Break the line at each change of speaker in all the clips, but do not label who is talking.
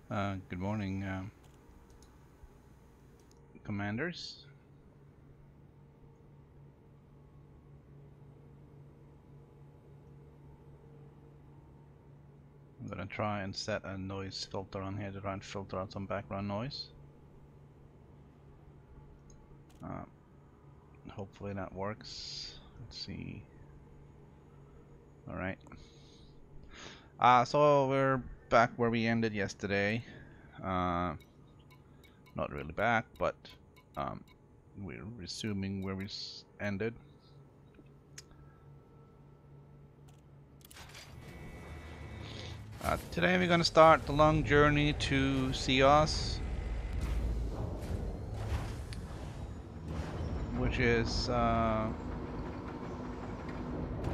Good morning, commanders. I'm gonna try and set a noise filter on here to try and filter out some background noise. Hopefully that works. Let's see. Alright. So we're back where we ended yesterday. Not really back, but we're resuming where we ended. Today we're gonna start the long journey to Cios, which is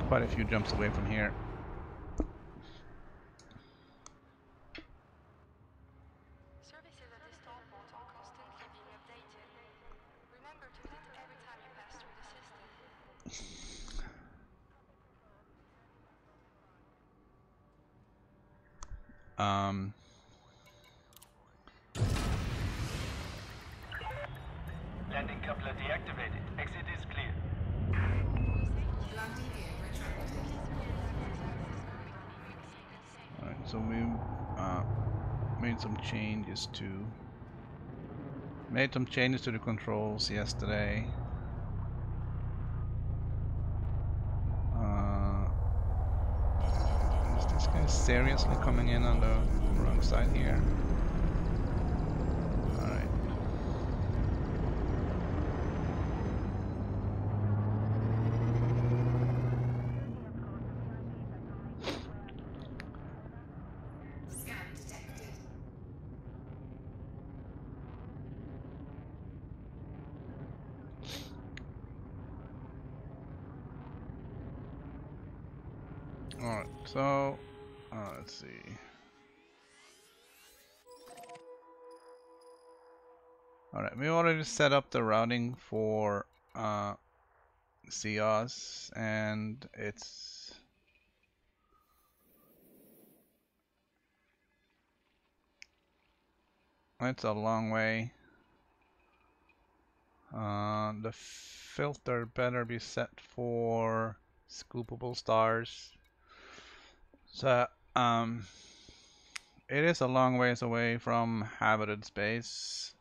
quite a few jumps away from here.
Services at this starport are constantly being updated. Remember to hit every time you pass through the system.
Landing coupler deactivated. Exit is clear.
Alright, so we made some changes to the controls yesterday. Is this guy seriously coming in on the wrong side here? Alright. Alright, so let's see. Alright, we already set up the routing for Cios, and it's a long way. The filter better be set for scoopable stars. So it is a long ways away from habited space.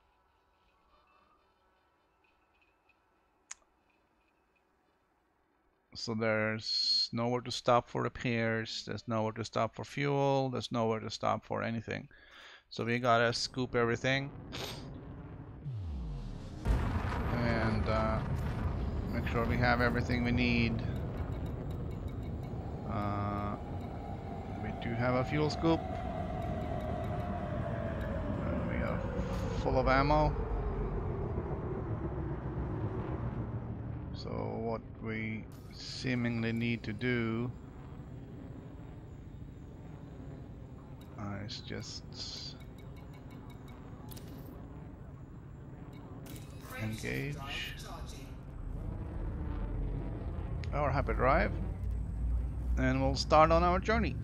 So there's nowhere to stop for repairs, there's nowhere to stop for fuel, there's nowhere to stop for anything. So we gotta scoop everything and make sure we have everything we need. We do have a fuel scoop. We are full of ammo. So what we seemingly need to do is just engage our hyperdrive and we'll start on our journey.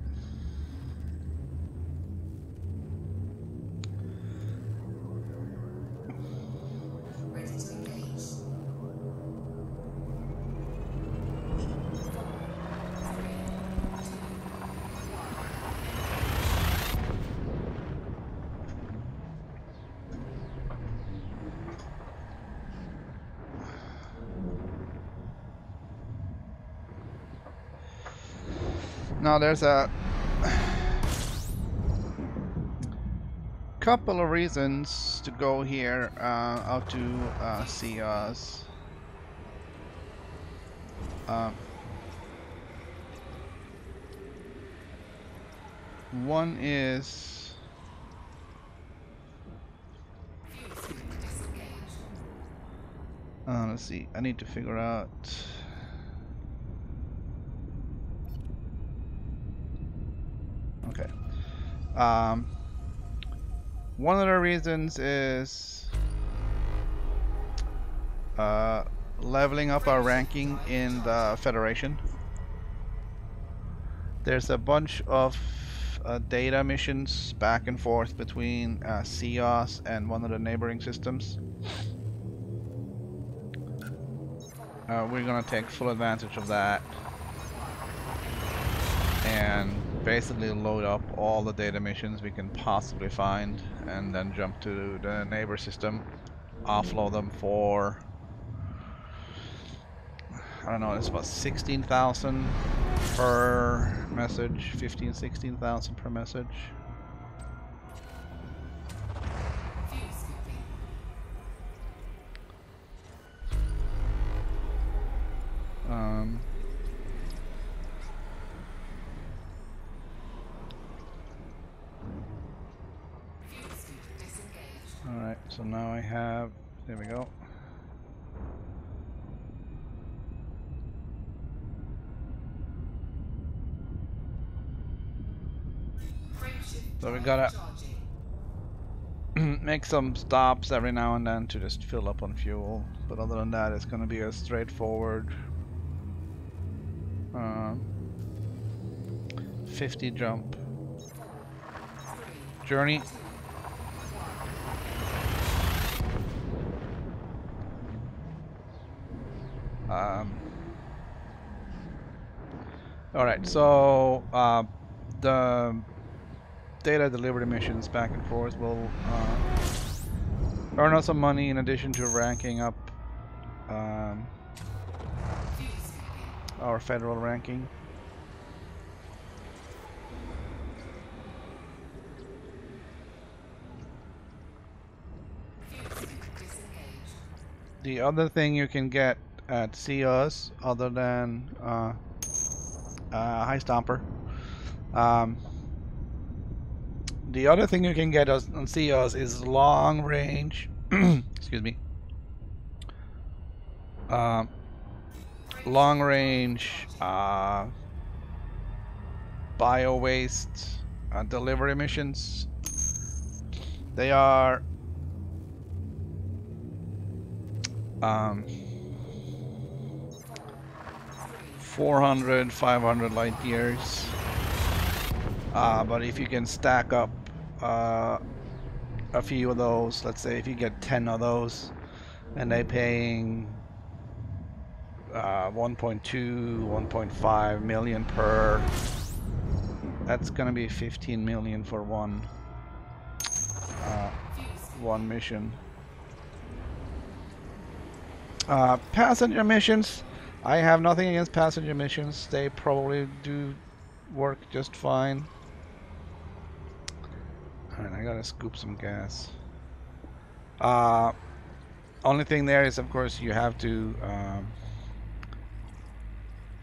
Now there's a couple of reasons to go here out to Cios. One is let's see, I need to figure out okay. One of the reasons is leveling up our ranking in the Federation. There's a bunch of data missions back and forth between CEOS and one of the neighboring systems. We're gonna take full advantage of that and basically load up all the data missions we can possibly find and then jump to the neighbor system, offload them for, I don't know, it's about 16,000 per message, 15, 16,000 per message. Alright, so now I have, there we go. So we gotta make some stops every now and then to just fill up on fuel, but other than that it's gonna be a straightforward 50 jump journey. Alright, so the data delivery missions back and forth will earn us some money in addition to ranking up our federal ranking. The other thing you can get at CEOS, other than High Stomper, the other thing you can get on CEOS is long range, excuse me, long range bio waste delivery missions. They are 400, 500 light years. But if you can stack up a few of those, let's say if you get 10 of those, and they're paying 1.2, 1.5 million per, that's gonna be 15 million for one mission. Passenger missions, I have nothing against passenger missions. They probably do work just fine. Alright, I gotta scoop some gas. Only thing there is, of course, you have to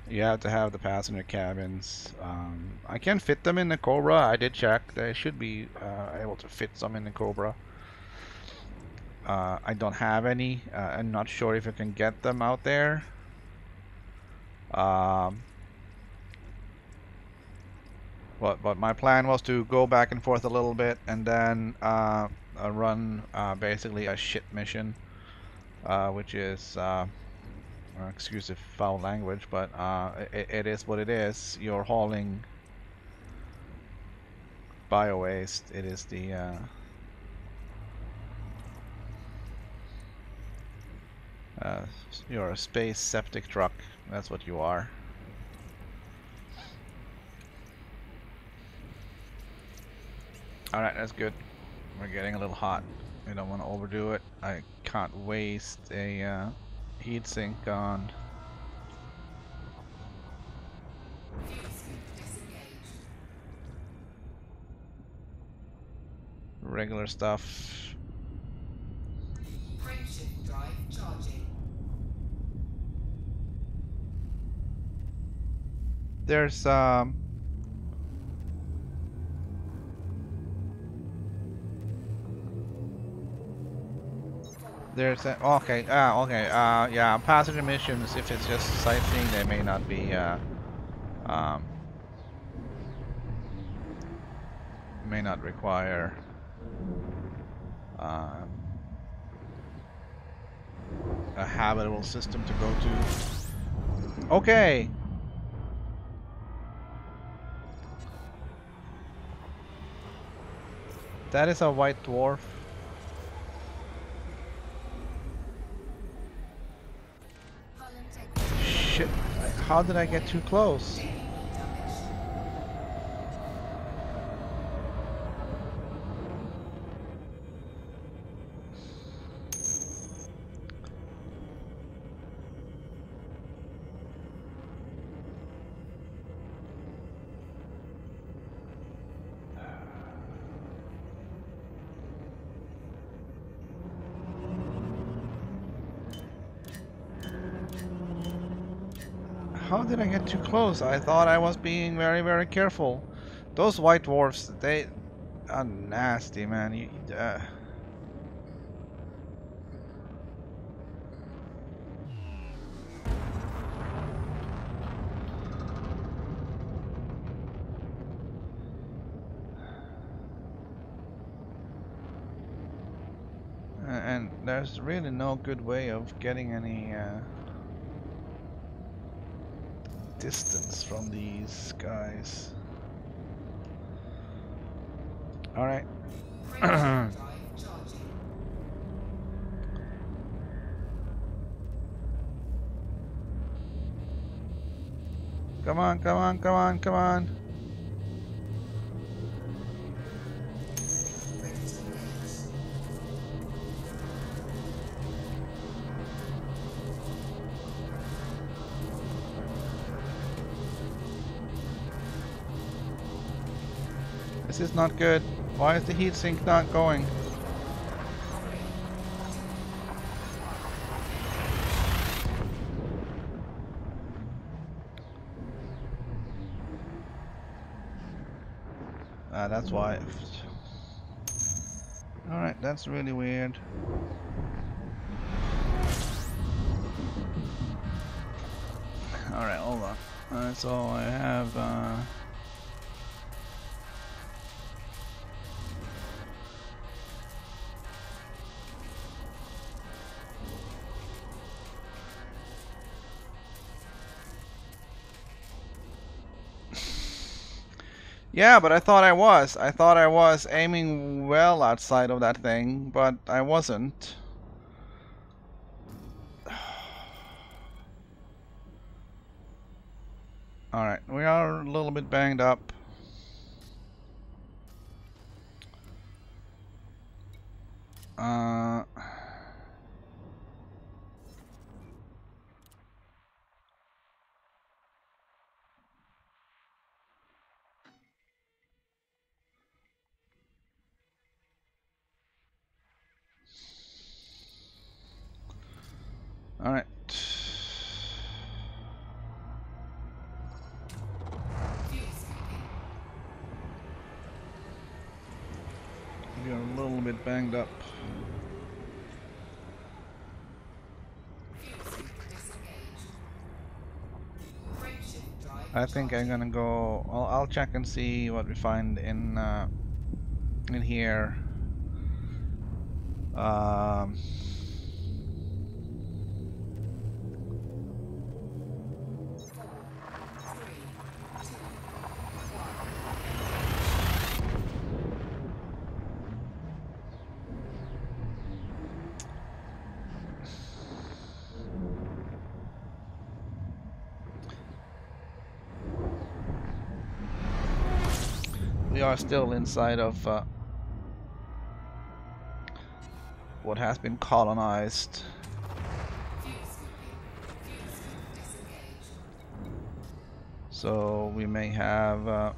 have the passenger cabins. I can fit them in the Cobra. I did check. They should be able to fit some in the Cobra. I don't have any. I'm not sure if I can get them out there. But my plan was to go back and forth a little bit and then run basically a shit mission, which is excuse the foul language, but it is what it is. You're hauling bio waste. It is the you're a space septic truck. That's what you are. Alright, that's good. We're getting a little hot. We don't want to overdo it. I can't waste a heat sink on regular stuff. There's okay, yeah, passenger missions, if it's just sightseeing, they may not be may not require a habitable system to go to. Okay. That is a white dwarf. Shit. How did I get too close? How did I get too close? I thought I was being very, very careful. Those white dwarfs, they are nasty, man. And there's really no good way of getting any distance from these guys. All right. Come on, come on, come on, come on. This is not good. Why is the heatsink not going? That's why. Alright, that's really weird. Alright, hold on. So I have yeah, but I thought I was. I thought I was aiming well outside of that thing, but I wasn't. Alright, we are a little bit banged up. Alright. We are a little bit banged up. I think I'm gonna go. I'll check and see what we find in here. We are still inside of what has been colonized. So we may have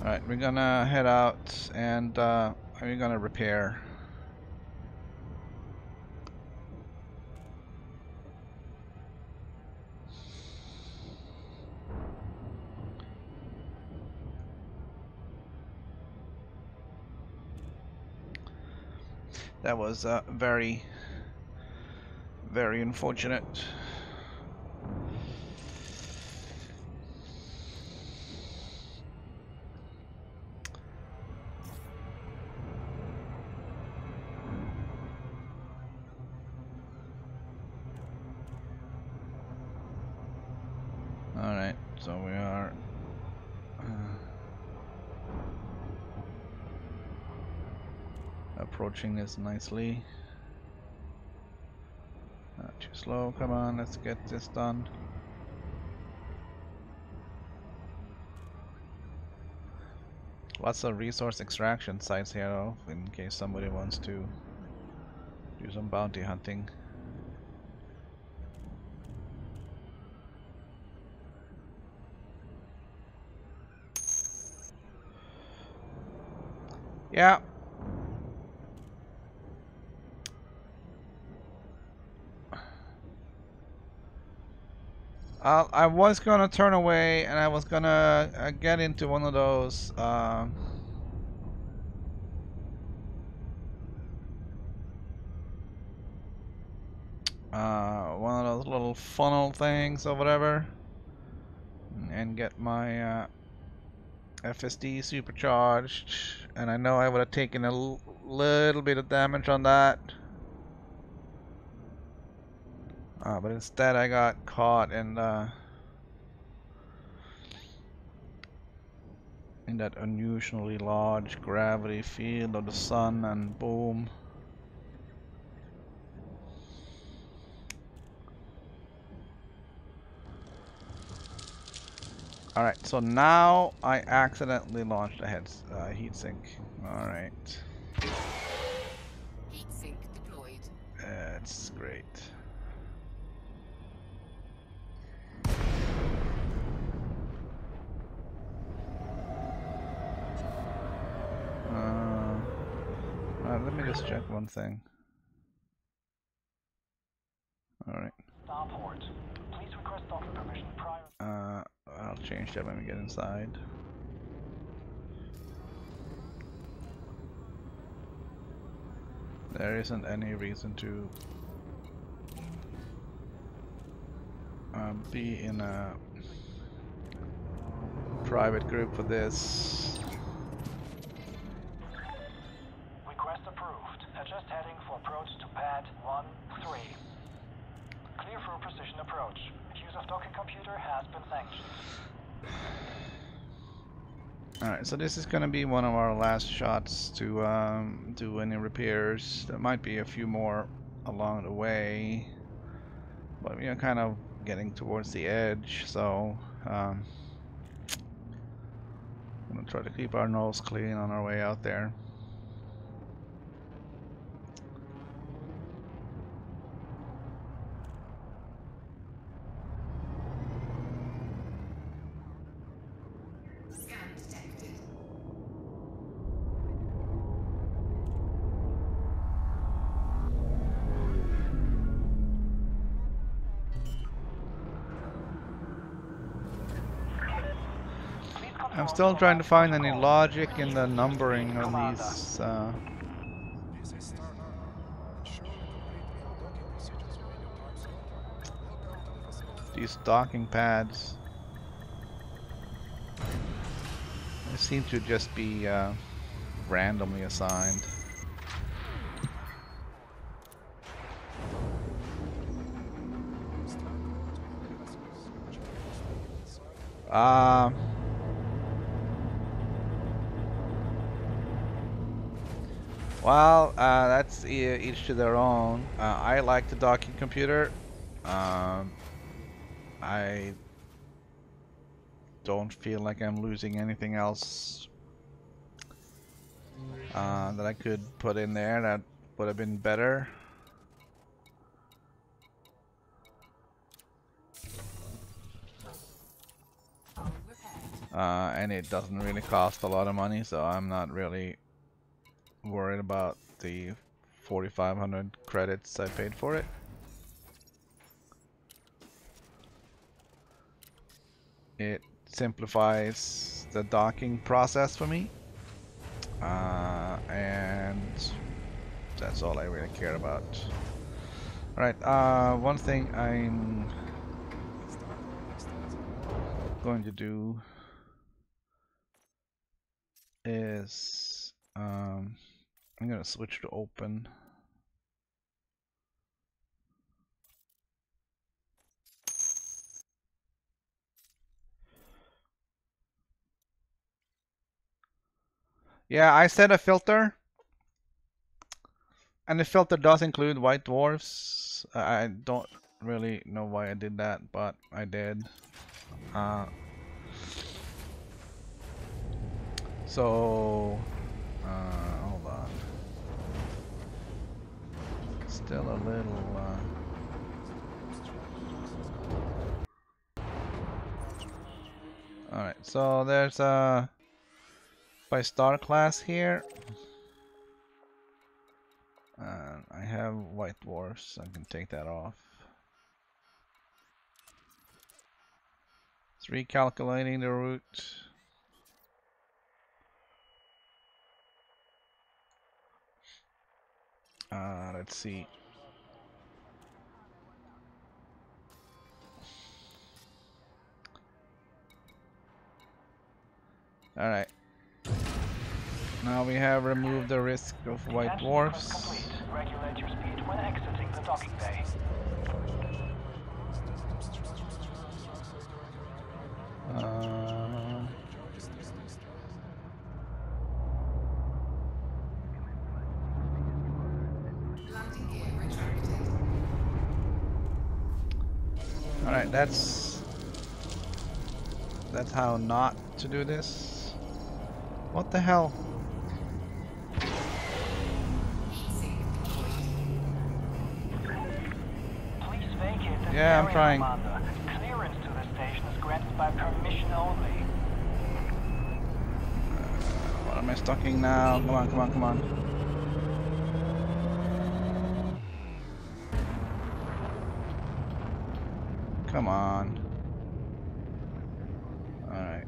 alright, we're gonna head out and we're gonna repair. That was very, very unfortunate. approaching this nicely. Not too slow. Come on, let's get this done. Lots of resource extraction sites here, though, in case somebody wants to do some bounty hunting. Yeah. I was gonna turn away, and I was gonna get into one of those one of those little funnel things or whatever, and get my FSD supercharged. And I know I would have taken a little bit of damage on that, but instead I got caught in that unusually large gravity field of the sun, and boom. Alright, so now I accidentally launched a heatsink. Alright.
Heatsink deployed.
That's great. Let me just check one thing. Alright.
Starport. Please request docking permission prior.
I'll change that when we get inside. There isn't any reason to be in a private group for this.
Request approved. Adjust heading for approach to pad 1-3. Clear for precision approach. Use of docking computer has been sanctioned.
Alright, so this is gonna be one of our last shots to do any repairs. There might be a few more along the way, but we are kind of getting towards the edge, so I'm gonna try to keep our nose clean on our way out there.
Scan detected.
I'm still trying to find any logic in the numbering on these docking pads. They seem to just be randomly assigned. Well, that's each to their own. I like the docking computer. I don't feel like I'm losing anything else that I could put in there that would have been better. And it doesn't really cost a lot of money, so I'm not really worried about the 4,500 credits I paid for it. It simplifies the docking process for me, and that's all I really care about. Alright, one thing I'm going to do is I'm going to switch to open. Yeah, I set a filter And the filter does include white dwarfs. I don't really know why I did that, but I did. So, hold on. Still a little. All right. So there's a by star class here. I have white dwarfs. I can take that off. It's recalculating the route. Let's see. All right. Now we have removed the risk of white
Detention
dwarfs.
sequence complete. Regulate your speed when exiting the docking bay.
Landing gear retracted.
All right, that's how not to do this. What the hell?
Heat sink deployed.
Please vacate this
Yeah, I'm
area,
trying.
Commander. Clearance to the station is granted by permission only.
What am I stucking now? Come on, come on, come on. Come on. Alright.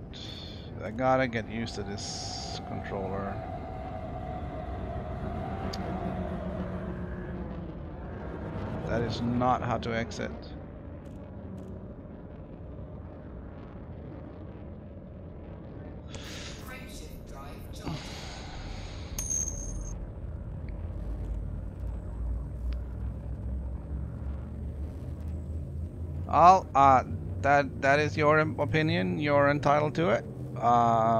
I gotta get used to this controller. That is not how to exit.
Frameshift drive charging.
I'll, that is your opinion. You're entitled to it.
4, 3,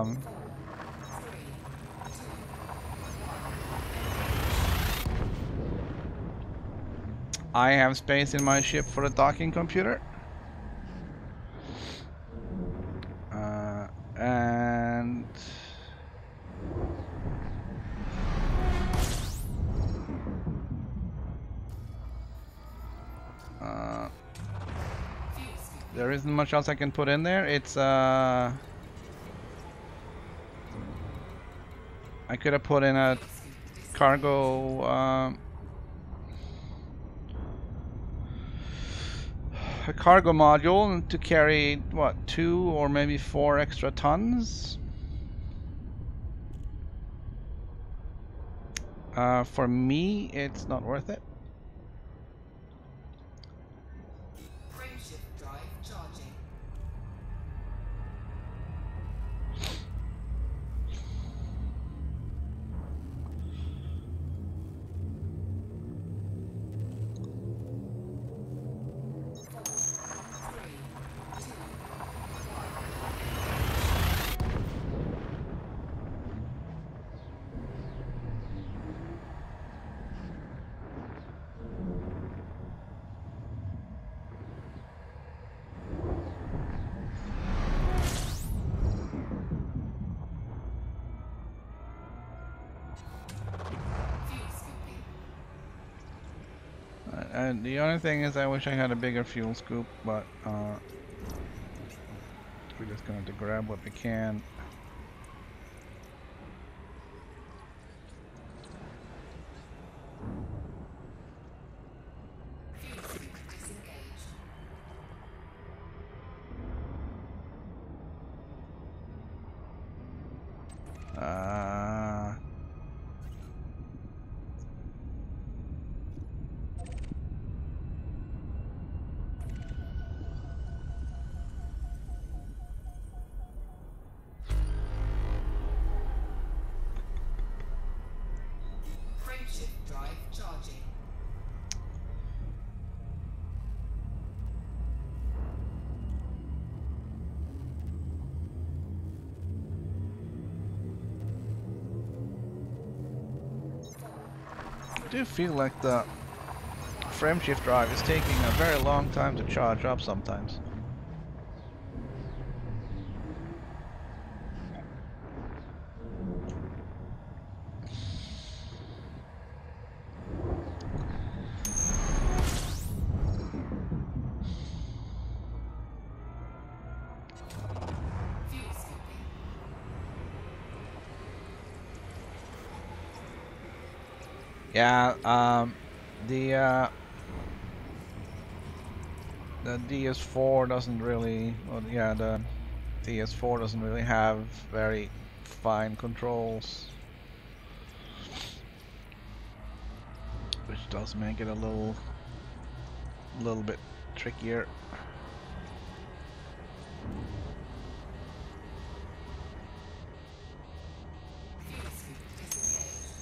2, 1.
I have space in my ship for a docking computer. And
Fuel scoop.
there isn't much else I can put in there. It's I could have put in a
Fuel scoop disengaged.
cargo a cargo module to carry what, 2 or maybe 4 extra tons. For me, it's not worth it.
Frameshift drive charging. Four, 3, 2, 1. Fuel scooping.
And the only thing is, I wish I had a bigger fuel scoop, but we're just going to grab what we can.
Fuel scoop disengaged.
Uh,
Frameshift drive charging. Four, 3,
do feel like the frame shift drive is taking a very long time to charge up sometimes.
Fuel scooping.
Yeah, the DS4 doesn't really, well, yeah, the DS4 doesn't really have very fine controls, which does make it a little bit trickier.
Fuel scoop disengaged.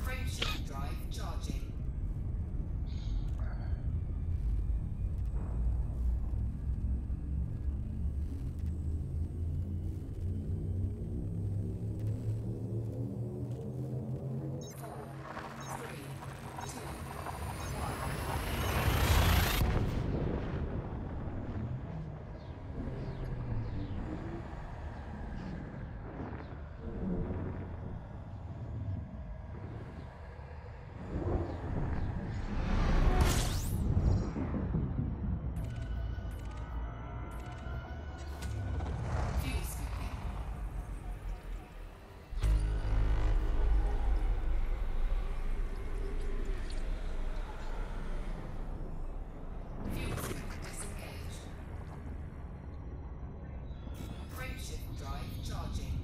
Frameshift drive charging. Four, three, two, fuel scooping. Fuel scoop disengaged. Frameshift drive charging.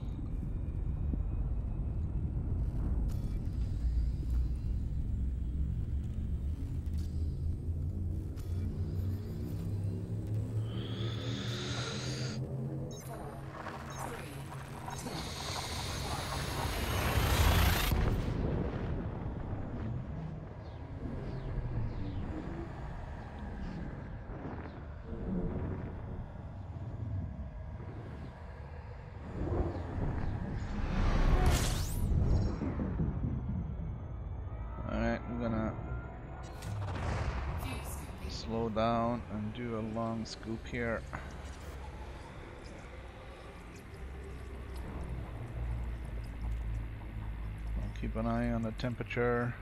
Four, three, two,
Alright, I'm gonna
fuel scooping.
slow down and do a long scoop here. I'll keep an eye on the temperature.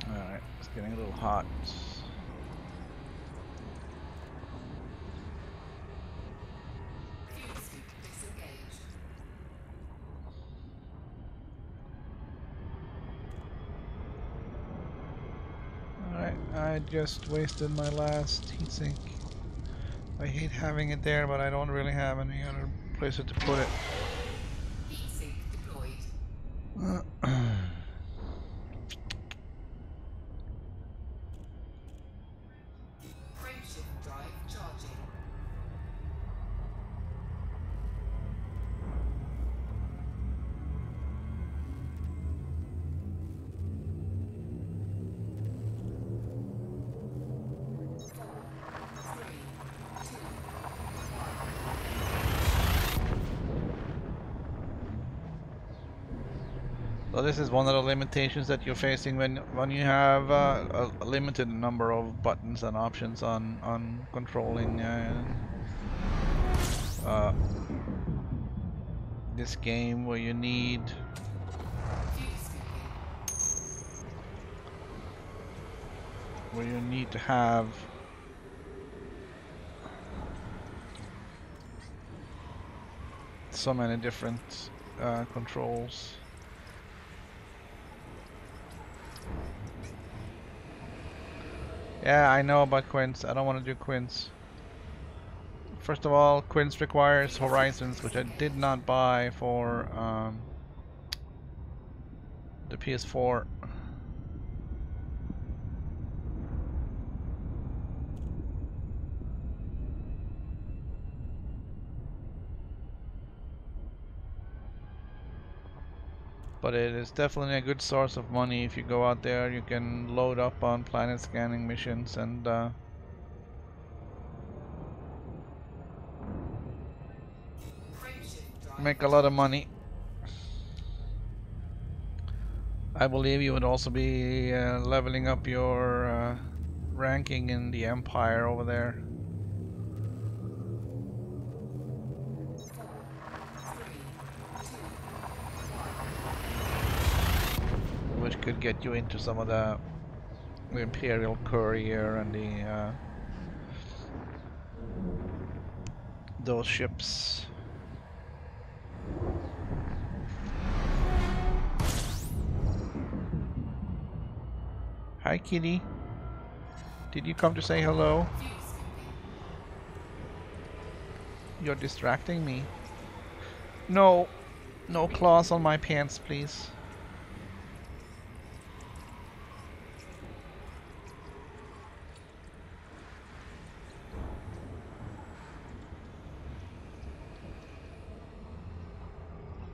Alright, it's getting a little hot.
Fuel scoop disengaged.
Alright, I just wasted my last heatsink. I hate having it there, but I don't really have any other place to put it.
Heatsink deployed. Frameshift drive charging. Four, three, two,
So this is one of the limitations that you're facing when you have a limited number of buttons and options on controlling uh, this game, where you need
fuel scooping.
to have so many different controls. Yeah, I know about Quince. I don't want to do Quince. First of all, Quince requires Horizons, which I did not buy for the PS4. But it is definitely a good source of money. If you go out there, you can load up on planet scanning missions and
Frameshift drive
make a lot of money. I believe you would also be leveling up your ranking in the Empire over there,
4, 3, 2,
which could get you into some of the Imperial Courier and the those ships. Hi, kitty. Did you come to say hello?
1. View skipping.
You're distracting me. No, no claws on my pants, please.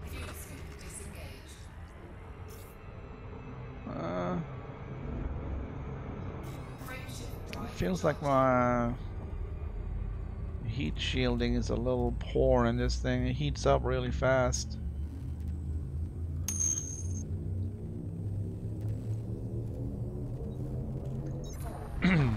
View scoop disengaged. Frameshift drive
Feels like
charging.
my heat shielding is a little poor in this thing. It heats up really fast.
4, 3, 2, 1.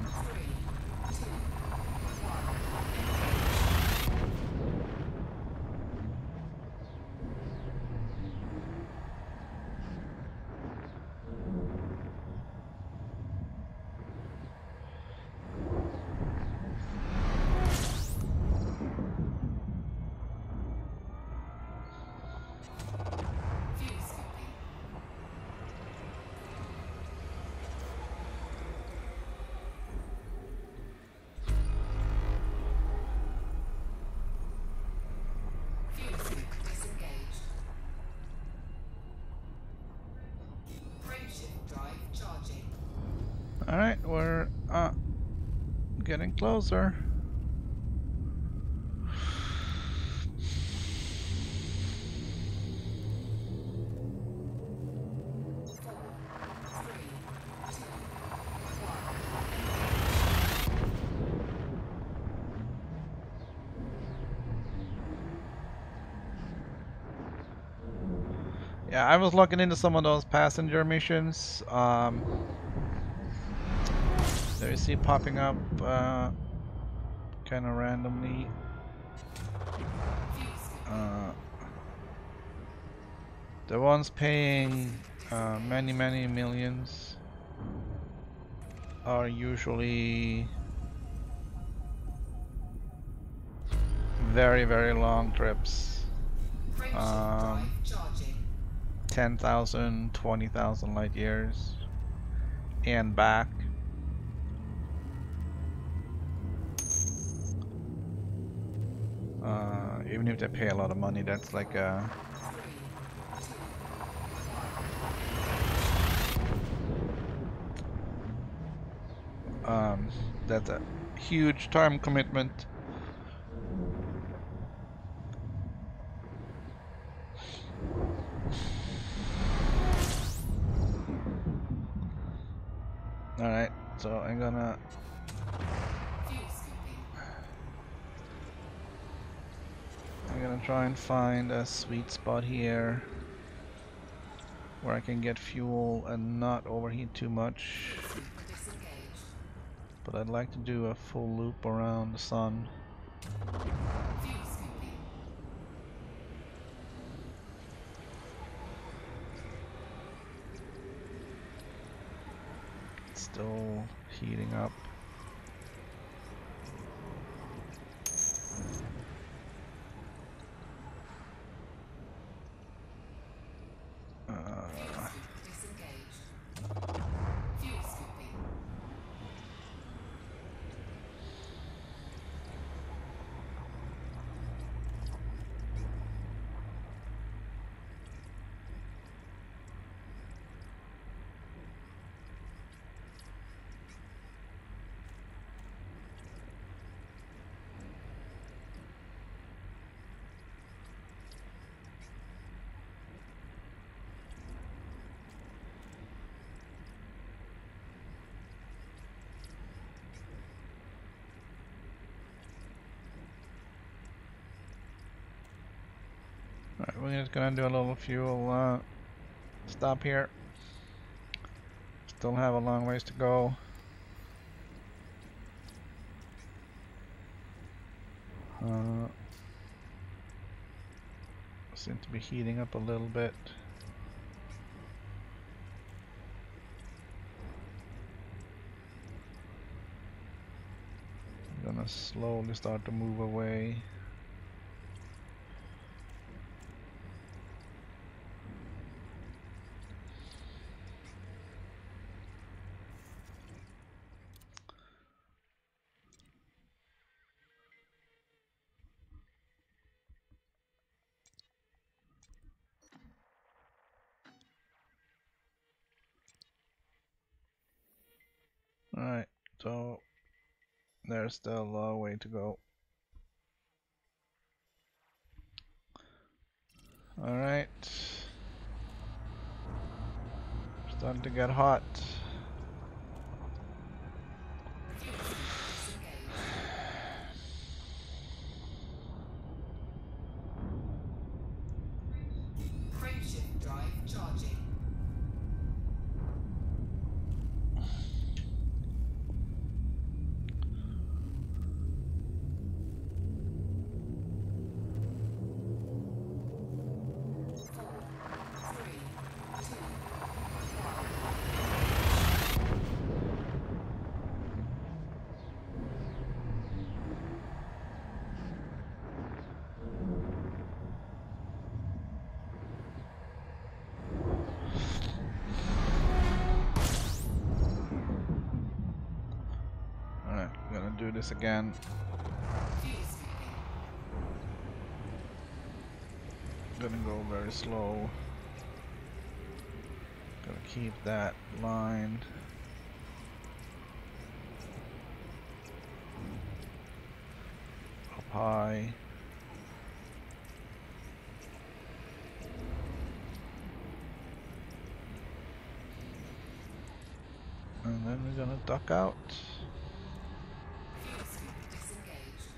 View skipping. View scoop disengaged. Frameshift drive charging.
Alright, we're getting closer.
Four, three, two, one.
Yeah, I was looking into some of those passenger missions. There you see popping up kind of randomly.
View skipping.
The ones paying many millions are usually very long trips.
Frameshift drive charging.
10,000, 20,000 light years and back. Even if they pay a lot of money, that's like a
3, 2, 1.
that's a huge time commitment. All right, so I'm gonna
View skipping.
try and find a sweet spot here where I can get fuel and not overheat too much.
View scoop disengaged.
But I'd like to do a full loop around the sun.
View skipping.
It's still heating up.
View scoop disengaged. View skipping.
we're just gonna do a little fuel stop here. Still have a long ways to go. Seem to be heating up a little bit. I'm gonna slowly start to move away. Alright, so there's still a way to go. Alright. Starting to get hot.
Fuel scoop disengaged. Frameshift drive charging. 4, 3, 2, 1.
Alright, we're gonna do this again.
Fuel scooping.
Gonna go very slow. Gonna keep that line. Up high. And then we're gonna duck out.
Fuel scoop disengaged.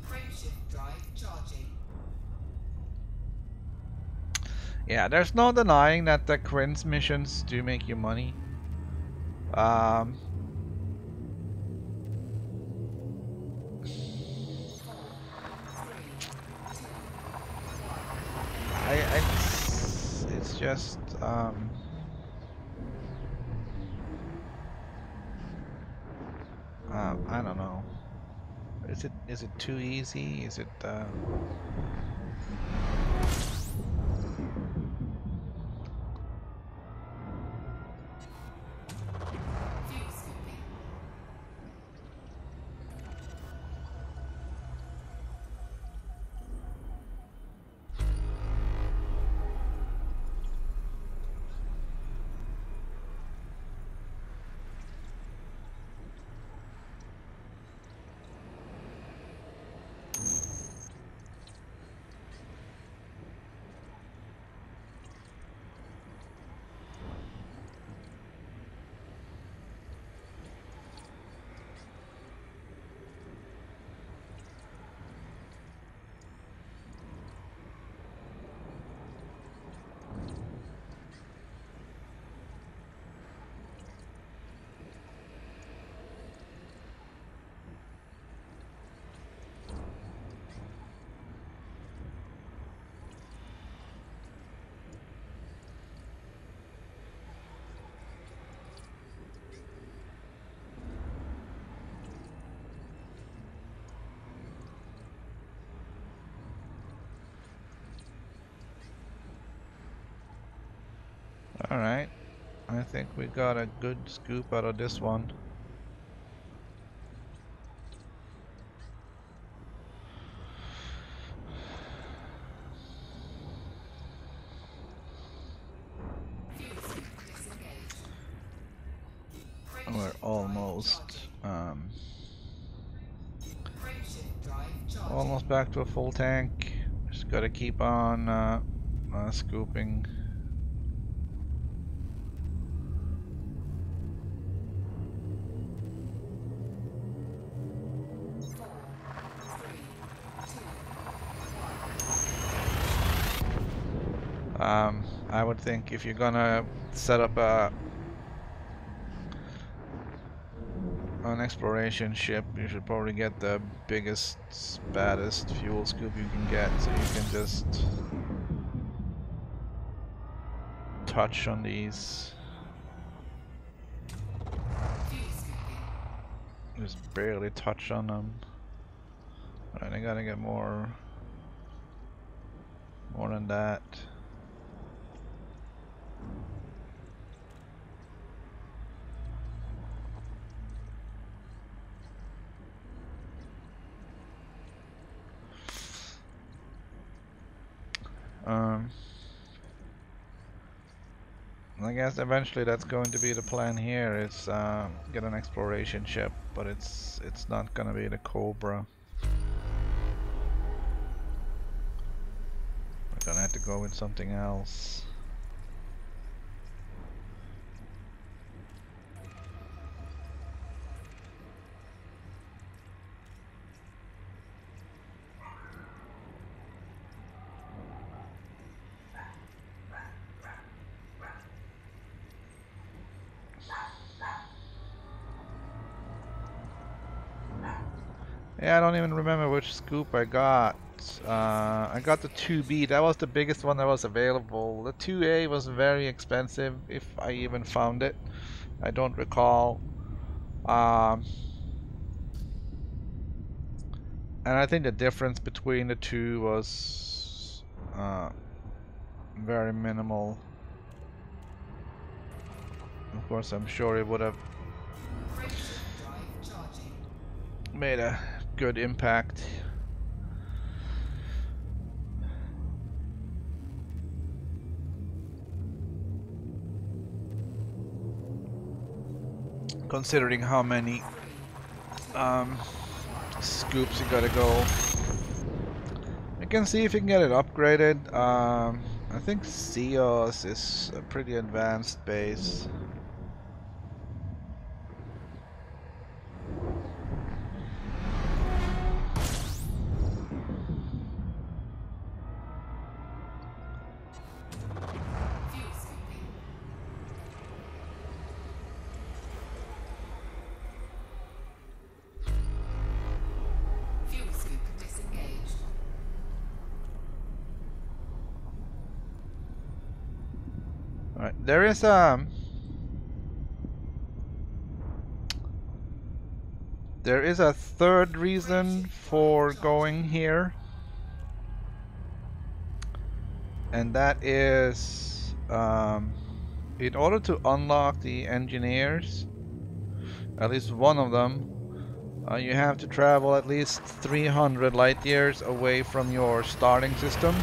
Frameshift drive charging.
Yeah, there's no denying that the Cringe missions do make you money. Um,
4, 3, 2,
it's just I don't know. Is it too easy? Is it
fuel scooping.
alright? I think we got a good scoop out of this one.
Fuel scoop disengaged.
We're
Frameshift
almost
Frameshift drive charging.
almost back to a full tank. Just gotta keep on scooping. I would think if you're gonna set up an exploration ship, you should probably get the biggest, baddest fuel scoop you can get, so you can just touch on these.
Fuel scooping.
Just barely touch on them. Alright, I gotta get more than that. I guess eventually that's going to be the plan here. Is get an exploration ship, but it's not gonna be the Cobra. We're gonna have to go with something else. Yeah, I don't even remember which scoop I got. I got the 2B. That was the biggest one that was available. The 2A was very expensive, if I even found it. I don't recall. And I think the difference between the two was very minimal. Of course, I'm sure it would have
Frameshift drive charging.
made a good impact. Considering how many scoops you gotta go. I can see if you can get it upgraded. I think Seos is a pretty advanced base.
Fuel scooping. Fuel scoop disengaged.
Alright, there is a third reason for going here, and that is in order to unlock the engineers, at least one of them, you have to travel at least 300 light years away from your starting system.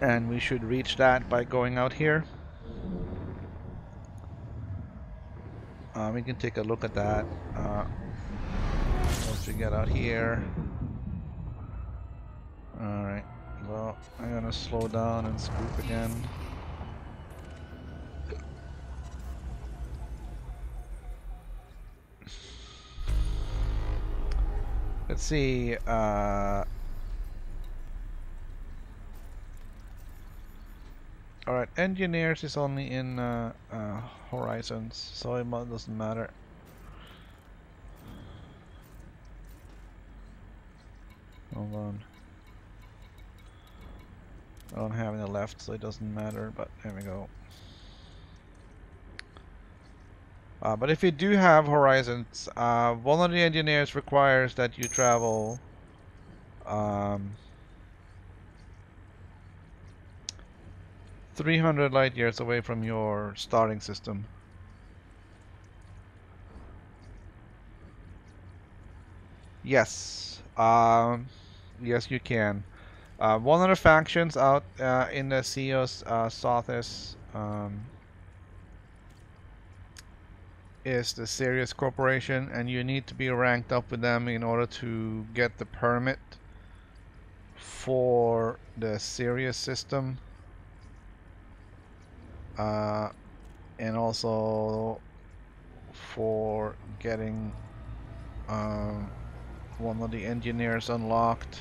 And we should reach that by going out here. We can take a look at that once we get out here. Alright, well, I'm gonna slow down and scoop again. Let's see, alright, engineers is only in horizons, so it doesn't matter. Hold on. I don't have any left, so it doesn't matter, but there we go. But if you do have horizons, one of the engineers requires that you travel 300 light years away from your starting system. Yes, yes you can. One of the factions out in the Seos Sothis is the Sirius Corporation, and you need to be ranked up with them in order to get the permit for the Sirius system, and also for getting one of the engineers unlocked.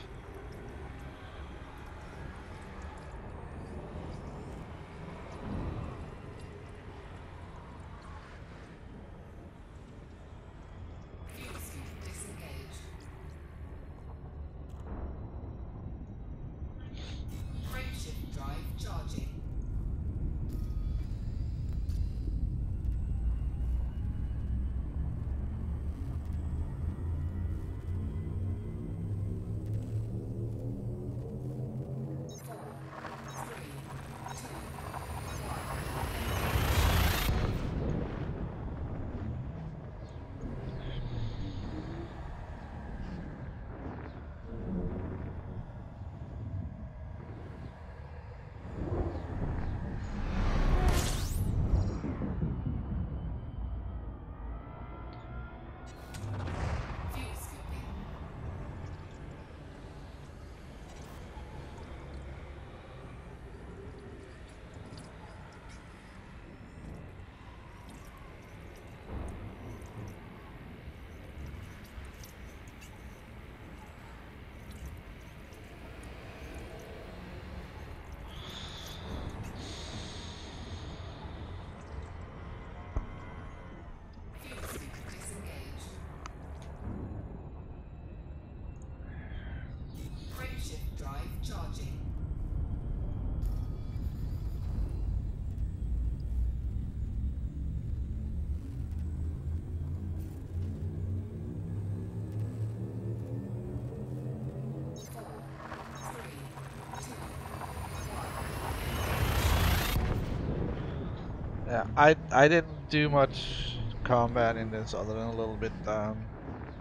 Yeah, I didn't do much combat in this other than a little bit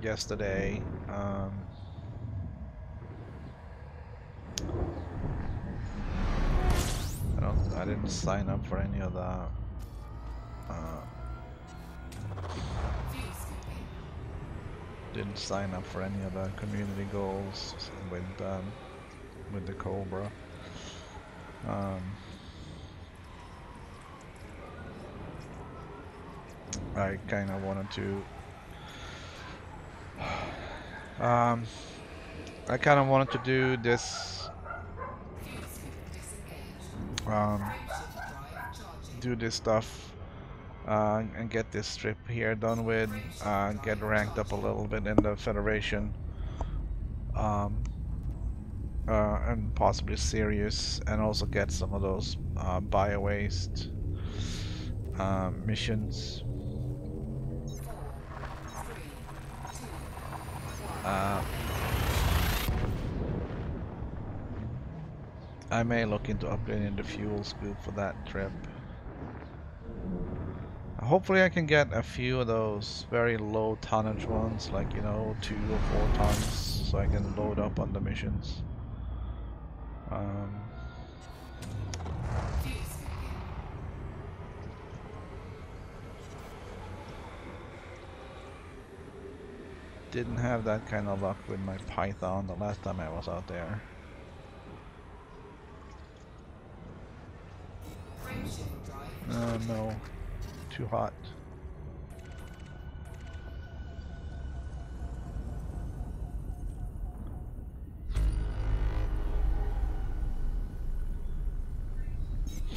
yesterday. I didn't sign up for any of the uh,
Fuel scooping.
didn't sign up for any of the community goals with the Cobra. I kind of wanted to um, I kind of wanted to do this
Fuel scoop disengaged.
um,
Frameshift drive charging.
do this stuff and get this trip here done with, get ranked up a little bit in the Federation, um, and possibly serious, and also get some of those bio waste missions.
4, 3, 2, 1.
Uh, I may look into upgrading the fuel scoop for that trip. Hopefully I can get a few of those very low tonnage ones, like, you know, 2 or 4 tons, so I can load up on the missions.
Fuel scooping.
Didn't have that kind of luck with my Python the last time I was out there.
Frameshift drive.
No, too hot.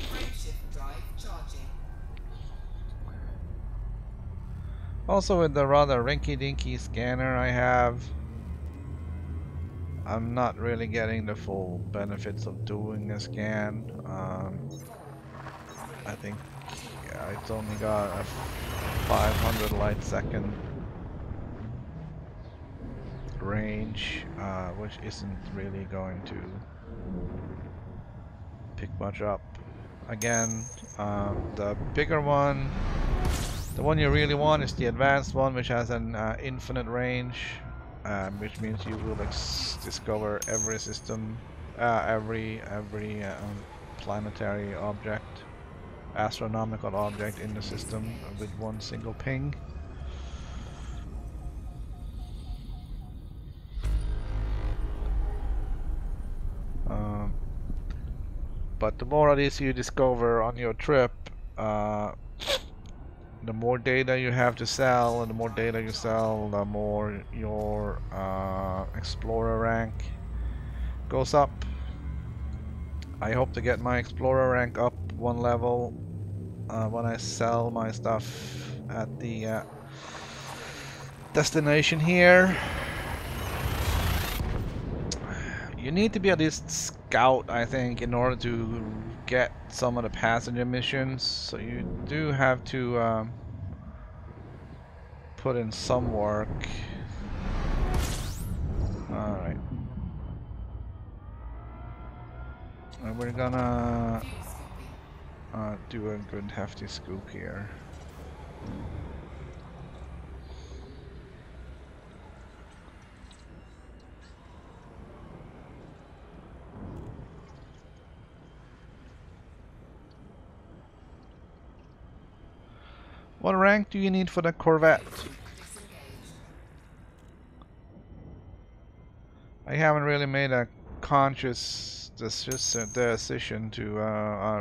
Frameshift drive charging.
Also with the rather rinky-dinky scanner I have, I'm not really getting the full benefits of doing a scan.
4, 3,
I think it's only got a 500 light second range, which isn't really going to pick much up. Again, the bigger one, the one you really want is the advanced one, which has an infinite range, which means you will discover every system, every planetary object, astronomical object in the system with one single ping. But the more of these you discover on your trip, the more data you have to sell, and the more data you sell, the more your explorer rank goes up. I hope to get my explorer rank up 1 level when I sell my stuff at the destination here. You need to be at least scout, I think, in order to get some of the passenger missions. So you do have to put in some work. Alright. And we're gonna do a good hefty scoop here. What rank do you need for the Corvette? I haven't really made a conscious decision to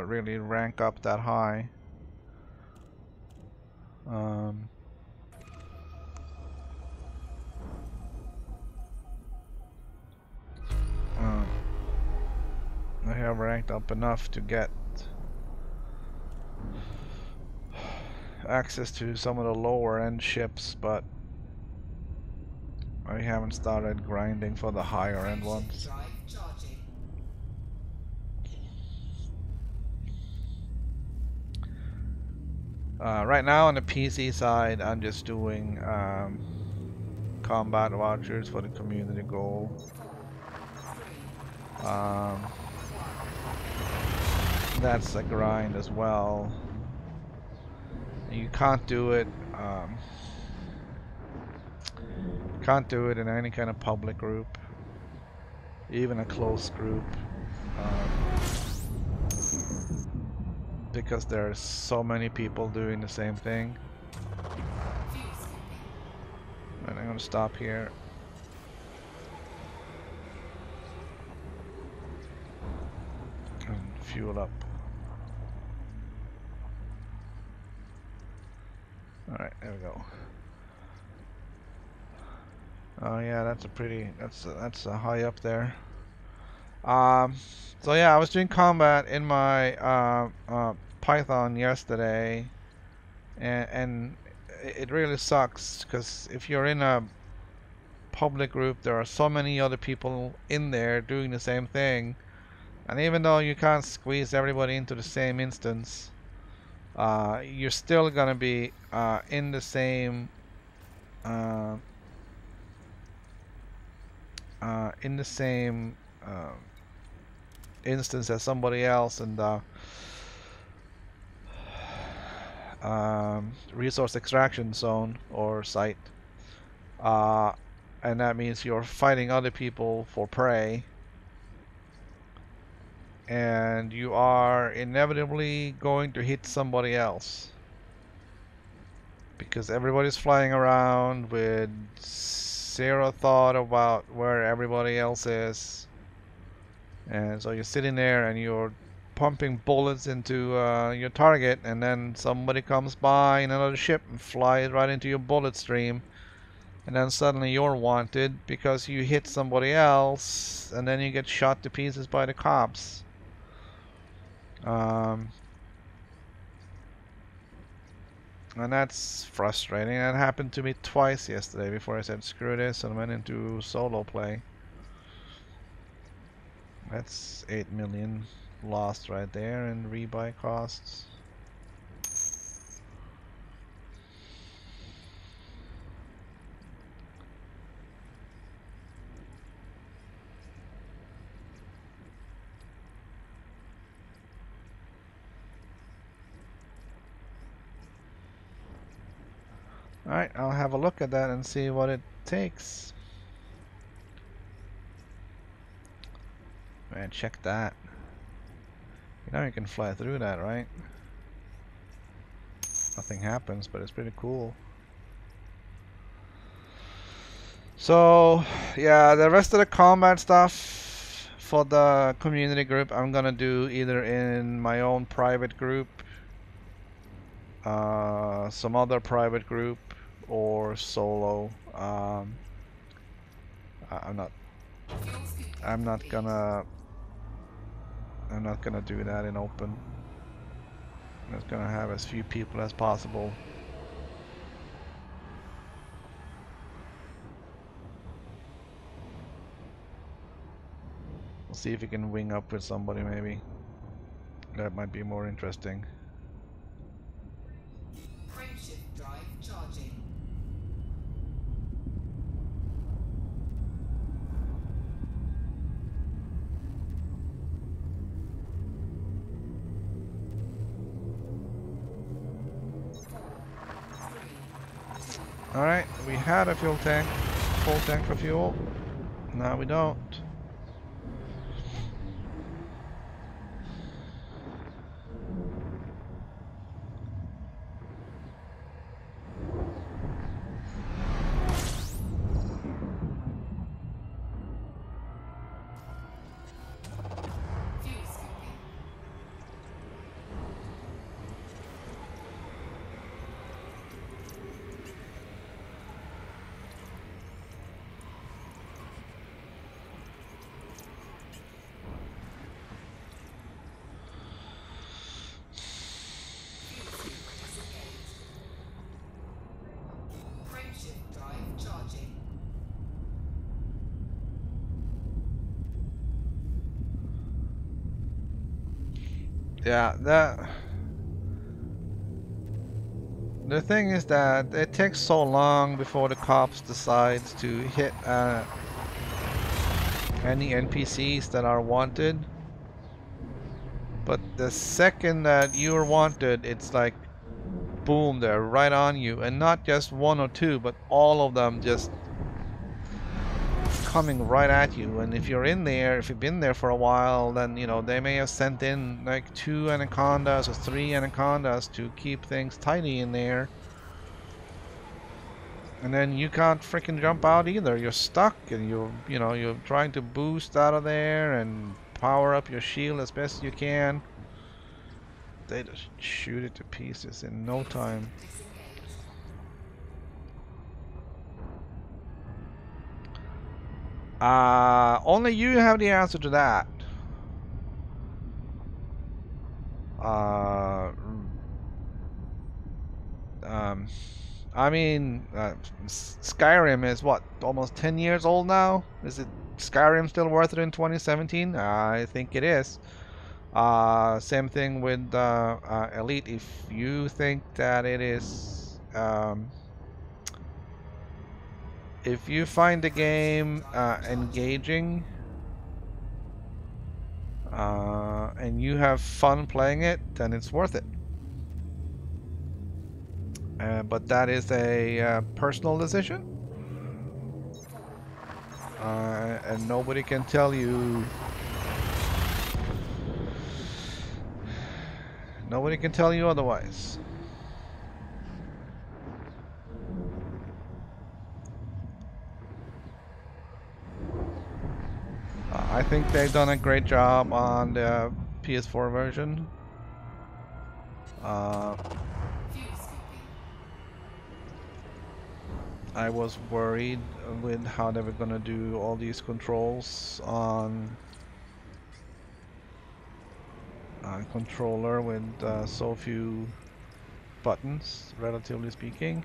really rank up that high. I have ranked up enough to get access to some of the lower end ships, but I haven't started grinding for the higher end ones. Right now on the PC side, I'm just doing combat vouchers for the community goal. That's a grind as well. You can't do it. Can't do it in any kind of public group, even a closed group, because there's so many people doing the same thing. And I'm gonna stop here. And fuel up. Alright, there we go. Oh yeah, that's a pretty, that's a high up there. So yeah, I was doing combat in my Python yesterday, and it really sucks because if you're in a public group, there are so many other people in there doing the same thing, and even though you can't squeeze everybody into the same instance, you're still gonna be in the same in the same instance as somebody else, and resource extraction zone or site, and that means you're fighting other people for prey, and you are inevitably going to hit somebody else because everybody's flying around with zero thought about where everybody else is, and so you're sitting there and you're pumping bullets into your target, and then somebody comes by in another ship and flies right into your bullet stream, and then suddenly you're wanted because you hit somebody else, and then you get shot to pieces by the cops. And that's frustrating. That happened to me twice yesterday before I said screw this and went into solo play. That's 8 million lost right there in rebuy costs. Alright, I'll have a look at that and see what it takes. Man, check that. You know you can fly through that, right? Nothing happens, but it's pretty cool. So, yeah, the rest of the combat stuff for the community group I'm gonna do either in my own private group, some other private group, or solo. I'm not gonna do that in open. I'm just gonna have as few people as possible. We'll see if we can wing up with somebody maybe. That might be more interesting.
Frameshift drive charging.
Alright, we had a full tank for fuel. Now we don't. Yeah, the thing is that it takes so long before the cops decide to hit any NPCs that are wanted. But the second that you're wanted, it's like boom, they're right on you, and not just one or two, but all of them just coming right at you. And if you're in there, if you've been there for a while, then you know they may have sent in like 2 anacondas or 3 anacondas to keep things tidy in there, and then you can't freaking jump out either. You're stuck, and you're trying to boost out of there and power up your shield as best you can. They just shoot it to pieces in no time. Only you have the answer to that. Uh, um, I mean, Skyrim is what, almost 10 years old now? Is it Skyrim still worth it in 2017? I think it is. Same thing with Elite. If you think that it is, if you find the game engaging, and you have fun playing it, then it's worth it. But that is a personal decision, and nobody can tell you. Nobody can tell you otherwise. I think they've done a great job on the PS4 version. I was worried with how they were gonna do all these controls on a controller with so few buttons, relatively speaking.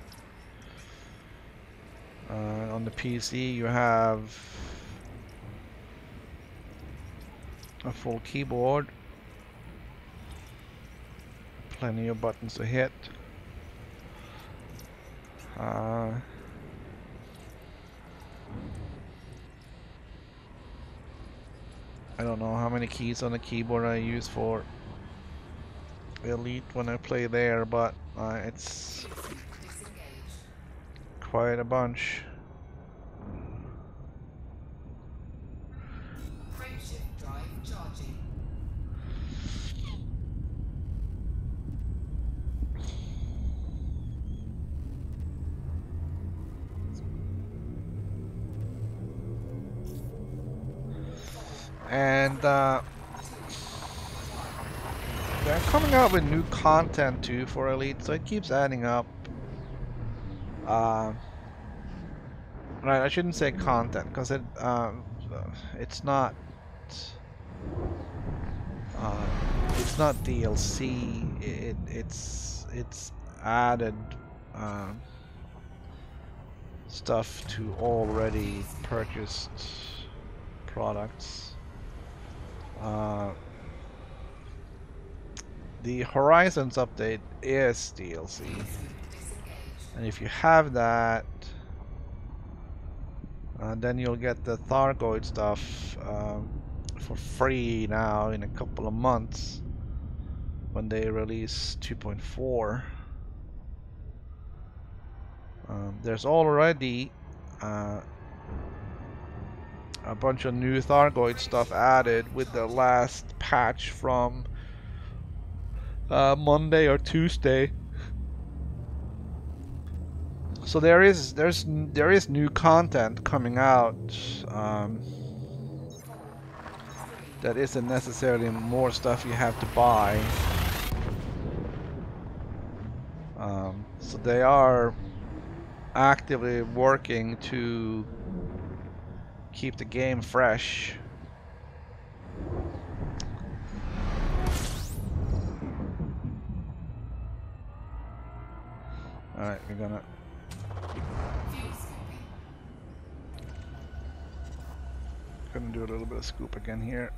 On the PC you have a full keyboard, plenty of buttons to hit. I don't know how many keys on the keyboard I use for Elite when I play there, but it's quite a bunch.
Frameshift drive charging.
And they're coming out with new content too for Elite, so it keeps adding up. Right, I shouldn't say content because it's not DLC. It's added stuff to already purchased products. The Horizons update is DLC, and if you have that, then you'll get the Thargoid stuff for free now in a couple of months when they release 2.4. There's already a bunch of new Thargoid stuff added with the last patch from Monday or Tuesday. So there is new content coming out that isn't necessarily more stuff you have to buy. So they are actively working to keep the game fresh. Alright, we're gonna do a little bit of scoop again here.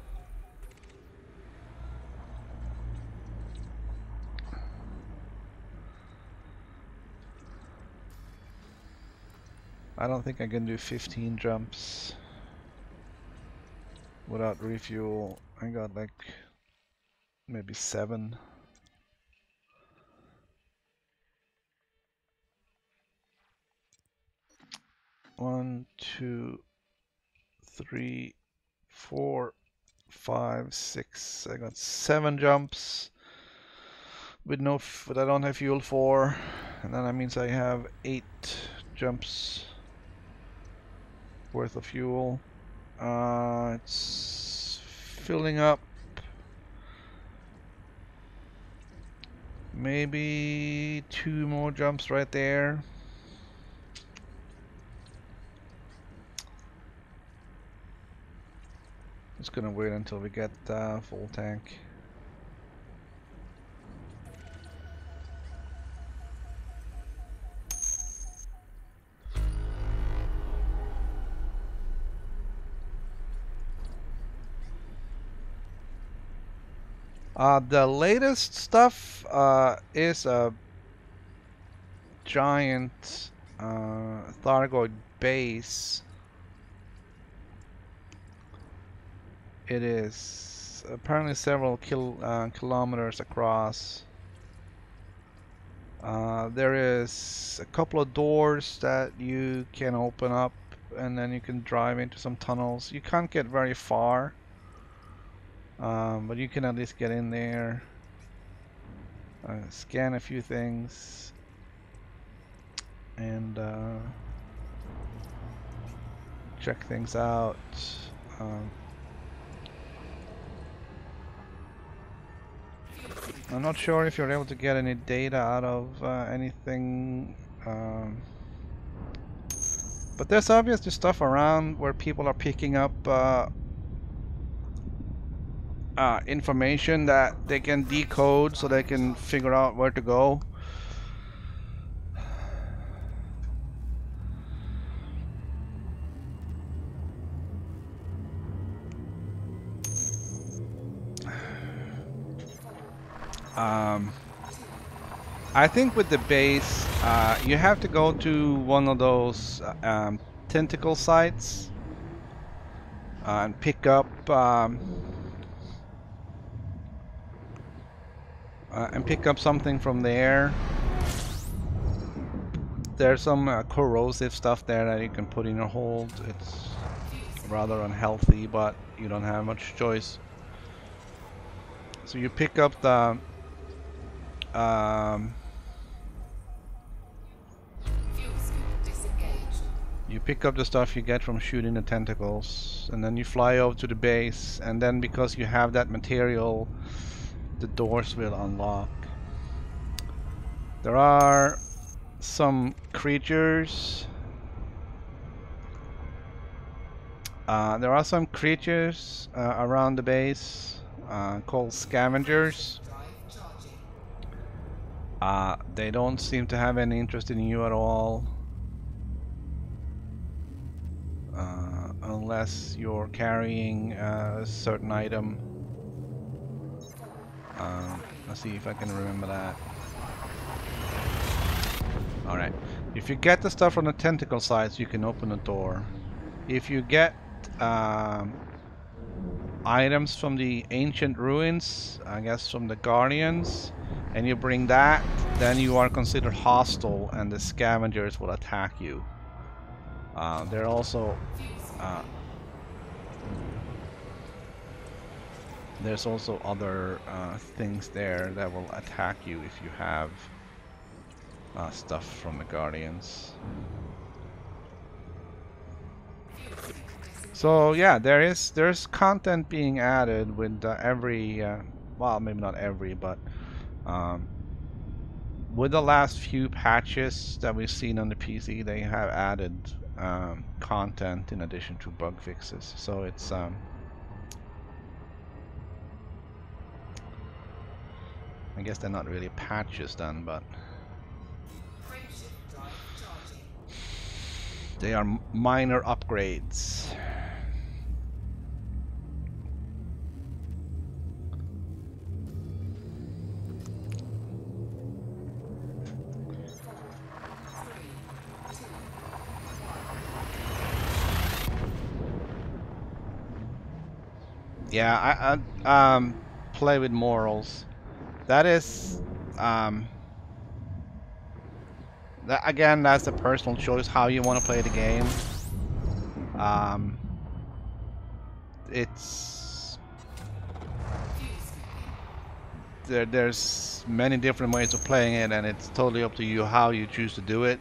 I don't think I can do 15 jumps without refuel. I got like maybe 7. 1, 2, 3, 4, 5, 6. I got 7 jumps with no, but I don't have fuel for, and then that means I have 8 jumps worth of fuel. It's filling up. Maybe 2 more jumps right there. Just gonna wait until we get full tank. The latest stuff is a giant Thargoid base. It is apparently several kilometers across. There is a couple of doors that you can open up, and then you can drive into some tunnels. You can't get very far, but you can at least get in there, scan a few things, and check things out. I'm not sure if you're able to get any data out of anything, but there's obviously stuff around where people are picking up information that they can decode so they can figure out where to go. I think with the base, you have to go to one of those tentacle sites and pick up something from there. There's some corrosive stuff there that you can put in your hold. It's rather unhealthy, but you don't have much choice. So you pick up the stuff you get from shooting the tentacles, and then you fly over to the base, and then because you have that material, the doors will unlock. There are some creatures. Around the base called scavengers. They don't seem to have any interest in you at all, unless you're carrying a certain item. Let's see if I can remember that. Alright, if you get the stuff from the tentacle sides, you can open the door. If you get items from the ancient ruins, I guess from the Guardians, and you bring that, then you are considered hostile and the scavengers will attack you. There are also there's also other things there that will attack you if you have stuff from the Guardians. So yeah, there's content being added with every well, maybe not every, but with the last few patches that we've seen on the PC, they have added content in addition to bug fixes. So it's I guess they're not really patches then, but they are minor upgrades. Yeah, I play with morals. That is that again, that's a personal choice how you want to play the game. Um, it's there's many different ways of playing it, and it's totally up to you how you choose to do it.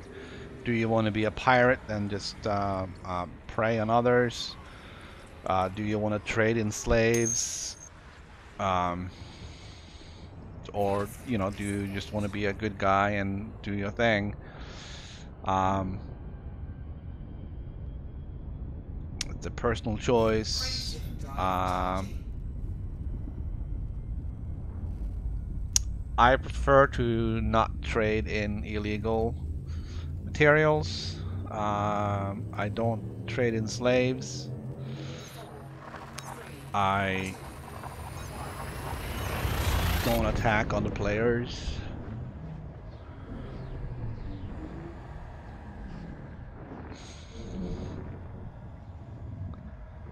Do you want to be a pirate and just prey on others? Do you want to trade in slaves? Um, or do you just want to be a good guy and do your thing? Um, it's a personal choice. I prefer to not trade in illegal materials. I don't trade in slaves. I don't attack other players.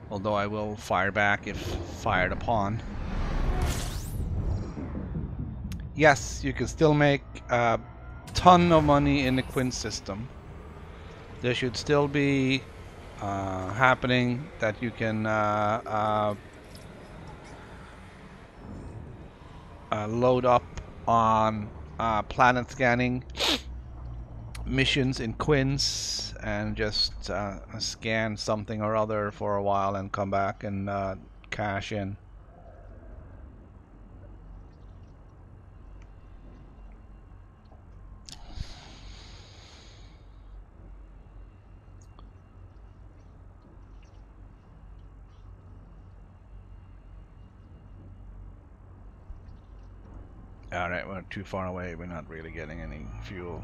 Although I will fire back if fired upon. Yes, you can still make a ton of money in the Quinn system. There should still be happening that you can load up on planet scanning missions in Quinns and just scan something or other for a while and come back and cash in. Alright, we're too far away, we're not really getting any fuel.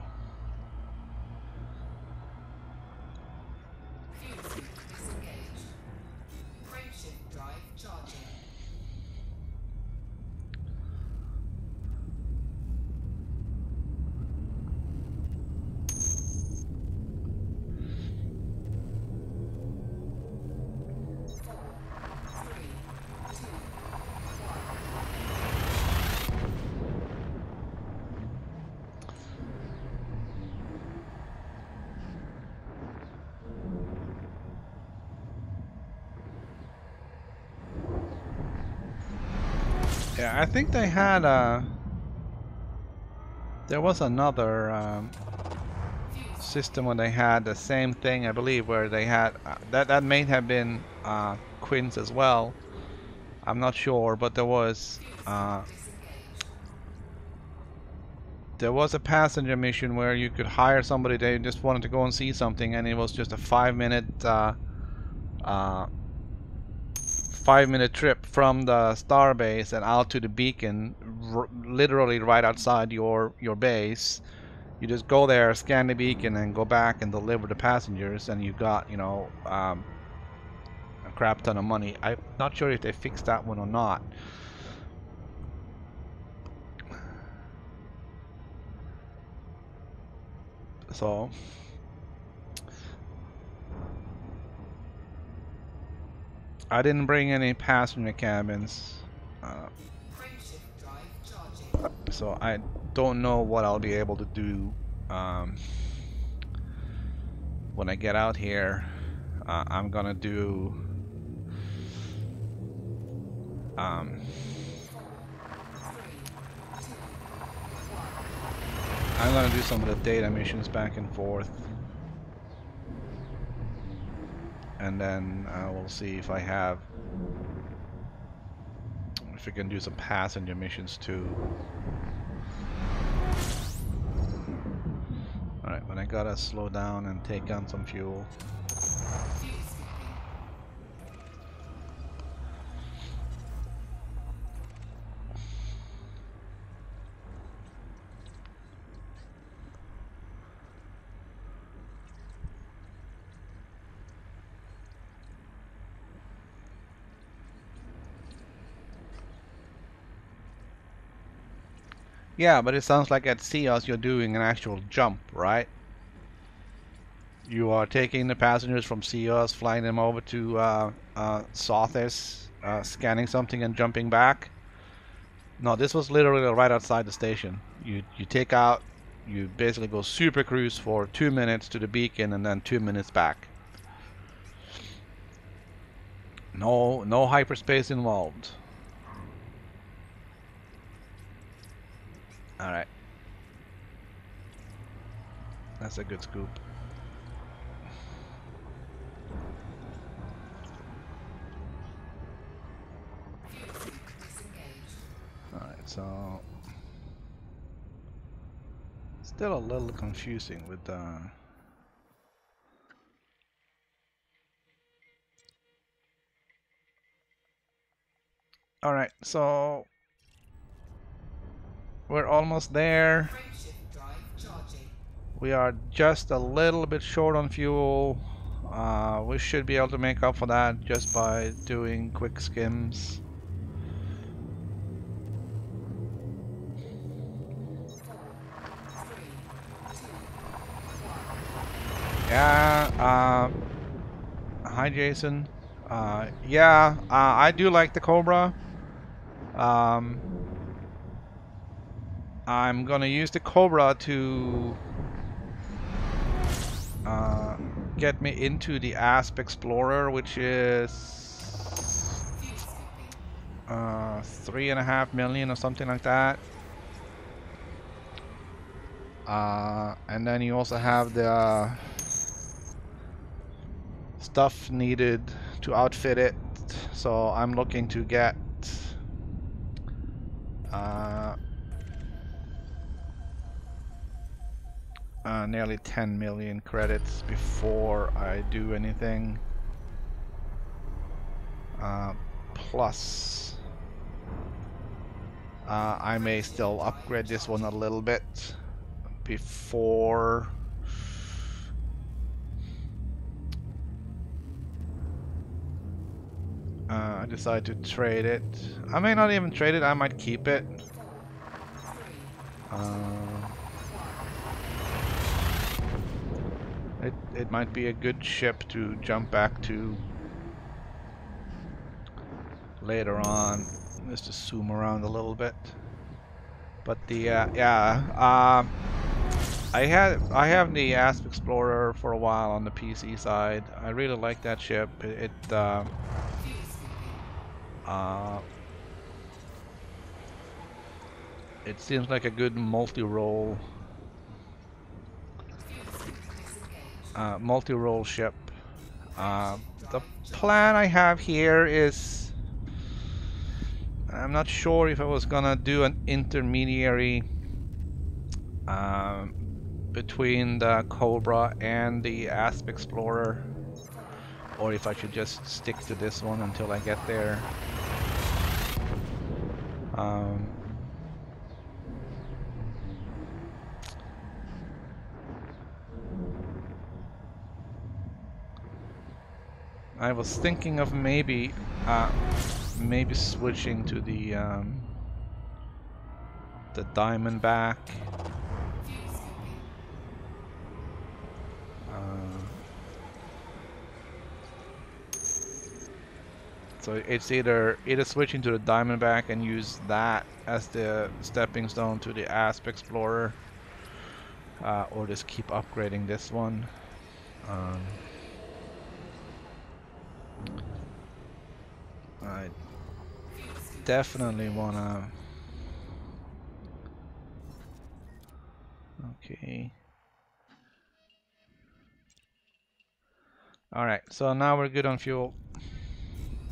Yeah, I think they had there was another system where they had the same thing, I believe, where they had that may have been Quinns as well. I'm not sure, but there was a passenger mission where you could hire somebody. They just wanted to go and see something, and it was just a 5-minute 5-minute trip from the star base and out to the beacon, literally right outside your base. You just go there, scan the beacon, and go back and deliver the passengers, and you got a crap ton of money. I'm not sure if they fixed that one or not. So I didn't bring any passenger cabins, so I don't know what I'll be able to do when I get out here. I'm gonna do I'm gonna do some of the data missions back and forth, and then we'll see if I can do some passenger missions too. Alright, but I gotta slow down and take on some fuel. Yeah, but it sounds like at Ceos you're doing an actual jump, right? You are taking the passengers from Ceos, flying them over to Sothis, scanning something and jumping back. No, this was literally right outside the station. You take out, you basically go super cruise for 2 minutes to the beacon and then 2 minutes back. No hyperspace involved. Alright. That's a good scoop. Alright, so still a little confusing with Alright, so we're almost there.
Frameshift drive charging.
We are just a little bit short on fuel. We should be able to make up for that just by doing quick skims.
4, 3, 2, 1.
Yeah, hi Jason. Yeah, I do like the Cobra. I'm gonna use the Cobra to get me into the Asp Explorer, which is
Fuel skipping.
3.5 million or something like that. And then you also have the stuff needed to outfit it. So I'm looking to get nearly 10 million credits before I do anything. Plus, I may still upgrade this one a little bit before I decide to trade it. I may not even trade it, I might keep it.
4, 3,
It might be a good ship to jump back to later on. Let's just zoom around a little bit. But the yeah, I have the Asp Explorer for a while on the PC side. I really like that ship.
fuel skipping.
It seems like a good multi-role multi-role ship. The plan I have here is I'm not sure if I was gonna do an intermediary between the Cobra and the Asp Explorer, or if I should just stick to this one until I get there. I was thinking of maybe switching to the Diamondback. So it's either switching to the Diamondback and use that as the stepping stone to the Asp Explorer, or just keep upgrading this one. I definitely wanna. Okay. All right. So now we're good on fuel.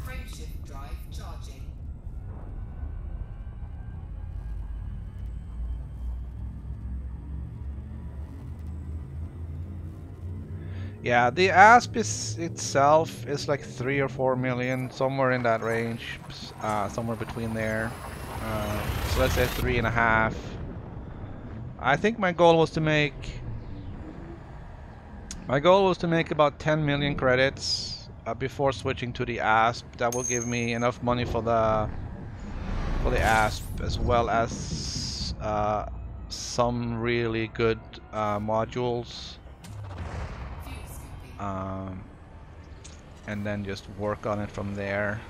Frameshift drive charging.
Yeah, the Asp itself is like 3 or 4 million, somewhere in that range, somewhere between there. So let's say 3.5. I think my goal was to make about 10 million credits before switching to the Asp. That will give me enough money for the Asp, as well as some really good modules. And then just work on it from there.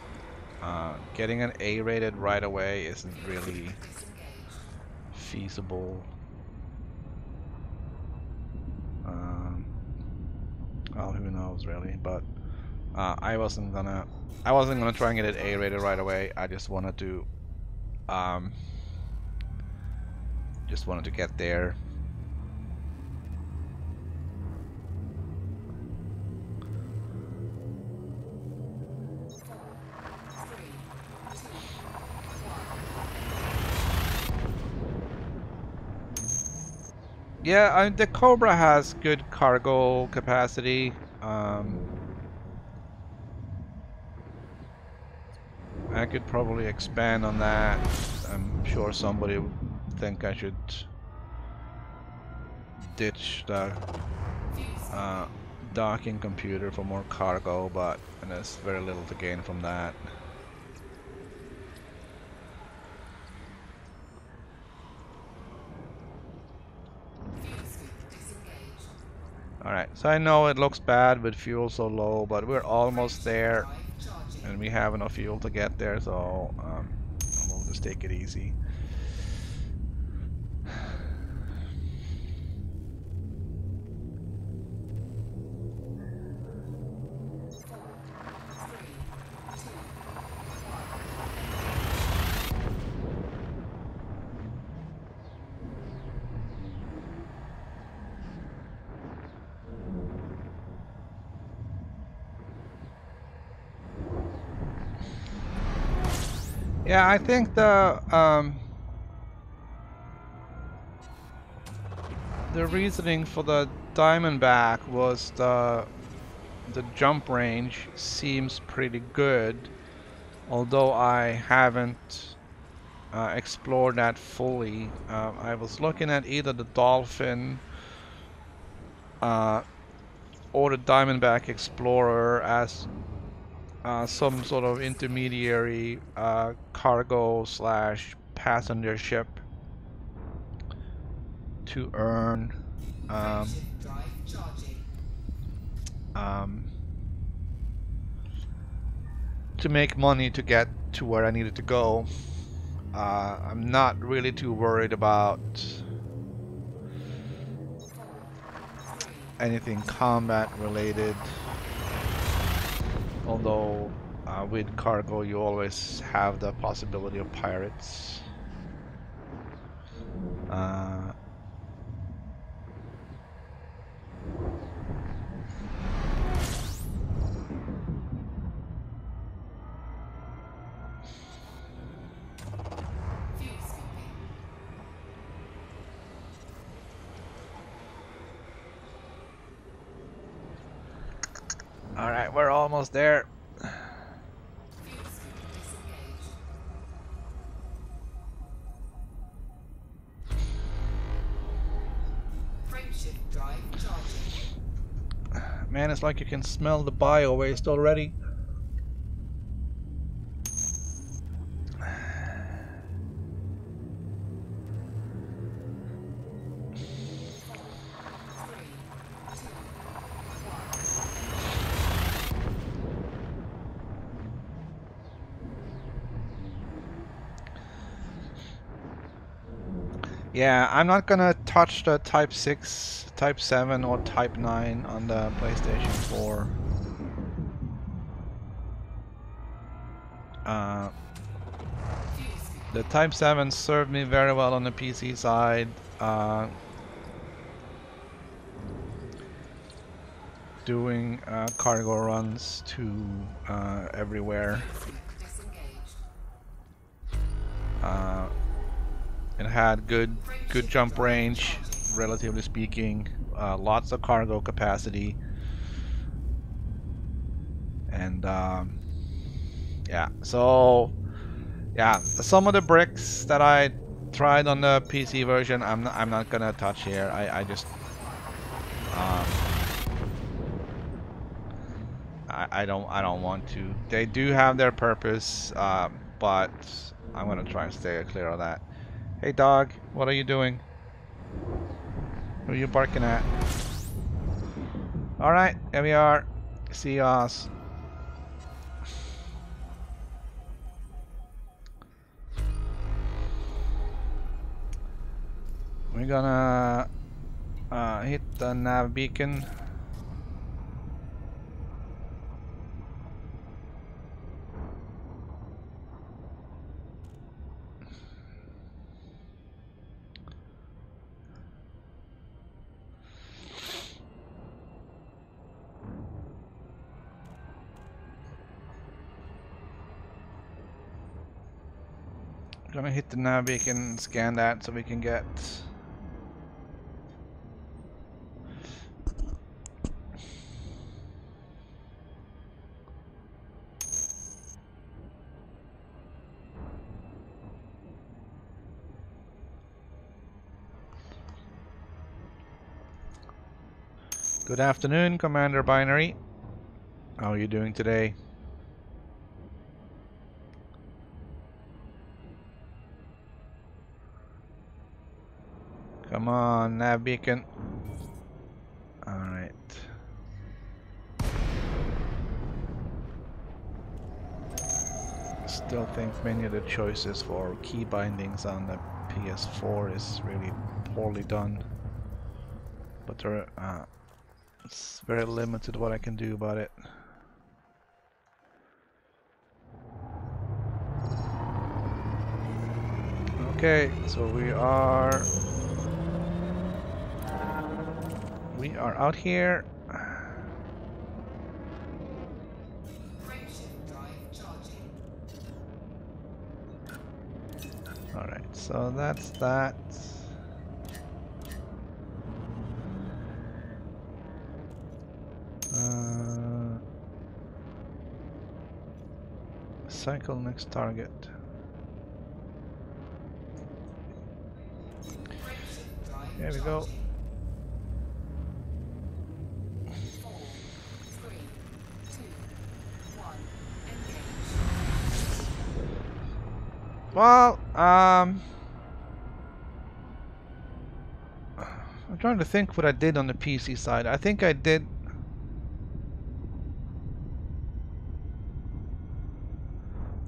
Getting an A rated right away isn't really feasible. Well, who knows really, but I wasn't gonna try and get it A-rated right away. I just wanted to get there. Yeah, the Cobra has good cargo capacity. I could probably expand on that. I'm sure somebody would think I should ditch the docking computer for more cargo, but there's very little to gain from that. Alright, so I know it looks bad with fuel so low, but we're almost there, and we have enough fuel to get there, so we'll just take it easy. Yeah, I think the reasoning for the Diamondback was the jump range seems pretty good, although I haven't explored that fully. I was looking at either the Dolphin or the Diamondback Explorer as some sort of intermediary cargo slash passenger ship to earn to make money to get to where I needed to go. I'm not really too worried about anything combat related, although with cargo you always have the possibility of pirates. Alright, we're almost there. Man, it's like you can smell the bio waste already. Yeah, I'm not gonna touch the Type 6, Type 7, or Type 9 on the PlayStation 4. The Type 7 served me very well on the PC side. Doing cargo runs to everywhere. It had good jump range, relatively speaking. Lots of cargo capacity, and yeah. So yeah, some of the bricks that I tried on the PC version, I'm not gonna touch here. I just I don't want to. They do have their purpose, but I'm gonna try and stay clear of that. Hey dog, what are you doing? Who are you barking at? Alright, here we are. See us. We're gonna hit the nav beacon. Gonna hit the nav beacon and scan that so we can get. Good afternoon, Commander Binary. How are you doing today? Come on, nav beacon. Alright. Still think many of the choices for key bindings on the PS4 is really poorly done. But there, it's very limited what I can do about it. Okay, so we are out here.
Frameshift drive charging.
All right, so that's that. Cycle next target.
Frameshift drive
There we go.
charging. 4, 3, 2, 1. Engage.
Well, I'm trying to think what I did on the PC side. I think I did.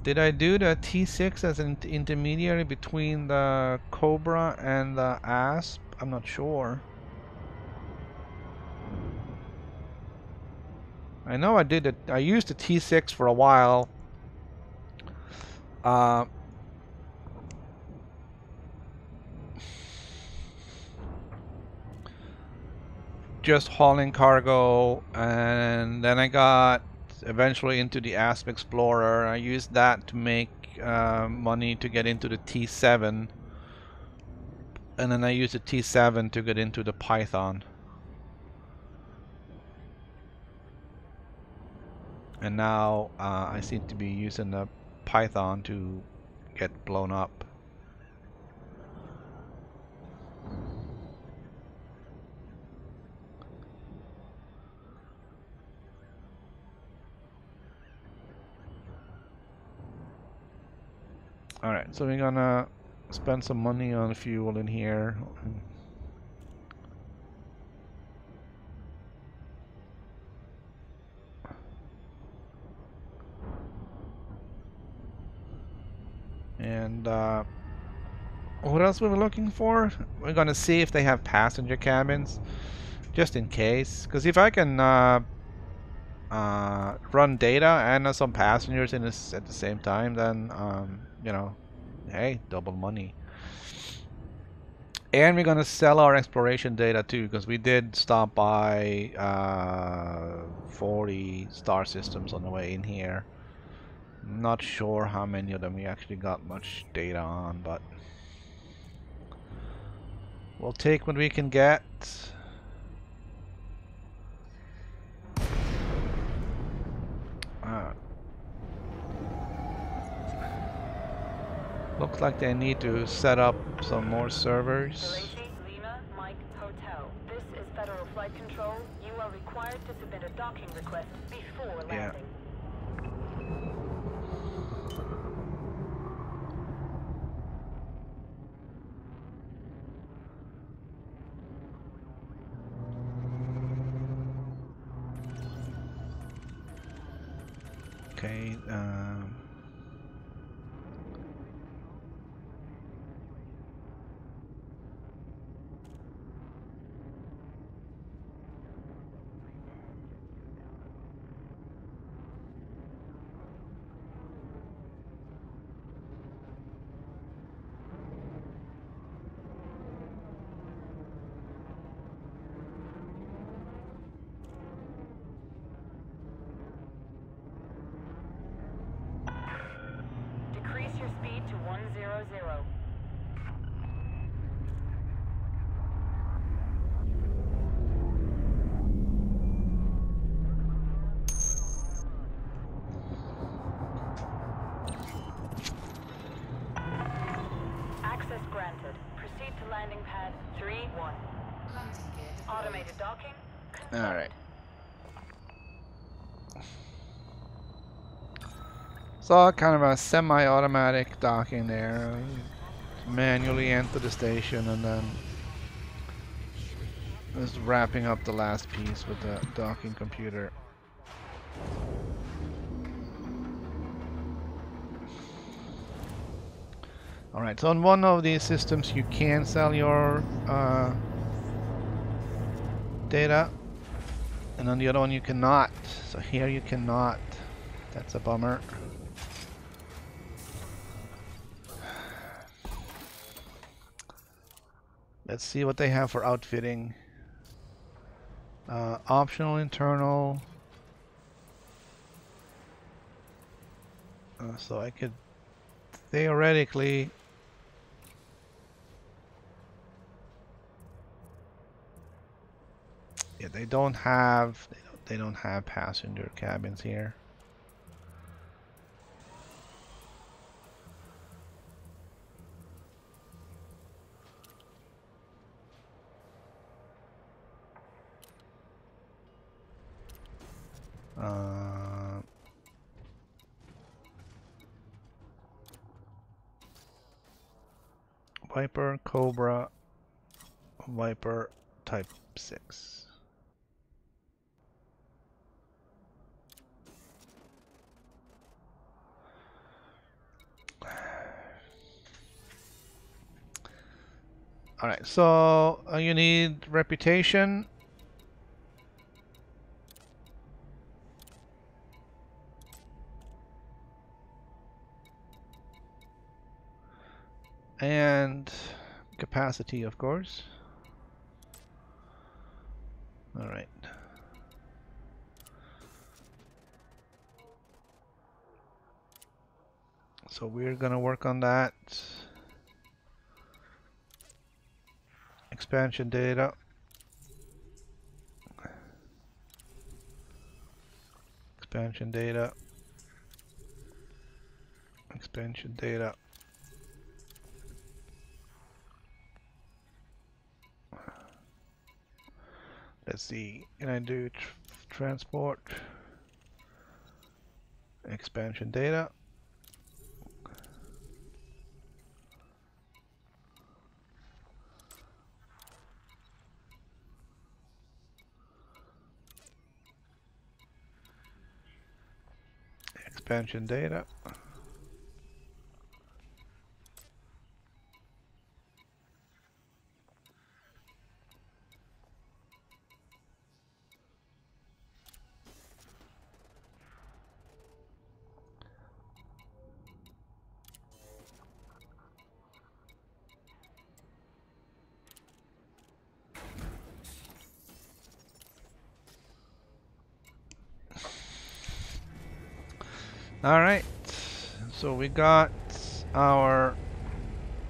Did I do the T6 as an intermediary between the Cobra and the Asp? I'm not sure. I know I did it. I used the T6 for a while. Just hauling cargo, and then I got eventually into the Asp Explorer. I used that to make money to get into the T7, and then I used the T7 to get into the Python. And now I seem to be using the Python to get blown up. Alright, so we're gonna spend some money on fuel in here. And what else were we looking for? We're gonna see if they have passenger cabins, just in case. Because if I can run data and some passengers in this at the same time, then you know, hey, double money. And we're gonna sell our exploration data too, because we did stop by 40 star systems on the way in here. Not sure how many of them we actually got much data on, but we'll take what we can get. Looks like they need to set up some more servers.
Lima, Mike, Hotel. This is Federal Flight Control. You are required to submit a docking request before landing.
Okay,
Automated docking
All
confirmed.
right. So kind of a semi-automatic docking there. Manually enter the station and then just wrapping up the last piece with the docking computer. Alright, so on one of these systems you can sell your data, and on the other one you cannot. So here you cannot. That's a bummer. Let's see what they have for outfitting. Optional internal. So I could theoretically yeah, they don't have passenger cabins here. Viper, Cobra, Viper, Type 6. Alright, so you need reputation. And capacity, of course. Alright. So we're gonna work on that. Expansion data. Expansion data. Expansion data. Let's see. Can I do transport? Expansion data. Expansion data. All right. So we got our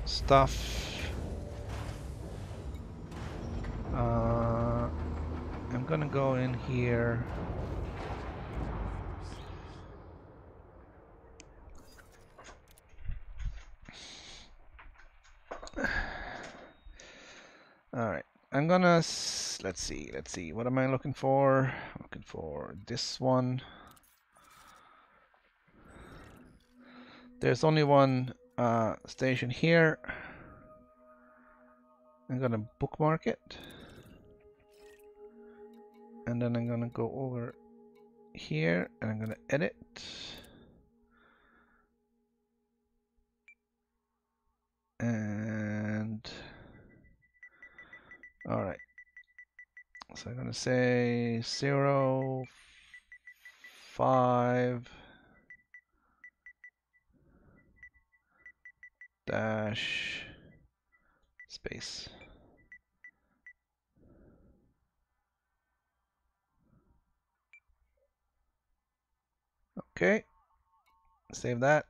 stuff. I'm gonna go in here. All right. I'm gonna let's see. What am I looking for? I'm looking for this one. There's only one station here. I'm gonna bookmark it. And then I'm gonna go over here and I'm gonna edit. And all right. So I'm gonna say 0, 5 dash space. Okay, save that.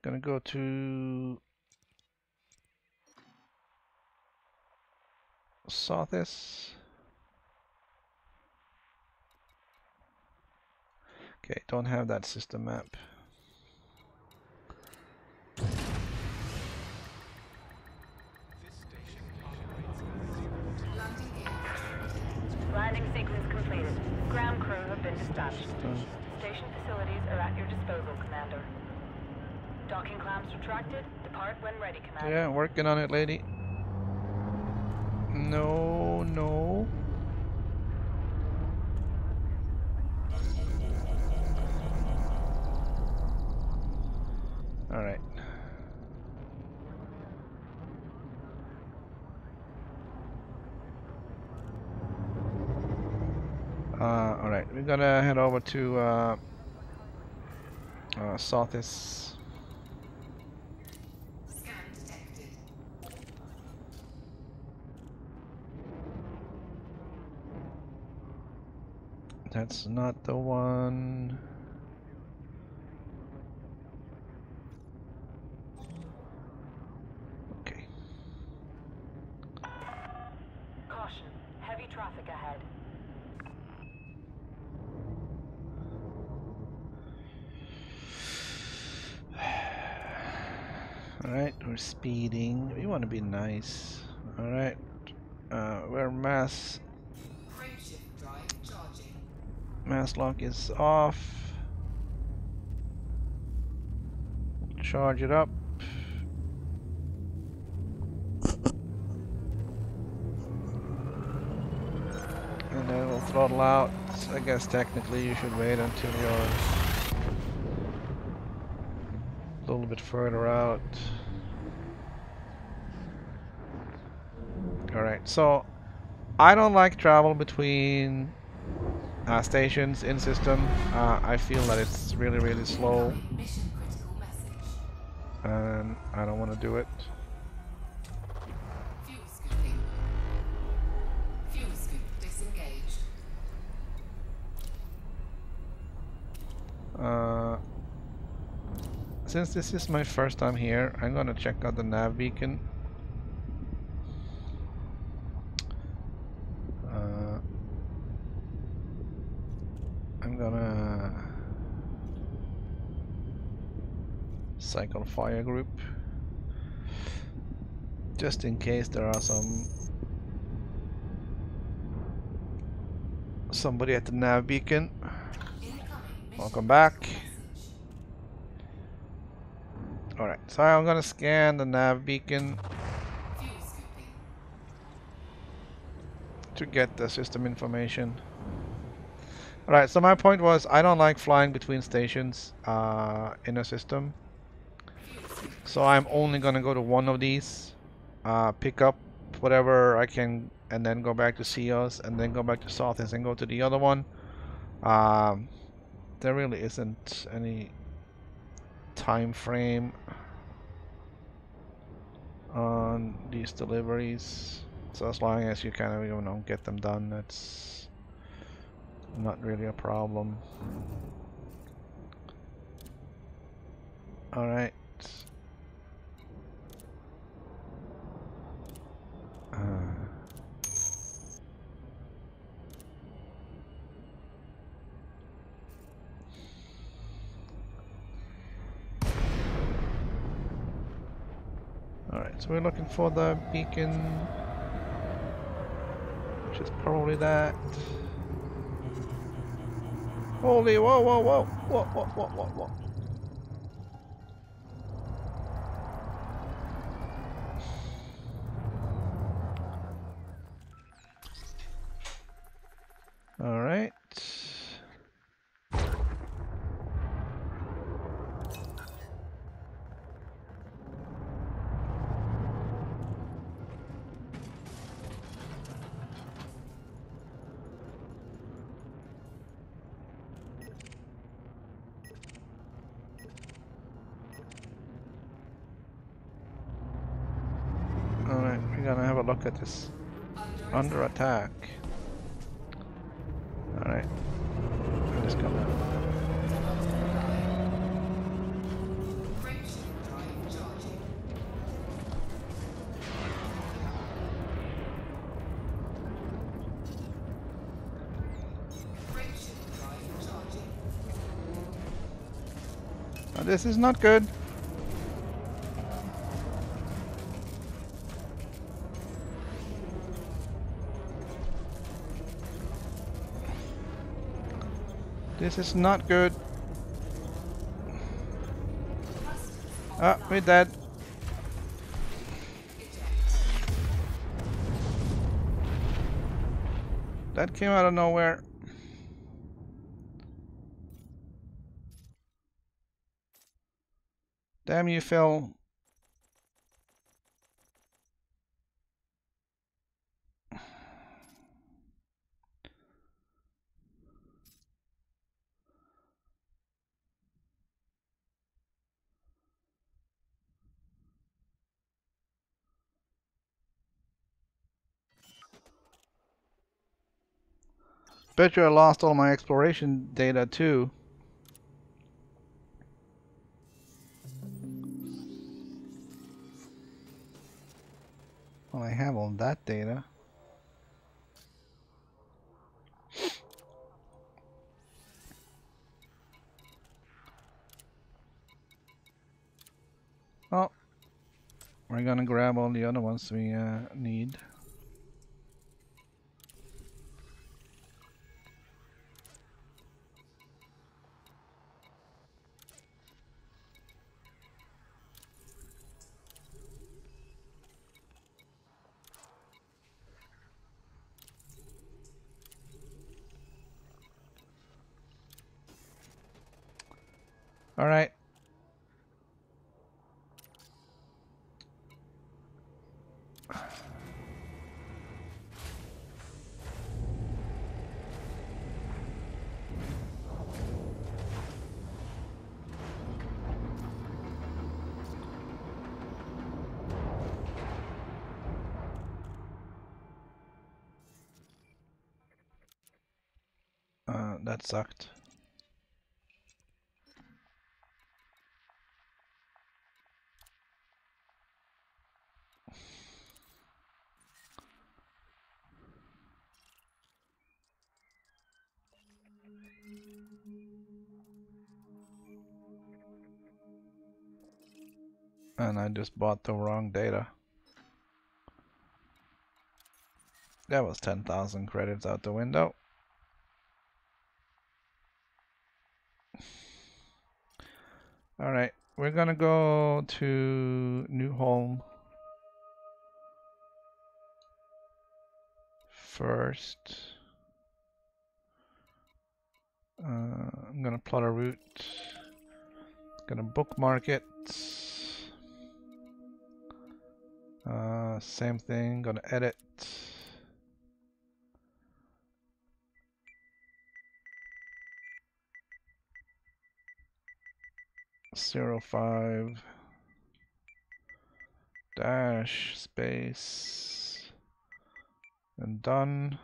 Gonna go to Sothis. Okay, don't have that system map.
dispatched. Station facilities are at your disposal, Commander. Docking clamps retracted. Depart when ready, Commander.
Yeah, working on it, lady. No, no. All right. All right. We're gonna head over to Southeast.
Scan detected.
That's not the one. Okay.
Caution. Heavy traffic ahead.
Alright, we're speeding. We want to be nice. Alright. We're mass
Frameshift drive charging.
mass lock is off. Charge it up. And then we'll throttle out. So I guess technically you should wait until you're a little bit further out. Alright, so I don't like travel between stations in system. I feel that it's really slow
Mission critical message.
and I don't want to do it.
Fuel scooping. Fuel scoop disengaged.
Since this is my first time here, I'm gonna check out the nav beacon. I'm gonna cycle fire group just in case there are somebody at the nav beacon.
Incoming mission
Welcome back.
message.
Alright, so I'm gonna scan the nav beacon
Fuel scooping.
to get the system information. Alright, so my point was I don't like flying between stations in a system.
Fuel scoop.
So I'm only gonna go to one of these, pick up whatever I can, and then go back to Seos, and then go back to Southeast and go to the other one. There really isn't any time frame on these deliveries, so as long as you kind of, you know, get them done, that's not really a problem. All right. Alright, so we're looking for the beacon, which is probably that. Holy, whoa, whoa, whoa, whoa, whoa, whoa, whoa, whoa. Alright. Alright, we're gonna have a look at this. Under attack. Alright. I'm just gonna.
Frameshift drive charging. Frameshift drive charging.
This is not good. This is not good. Ah, we're dead. That came out of nowhere. Damn you, Phil. Bet you I lost all my exploration data too. Well, I have all that data. Oh, we're gonna grab all the other ones we need. All right. That sucked. And I just bought the wrong data. That was 10,000 credits out the window. All right, we're gonna go to new home first. I'm gonna plot a route. Gonna bookmark it. Same thing. Gonna edit. '05 dash space and done.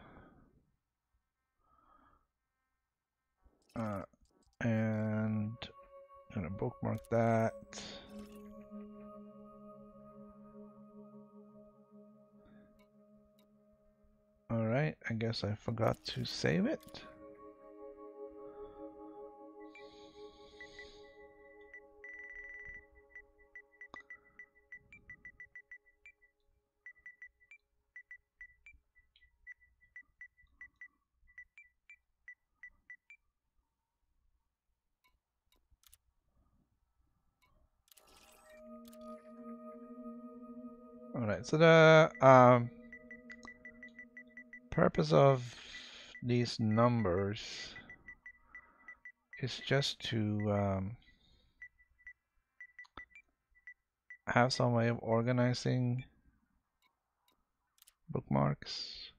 And gonna bookmark that. Alright, I guess I forgot to save it. Alright, so the purpose of these numbers is just to have some way of organizing bookmarks.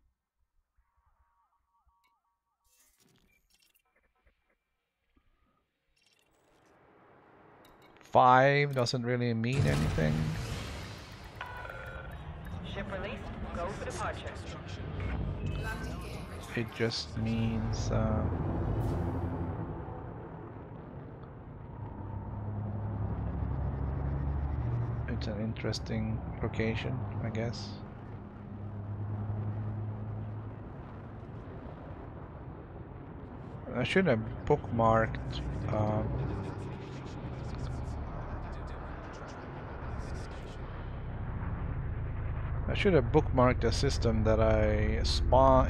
Five doesn't really mean anything.
Ship released. Go for departure.
It just means it's an interesting location, I guess. I should have bookmarked the system that I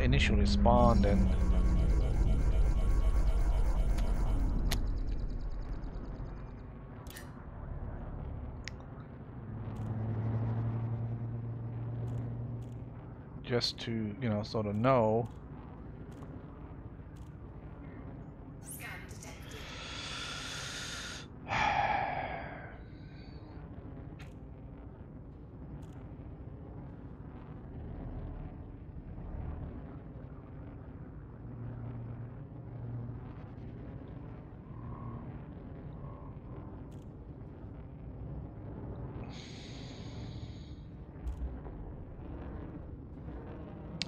initially spawned in. just to, you know, sort of know.
Scan detected.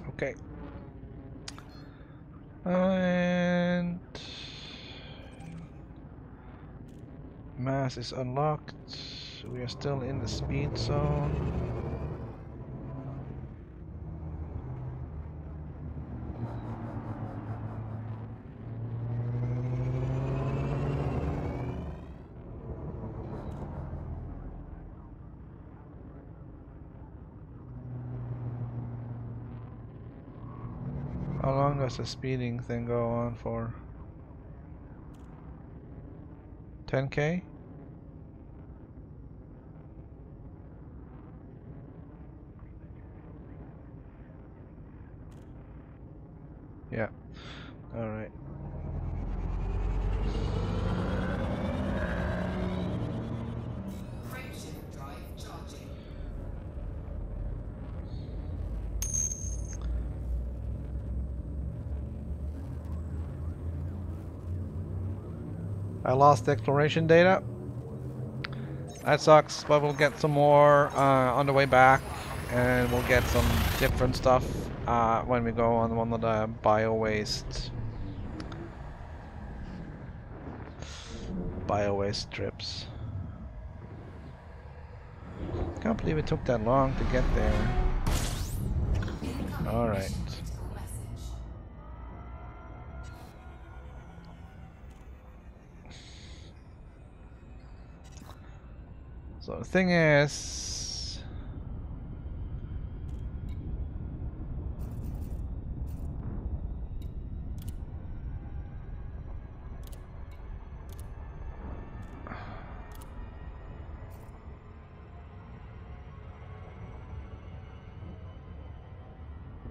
Okay. And mass is unlocked. We are still in the speed zone. How long does the speeding thing go on for? 10K? Yeah. Alright.
Frameshift drive charging.
I lost the exploration data. That sucks, but we'll get some more on the way back, and we'll get some different stuff when we go on one of the bio-waste trips. Can't believe it took that long to get there.
Incoming
Alright.
mission critical message.
So the thing is,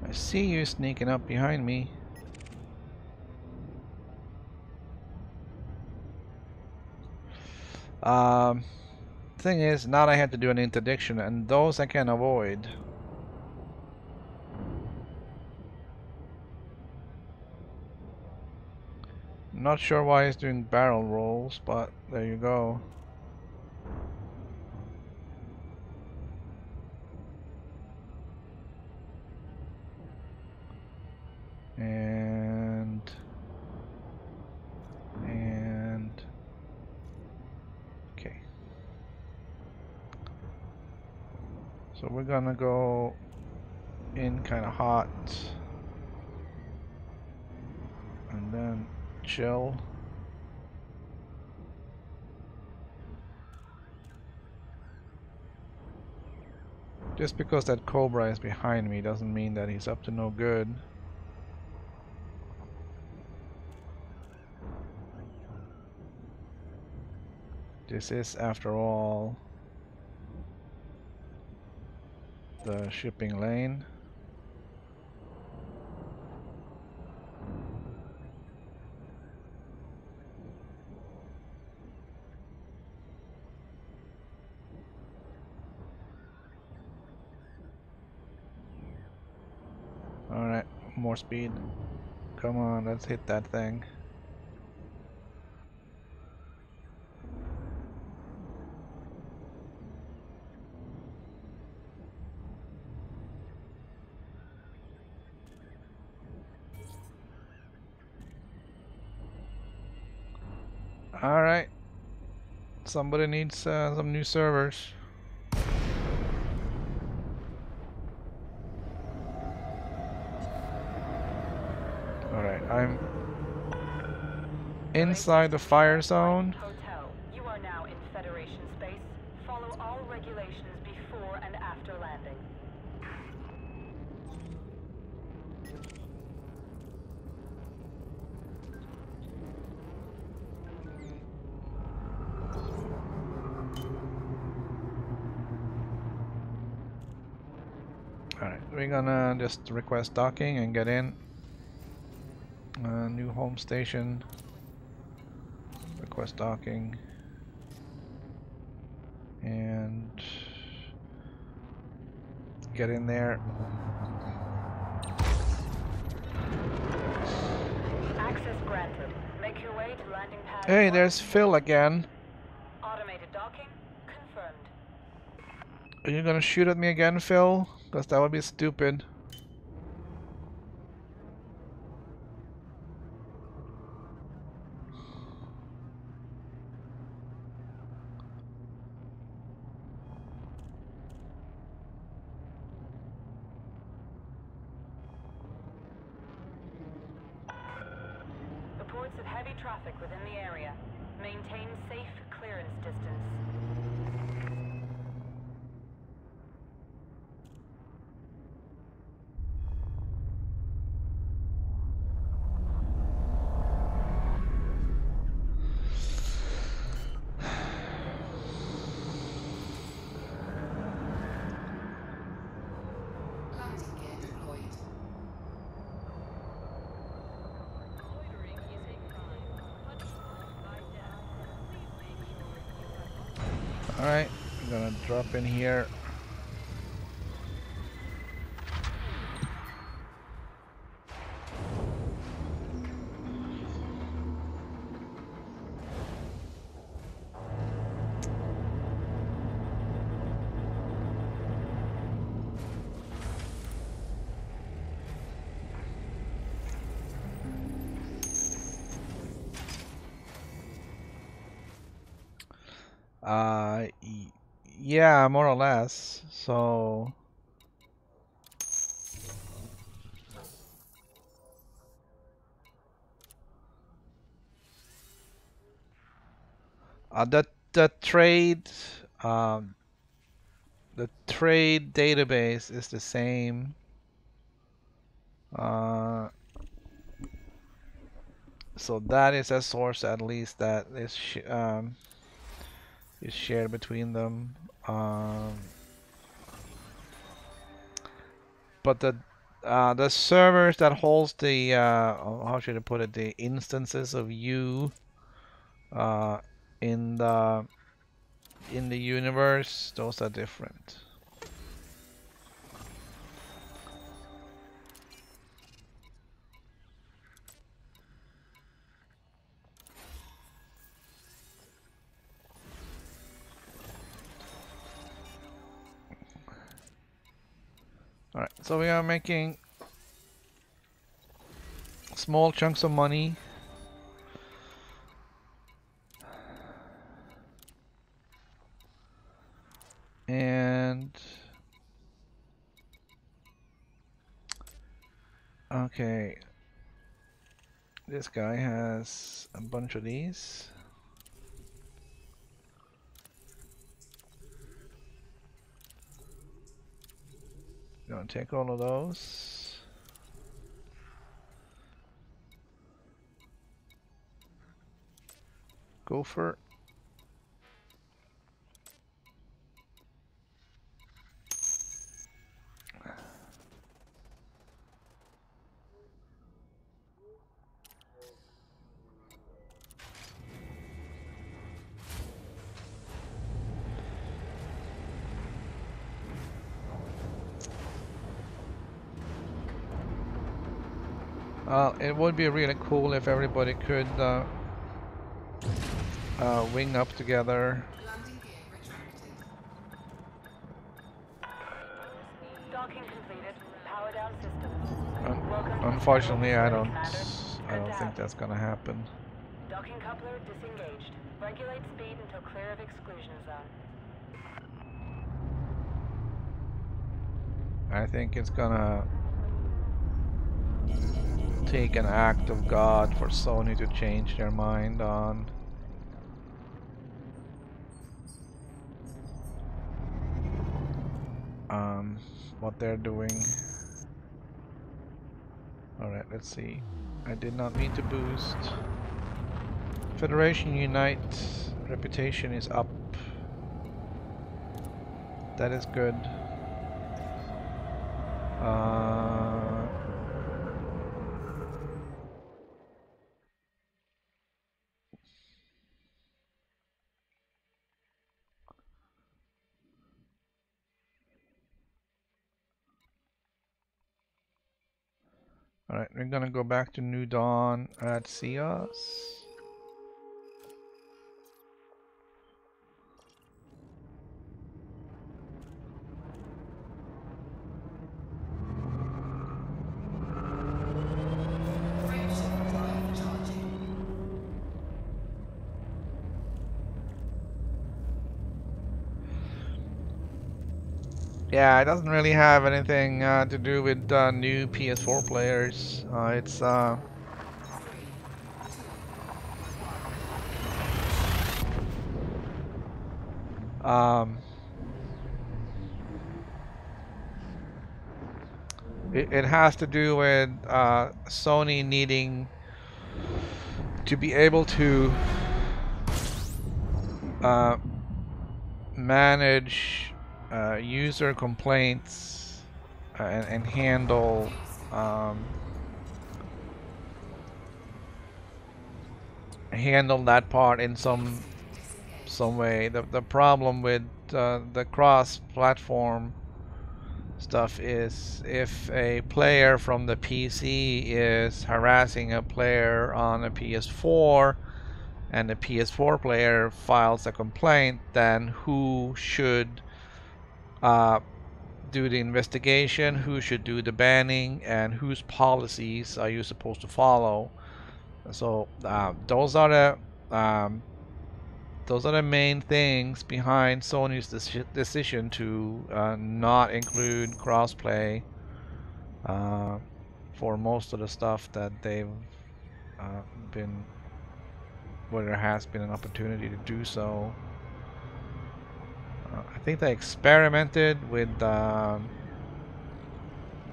I see you sneaking up behind me. Thing is, now I have to do an interdiction, and those I can avoid. Not sure why he's doing barrel rolls, but there you go. And okay. So we're gonna go in kind of hot, and then chill. Just because that Cobra is behind me doesn't mean that he's up to no good. This is, after all, the shipping lane. Alright, more speed. Come on, let's hit that thing. Alright. Somebody needs some new servers. Alright, I'm inside the fire zone.
Hotel. You are now in Federation space. Follow all regulations before and after landing.
Alright, we're gonna just request docking and get in. New home station. Request docking. And get in there.
Access granted. Make your way to landing pad.
Hey,
1.
there's Phil again.
Automated docking confirmed.
Are you gonna shoot at me again, Phil? Because that would be stupid.
Reports of heavy traffic within the area. Maintain safe clearance distance.
Landing gear deployed.
Loitering is a crime. Punishable by death. Please make sure you have
Alright, I'm gonna drop in here. Yeah, more or less. So the trade the trade database is the same. So that is a source at least that is shared between them. But the servers that holds the how should I put it, the instances of you in the universe, those are different. Alright, so we are making small chunks of money. And okay, this guy has a bunch of these. Gonna take all of those. Gopher. It would be really cool if everybody could wing up together.
Landing gear retracted.
Docking completed. Power down systems. Welcome to
Unfortunately, I
Federal
don't
Commander. Good to
think
have
that's gonna happen.
Docking coupler disengaged. Regulate speed until clear of exclusion zone.
I think it's gonna take an act of God for Sony to change their mind on what they're doing. Alright, let's see. I did not mean to boost. Federation Unite reputation is up. That is good. Uh, Alright, we're gonna go back to New Dawn at Cios.
Frameshift drive charging.
Yeah, it doesn't really have anything to do with new PS4 players. It's
3, 2,
um, it has to do with Sony needing to be able to manage user complaints and handle handle that part in some way. The problem with the cross-platform stuff is if a player from the PC is harassing a player on a PS4 and the PS4 player files a complaint, then who should do the investigation, who should do the banning, and whose policies are you supposed to follow? So those are the main things behind Sony's decision to not include crossplay for most of the stuff that they've been, where there has been an opportunity to do so. I think they experimented with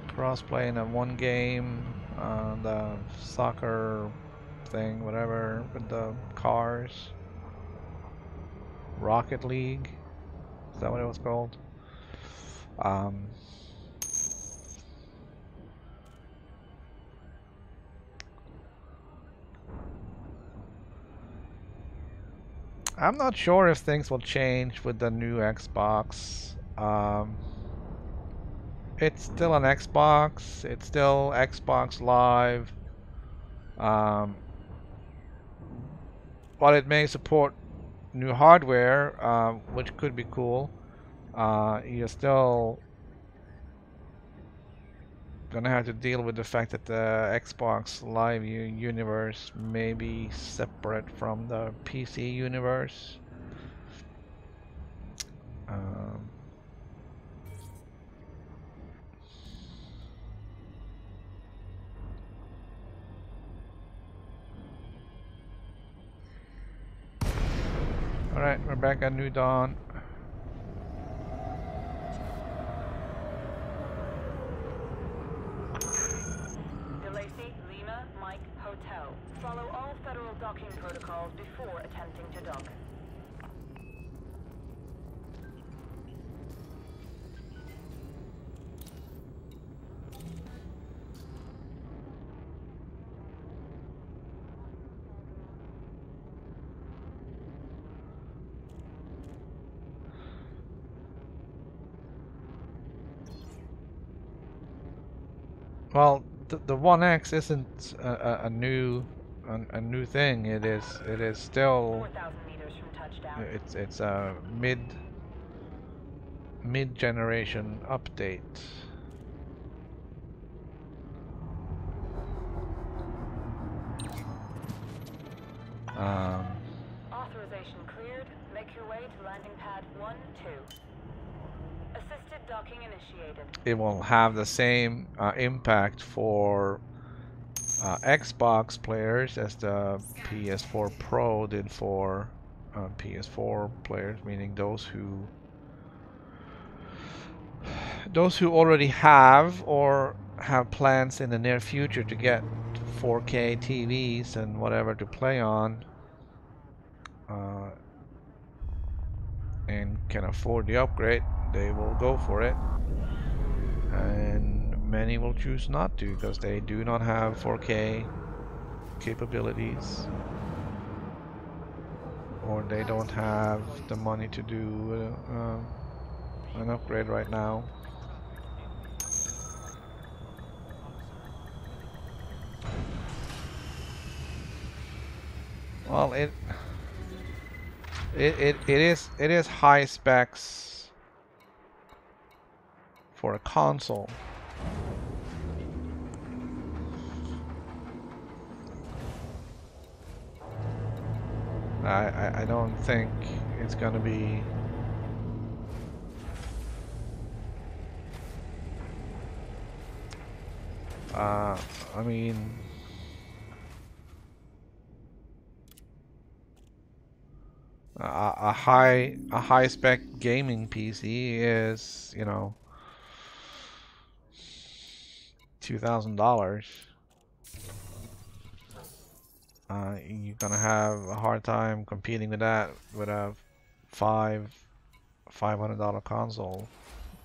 crossplay in a one game, the soccer thing, whatever, with the cars. Rocket League, is that what it was called? Um, I'm not sure if things will change with the new Xbox. It's still an Xbox. It's still Xbox Live. While it may support new hardware, which could be cool, you're still gonna have to deal with the fact that the Xbox Live universe may be separate from the PC universe. Um, Alright, we're back at New Dawn.
DeLacy, Lima, Mike, Hotel. Follow all federal docking protocols before attempting to dock.
Well, the One X isn't a new thing. It is still
4,000 meters from touchdown.
it's a mid generation update.
Authorization cleared. Make your way to landing pad 1-2. Assisted docking initiated.
It will have the same impact for Xbox players as the PS4 Pro did for PS4 players, meaning those who already have or have plans in the near future to get 4K TVs and whatever to play on, and can afford the upgrade, they will go for it. And many will choose not to because they do not have 4K capabilities, or they don't have the money to do an upgrade right now. Well, it is high specs for a console. I don't think it's gonna be I mean, a high spec gaming PC is, you know, $2,000. You're gonna have a hard time competing with that with a $500 console,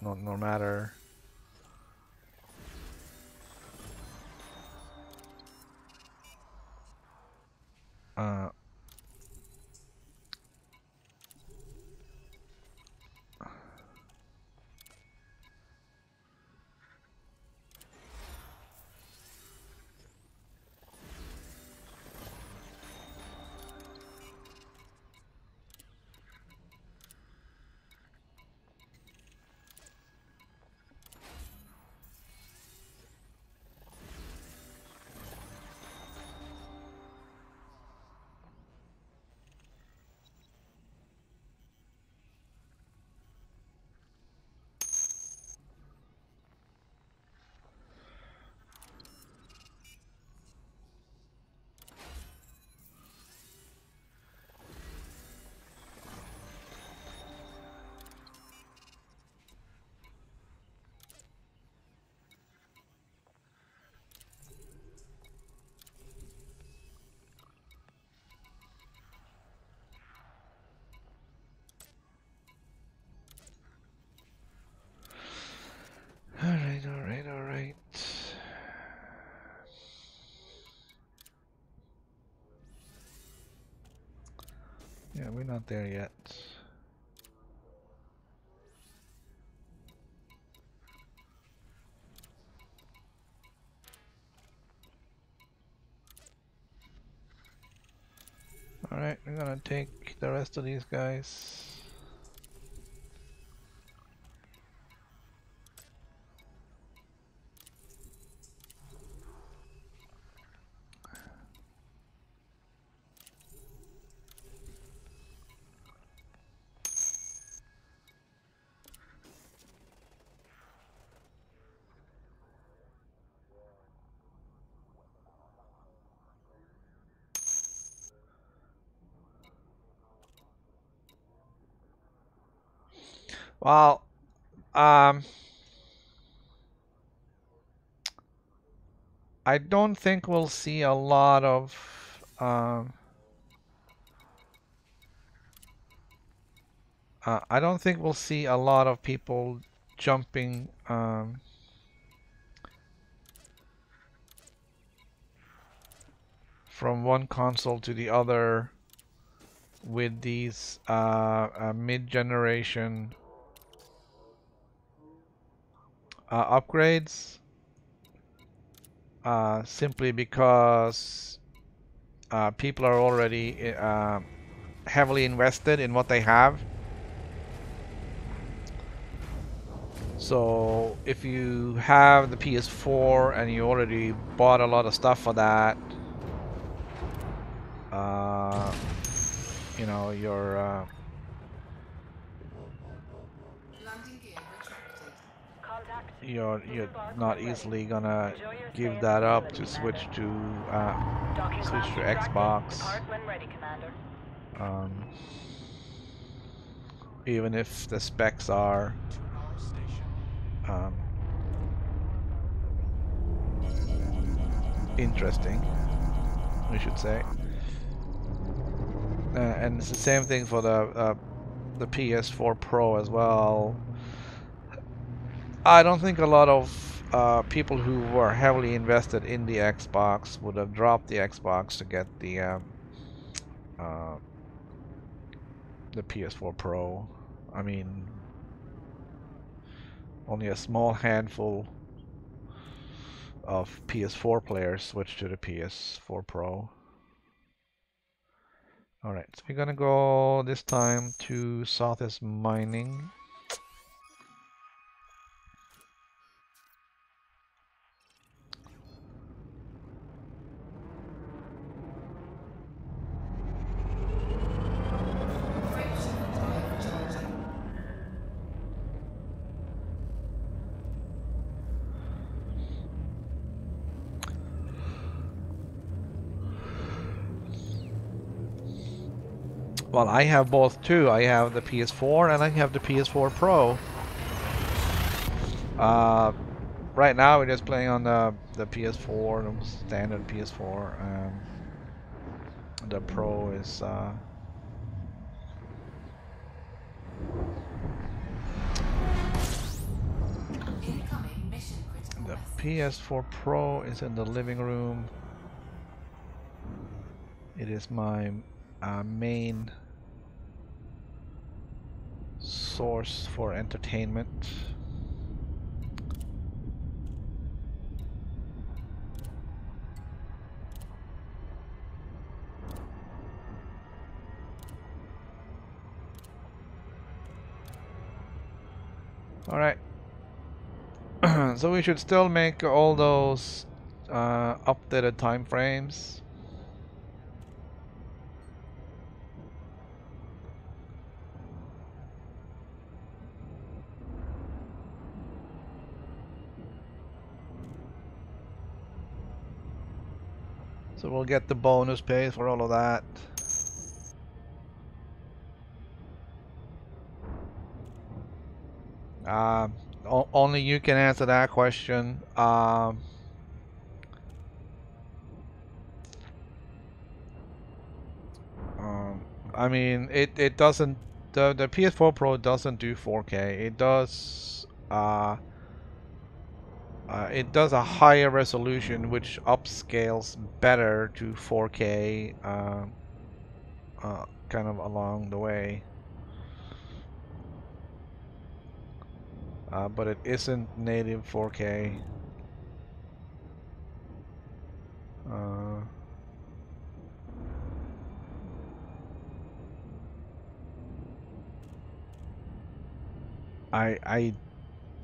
no matter. Uh, all right. Yeah, we're not there yet. Alright, we're gonna take the rest of these guys. Well, I don't think we'll see a lot of I don't think we'll see a lot of people jumping from one console to the other with these mid-generation upgrades, simply because people are already heavily invested in what they have. So if you have the PS4 and you already bought a lot of stuff for that, you know,
Landing gear retracted.
Contact.
you're not easily gonna give that up to switch to
Docking
switch
class
to
extracted.
Xbox.
Depart when ready, Commander.
Um, even if the specs are interesting, we should say. And it's the same thing for the PS4 Pro as well. I don't think a lot of people who were heavily invested in the Xbox would have dropped the Xbox to get uh, the PS4 Pro. I mean, only a small handful of PS4 players switched to the PS4 Pro. Alright, so we're gonna go this time to Southeast Mining.
Frameshift drive charging.
Well, I have both too. I have the PS4 and I have the PS4 Pro. Right now we're just playing on the PS4, the standard PS4. The Pro is
Incoming mission critical
the
message.
PS4 Pro is in the living room. It is my main source for entertainment. Alright. So we should still make all those updated time frames. So we'll get the bonus pay for all of that. Only you can answer that question. I mean, it doesn't. The PS4 Pro doesn't do 4K. It does a higher resolution, which upscales better to 4K. Kind of along the way. But it isn't native 4K. I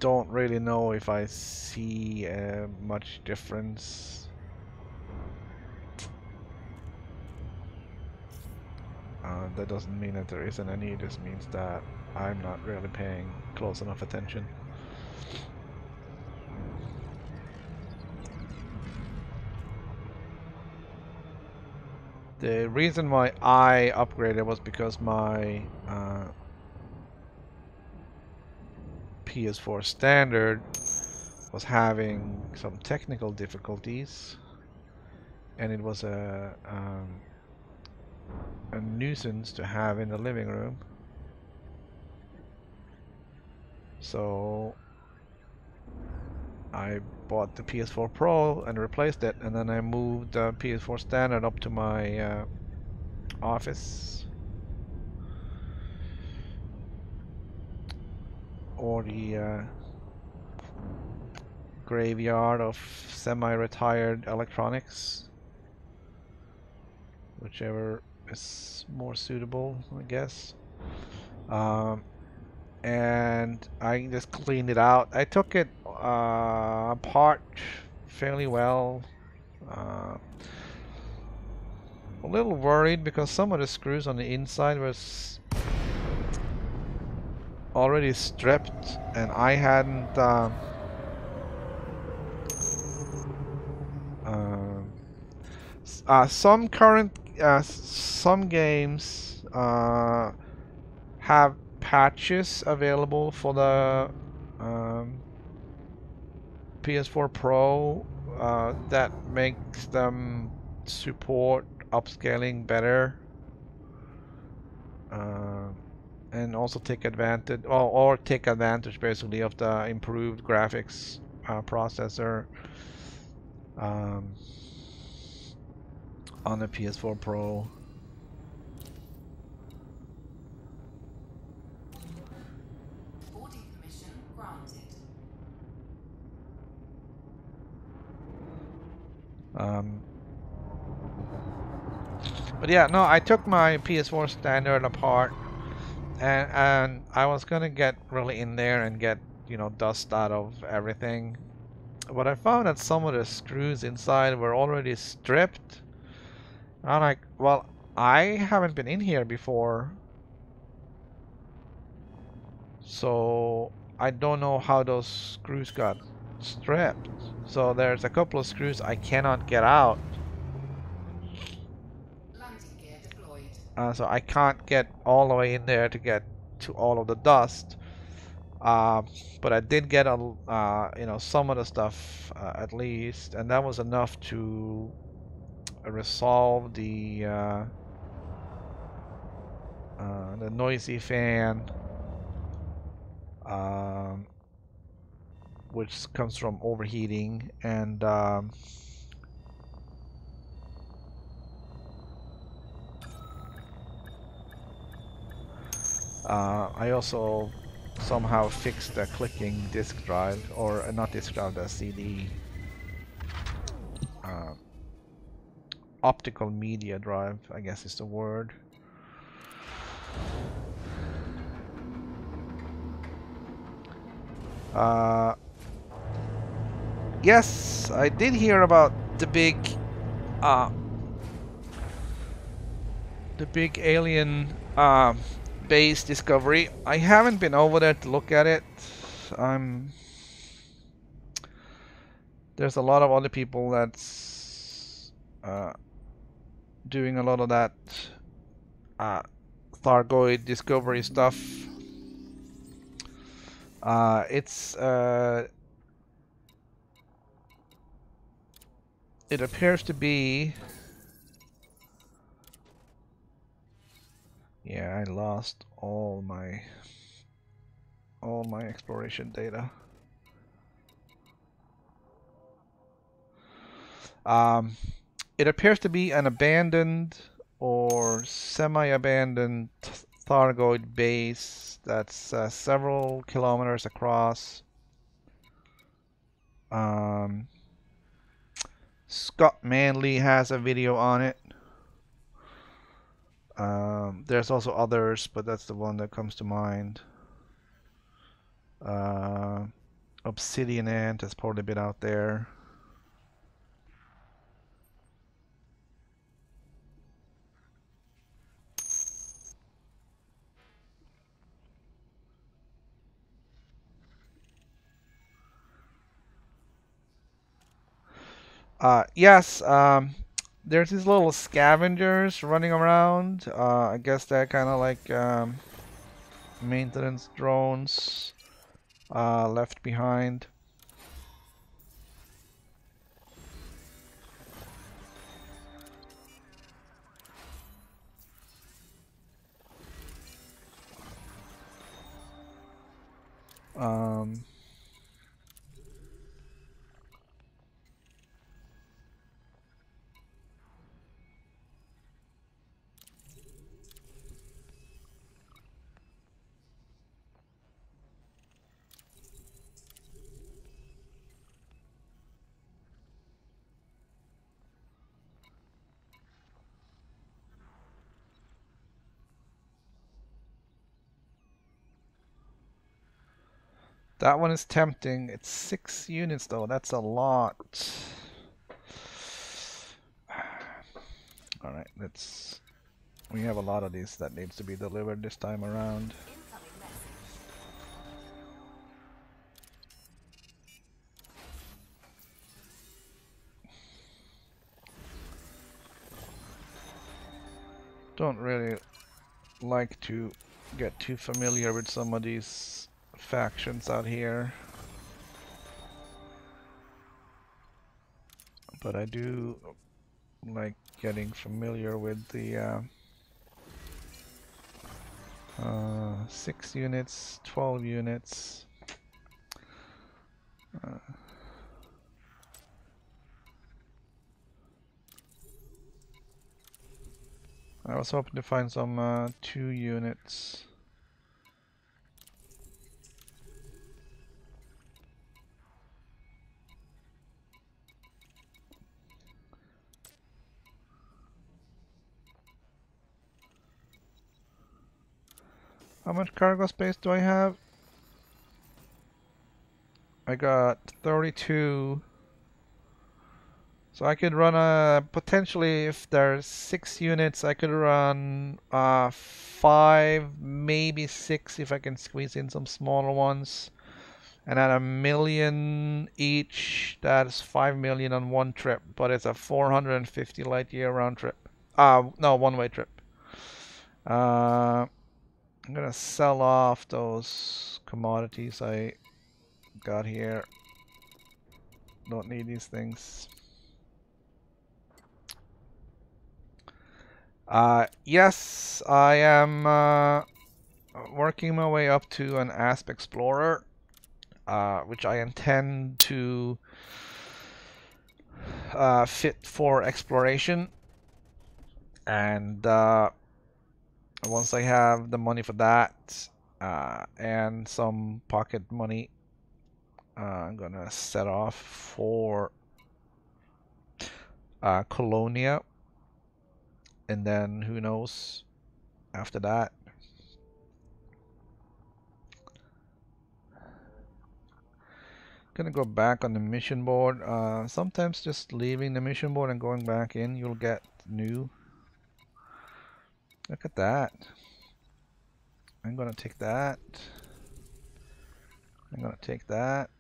don't really know if I see much difference. That doesn't mean that there isn't any, it just means that I'm not really paying close enough attention. The reason why I upgraded was because my PS4 standard was having some technical difficulties, and it was a nuisance to have in the living room. So I bought the PS4 Pro and replaced it, and then I moved the PS4 standard up to my office, or the graveyard of semi-retired electronics, whichever is more suitable, I guess. And I just cleaned it out. I took it apart fairly well. A little worried because some of the screws on the inside was already stripped, and I hadn't some games have patches available for the PS4 Pro that makes them support upscaling better, and also take advantage, or take advantage basically of the improved graphics processor um, on the PS4 Pro.
Boarding permission granted.
But yeah, no, I took my PS4 standard apart, and I was gonna get really in there and get, you know, dust out of everything. But I found that some of the screws inside were already stripped. And I'm like, well, I haven't been in here before, so I don't know how those screws got stripped. So there's a couple of screws I cannot get out.
Landing gear deployed.
So I can't get all the way in there to get to all of the dust. But I did get you know, some of the stuff at least, and that was enough to resolve the noisy fan, um, which comes from overheating, and I also somehow fixed the clicking disk drive, or not disk drive, the CD uh, optical media drive, I guess is the word. Yes, I did hear about the big alien base discovery. I haven't been over there to look at it. There's a lot of other people that's doing a lot of that Thargoid discovery stuff. It appears to be. Yeah, I lost all my exploration data. It appears to be an abandoned or semi-abandoned Thargoid base that's several kilometers across. Scott Manley has a video on it. There's also others, but that's the one that comes to mind. Obsidian Ant has probably been out there. Yes, there's these little scavengers running around. I guess they're kind of like maintenance drones left behind. Um, that one is tempting. It's 6 units though. That's a lot. All right, let's. We have a lot of these that needs to be delivered this time around.
Incoming message.
Don't really like to get too familiar with some of these factions out here, but I do like getting familiar with the 6 units, 12 units. I was hoping to find some 2 units. How much cargo space do I have? I got 32. So I could run potentially, if there's 6 units, I could run 5, maybe 6 if I can squeeze in some smaller ones. And at 1,000,000 each, that's 5 million on one trip, but it's a 450 light year round trip. No, one-way trip. I'm gonna sell off those commodities I got here. Don't need these things. Yes, I am working my way up to an Asp Explorer, which I intend to fit for exploration. And once I have the money for that and some pocket money, I'm gonna set off for Colonia. And then who knows after that. Gonna go back on the mission board. Sometimes just leaving the mission board and going back in, you'll get new. Look at that. I'm gonna take that. I'm gonna take that.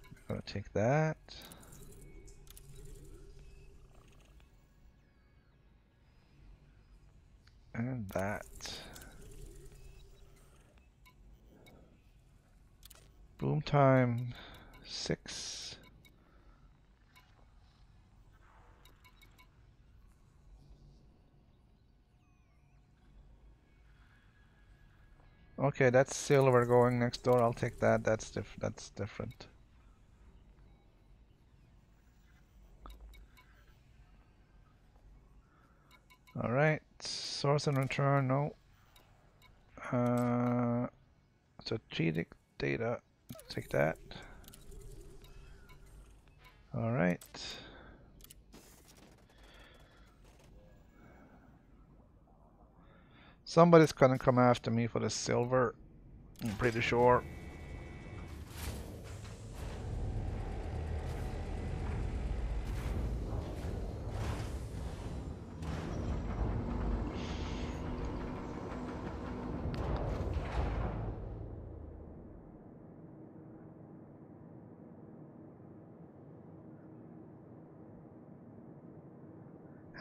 I'm gonna take that. And that. Boom time 6. Okay, that's silver going next door. I'll take that. That's different. All right, source and return. No. Strategic data. Take that. All right. Somebody's gonna come after me for the silver. I'm pretty sure.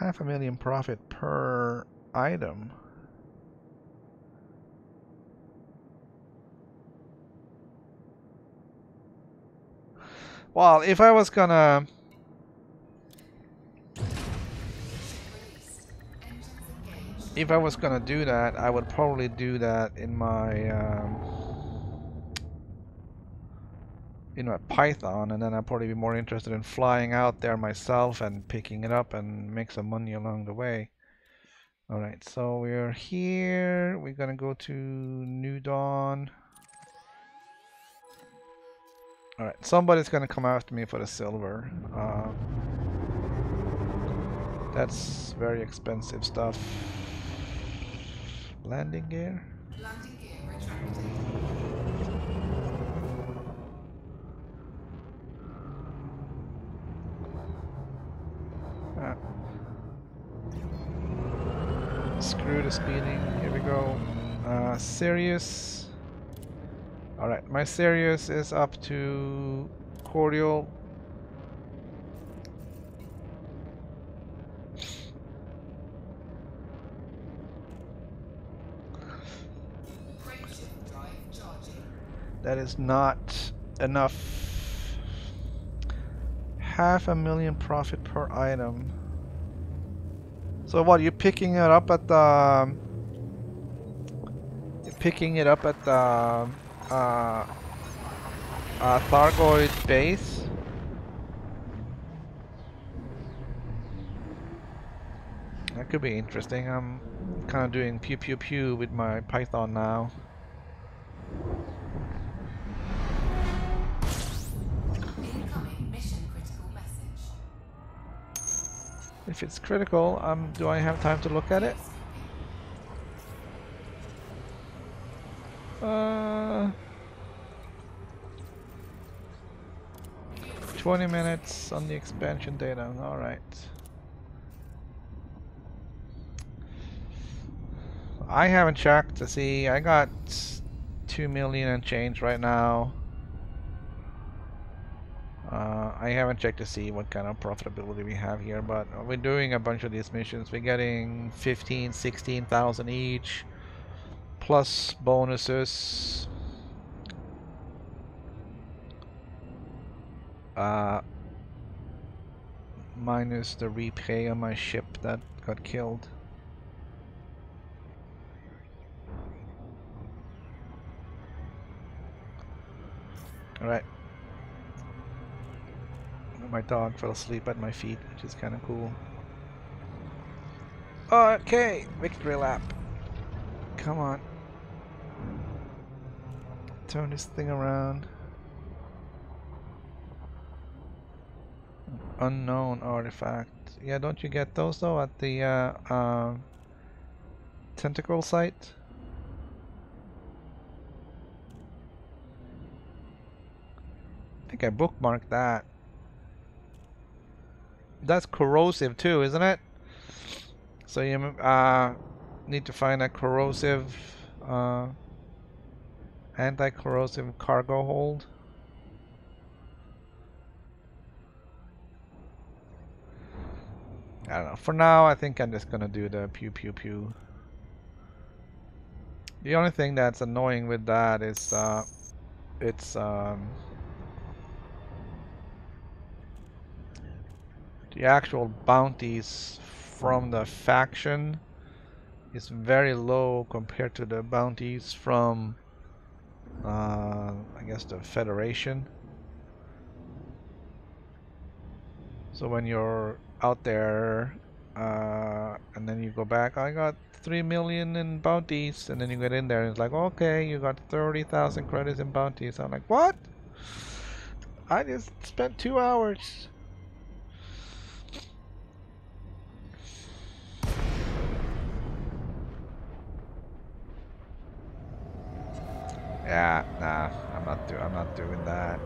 $500,000 profit per item. Well, if I was gonna do that, I would probably do that in my Python, and then I'd probably be more interested in flying out there myself and picking it up and make some money along the way. Alright, so we're here. We're gonna go to New Dawn. Alright, somebody's gonna come after me for the silver. That's very expensive stuff. Landing gear?
Landing gear retracted.
Screw the speeding. Here we go. Sirius. Alright, my Sirius is up to Cordial. That is not enough. $500,000 profit per item. So what, you're picking it up at the Thargoid base? could be interesting. I'm kind of doing pew pew pew with my Python now.
Incoming mission critical message.
If it's critical, do I have time to look at it?
Yes, copy.
20 minutes on the expansion data. All right. I haven't checked to see. I got 2 million and change right now. I haven't checked to see what kind of profitability we have here, but we're doing a bunch of these missions. We're getting 15, 16,000 each, plus bonuses. Minus the repay on my ship that got killed. Alright. My dog fell asleep at my feet, which is kind of cool. Okay, victory lap. Come on. Turn this thing around. Unknown artifact. Yeah, don't you get those though at the tentacle site? I think I bookmarked that. That's corrosive too, isn't it? So you need to find a corrosive, anti-corrosive cargo hold. I don't know. For now, I think I'm just gonna do the pew pew pew. The only thing that's annoying with that is it's the actual bounties from the faction is very low compared to the bounties from I guess the Federation. So when you're out there and then you go back, I got 3 million in bounties, and then you get in there and it's like, okay, you got 30,000 credits in bounties. I'm like, what? I just spent 2 hours. Yeah, nah, I'm not doing that.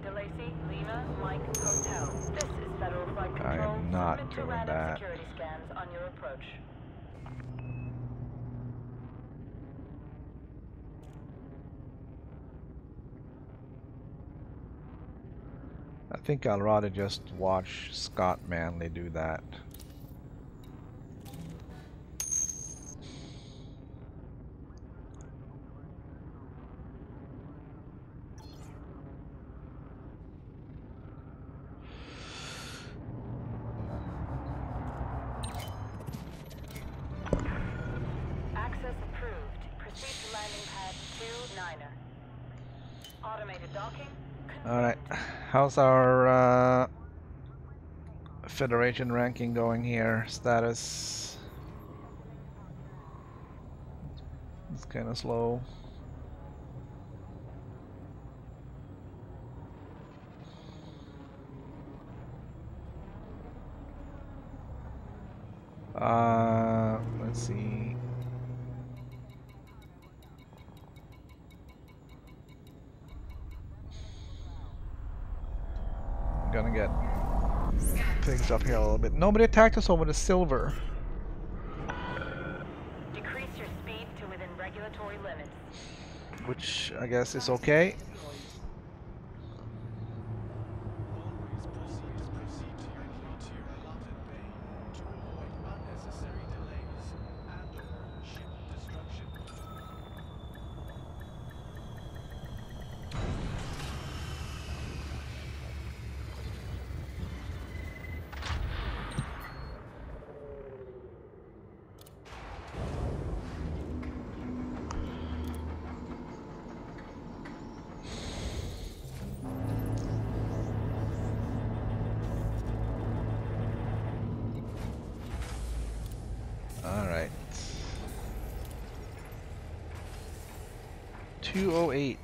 DeLacy, Lima, Mike, Hotel. This is Federal Flight
I
Control.
am not
Submit to
doing
random
that.
security scans on your approach.
I think I'll rather just watch Scott Manley do that.
Access approved. Proceed to landing pad 2-9er. Automated docking.
Alright, how's our Federation ranking going here? Status. It's kind of slow. Let's see. I'm gonna get things up here a little bit. Nobody attacked us over the silver.
Decrease your speed to within regulatory limits.
Which I guess is okay.
Always proceed directly to your allotted bay to avoid unnecessary delays and/or ship destruction.
208.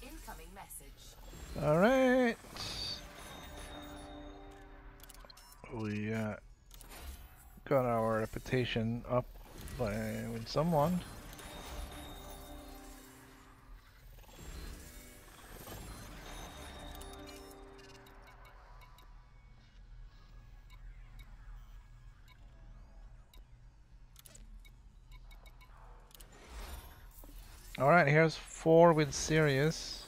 Incoming message.
All right. We got our reputation up with someone. All right, here's 4 with Sirius.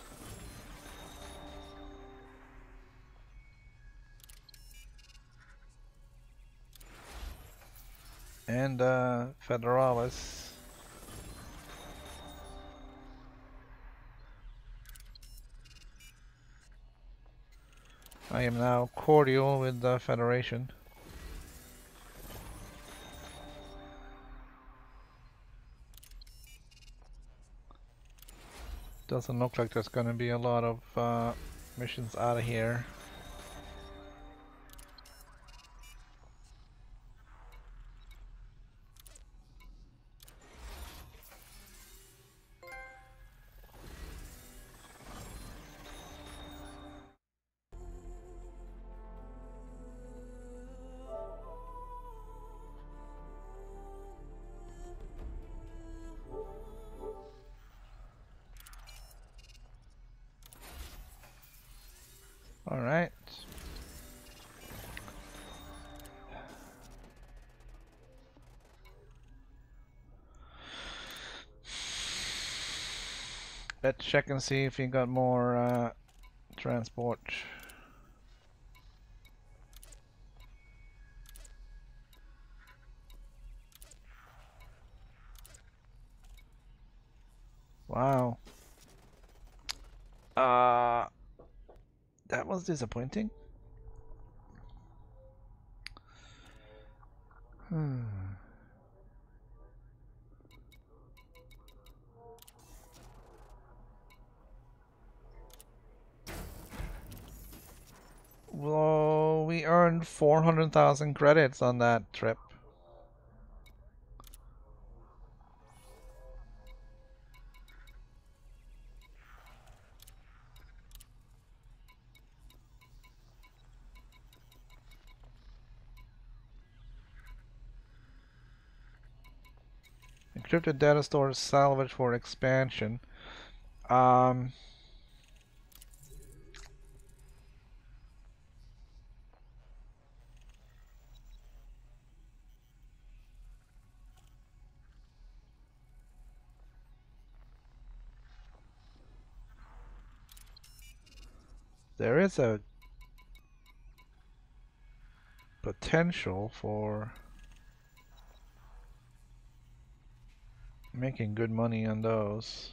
And Federalis. I am now cordial with the Federation. Doesn't look like there's gonna be a lot of missions out of here. All right. Let's check and see if we got more transport. Wow. That was disappointing. Well, we earned 400,000 credits on that trip. Encrypted data stores salvage for expansion. There is a potential for making good money on those.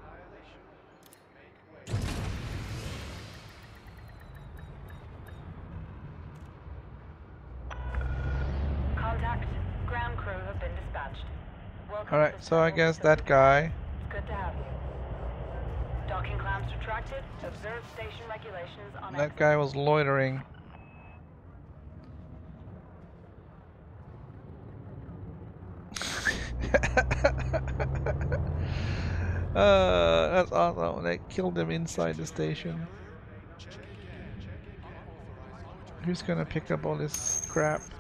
Annihilation. Make way.
Contact. Ground crew have been dispatched. Welcome
Alright,
to
so I
Federal
guess
Facility.
that guy.
Good to have you. Docking clamps retracted. Observe station regulations on
That
exit.
guy was loitering. That's awesome. They killed him inside the station.
Check again. Unauthorized loitering.
Who's gonna pick up all this crap?
Response.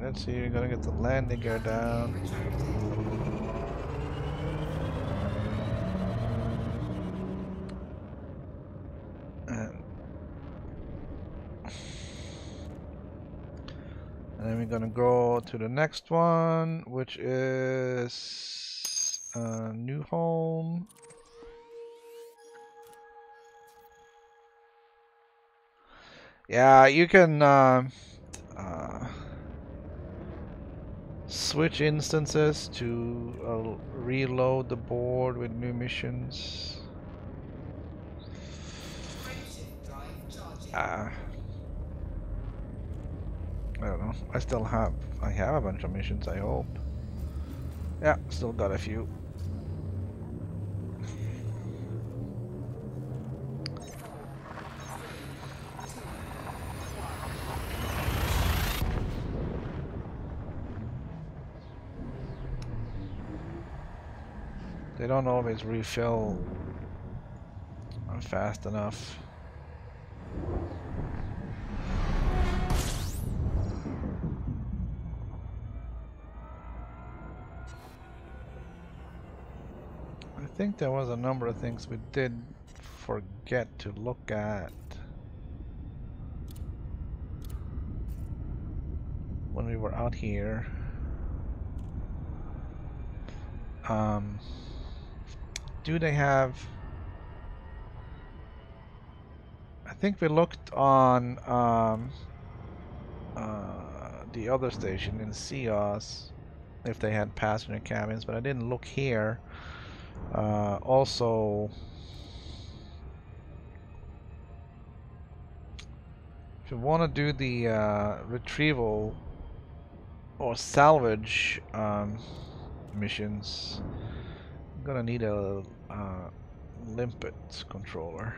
let's see, we're gonna get the landing gear down. And then we're gonna go to the next one, which is new home. Yeah, you can switch instances to reload the board with new missions. I don't know. I have a bunch of missions, I hope. Yeah, still got a few. They don't always refill fast enough. I think there was a number of things we did forget to look at when we were out here. Do they have... I think we looked on the other station in Cios if they had passenger cabins, but I didn't look here. Also, if you want to do the retrieval or salvage missions, I'm gonna need a limpet controller.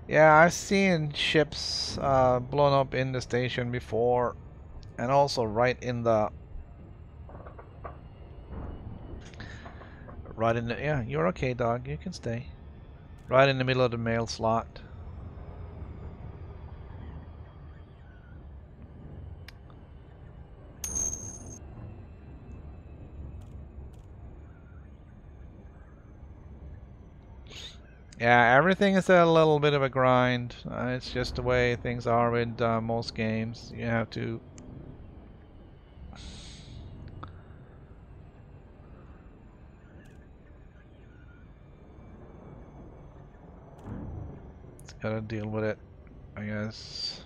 Yeah, I've seen ships blown up in the station before, and also right in the yeah, you're okay, dog. You can stay. Right in the middle of the mail slot. Yeah, everything is a little bit of a grind. It's just the way things are with most games. You have to... Gotta deal with it, I guess.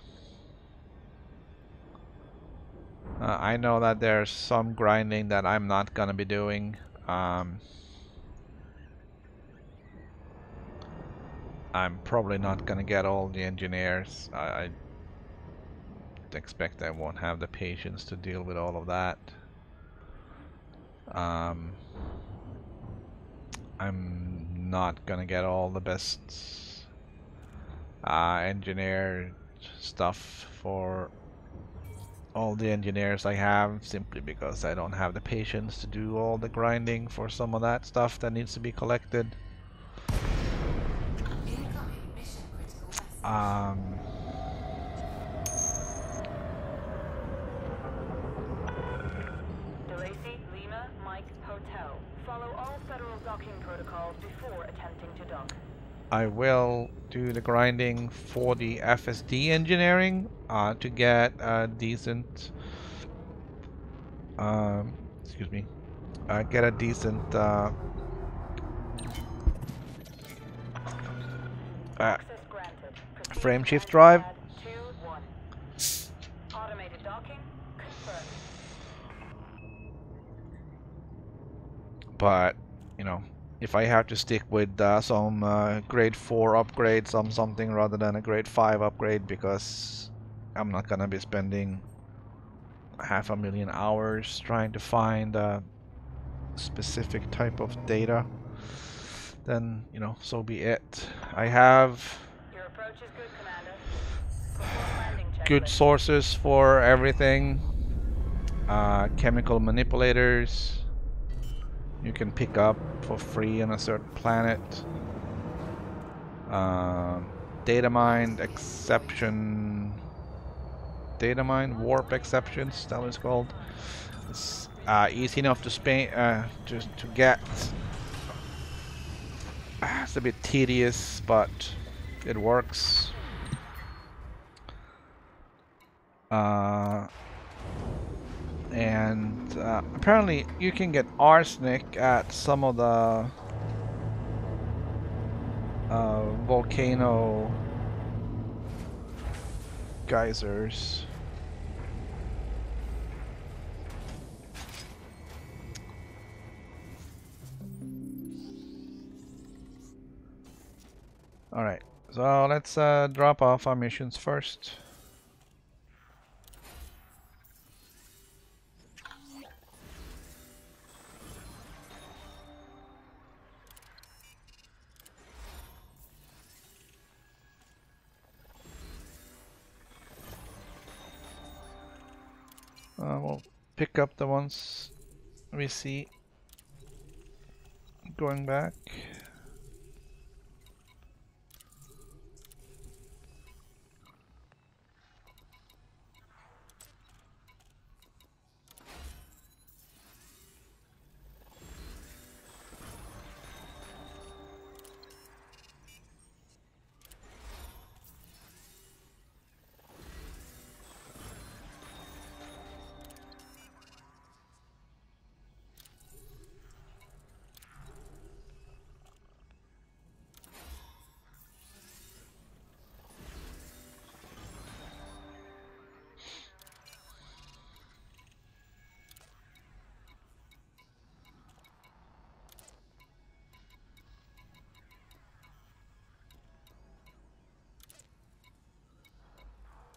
I know that there's some grinding that I'm not gonna be doing. I'm probably not gonna get all the engineers. I expect I won't have the patience to deal with all of that. I'm not gonna get all the best engineer stuff for all the engineers I have, simply because I don't have the patience to do all the grinding for some of that stuff that needs to be collected.
DeLacy, Lima, Mike, Hotel. Follow all federal docking protocols before attempting to dock.
I will do the grinding for the FSD engineering to get a decent excuse me, get a decent frame shift drive.
Automated docking confirmed.
But you know, if I have to stick with some grade 4 upgrade, something rather than a grade 5 upgrade, because I'm not gonna be spending 500,000 hours trying to find a specific type of data, then you know, so be it. I have
Your approach is good, Commander. Perform landing
good
checklist.
sources for everything. chemical manipulators you can pick up for free on a certain planet. Data mine exception. Data mine warp exceptions, that was called. It's easy enough to to get. It's a bit tedious, but it works. And apparently you can get arsenic at some of the volcano geysers. Alright, so let's drop off our missions first. We'll pick up the ones we see going back.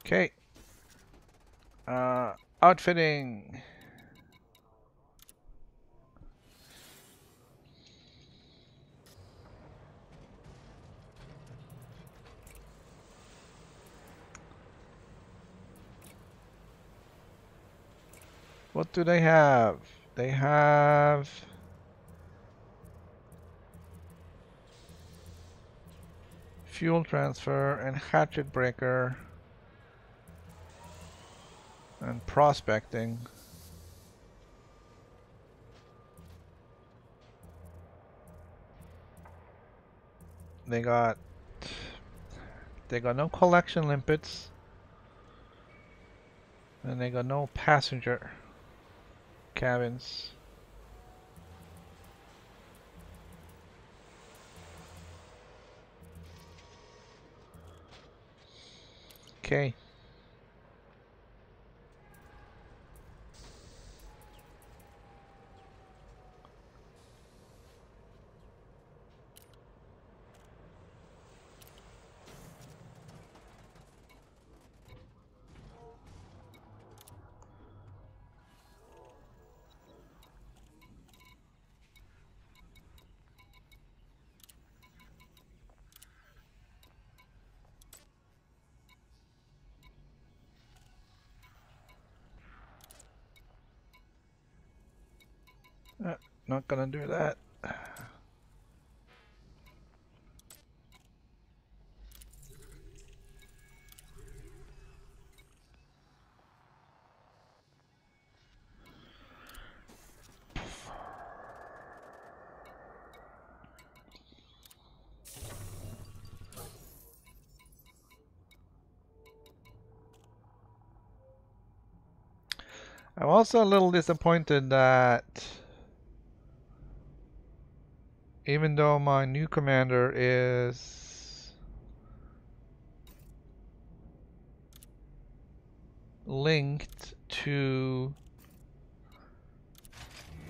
Okay. Outfitting. What do they have? They have fuel transfer and hatchet breaker and prospecting. They got no collection limpets, and they got no passenger cabins. Okay. Not gonna do that. I'm also a little disappointed that even though my new commander is linked to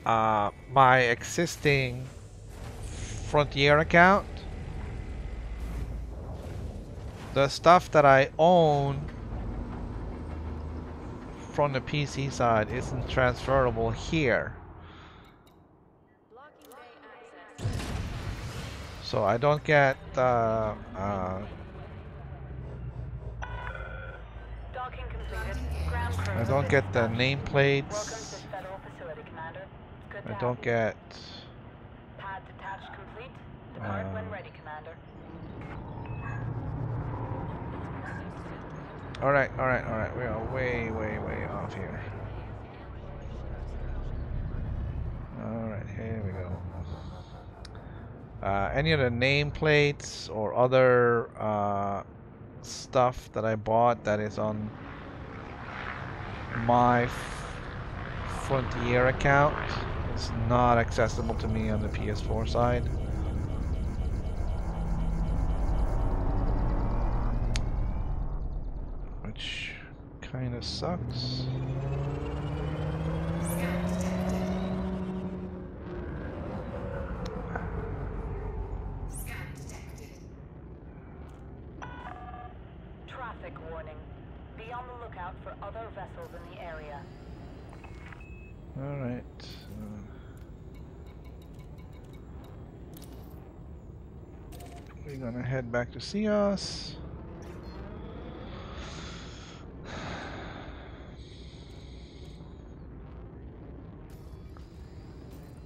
my existing Frontier account, the stuff that I own from the PC side isn't transferable here.
Blocking bay access.
So I don't get
Docking completed. Ground
I don't get the
Welcome to
nameplates.
this federal facility, Commander. It's good to
I
have
don't
you.
get.
Pad detached complete. Depart when ready, Commander.
Alright, alright, alright. We are way, way, way off here. Alright, here we go. Any of the nameplates or other stuff that I bought that is on my Frontier account is not accessible to me on the PS4 side. Which kind of sucks.
Traffic warning. Be on the lookout for other vessels in the area.
Alright. We're gonna head back to Cios.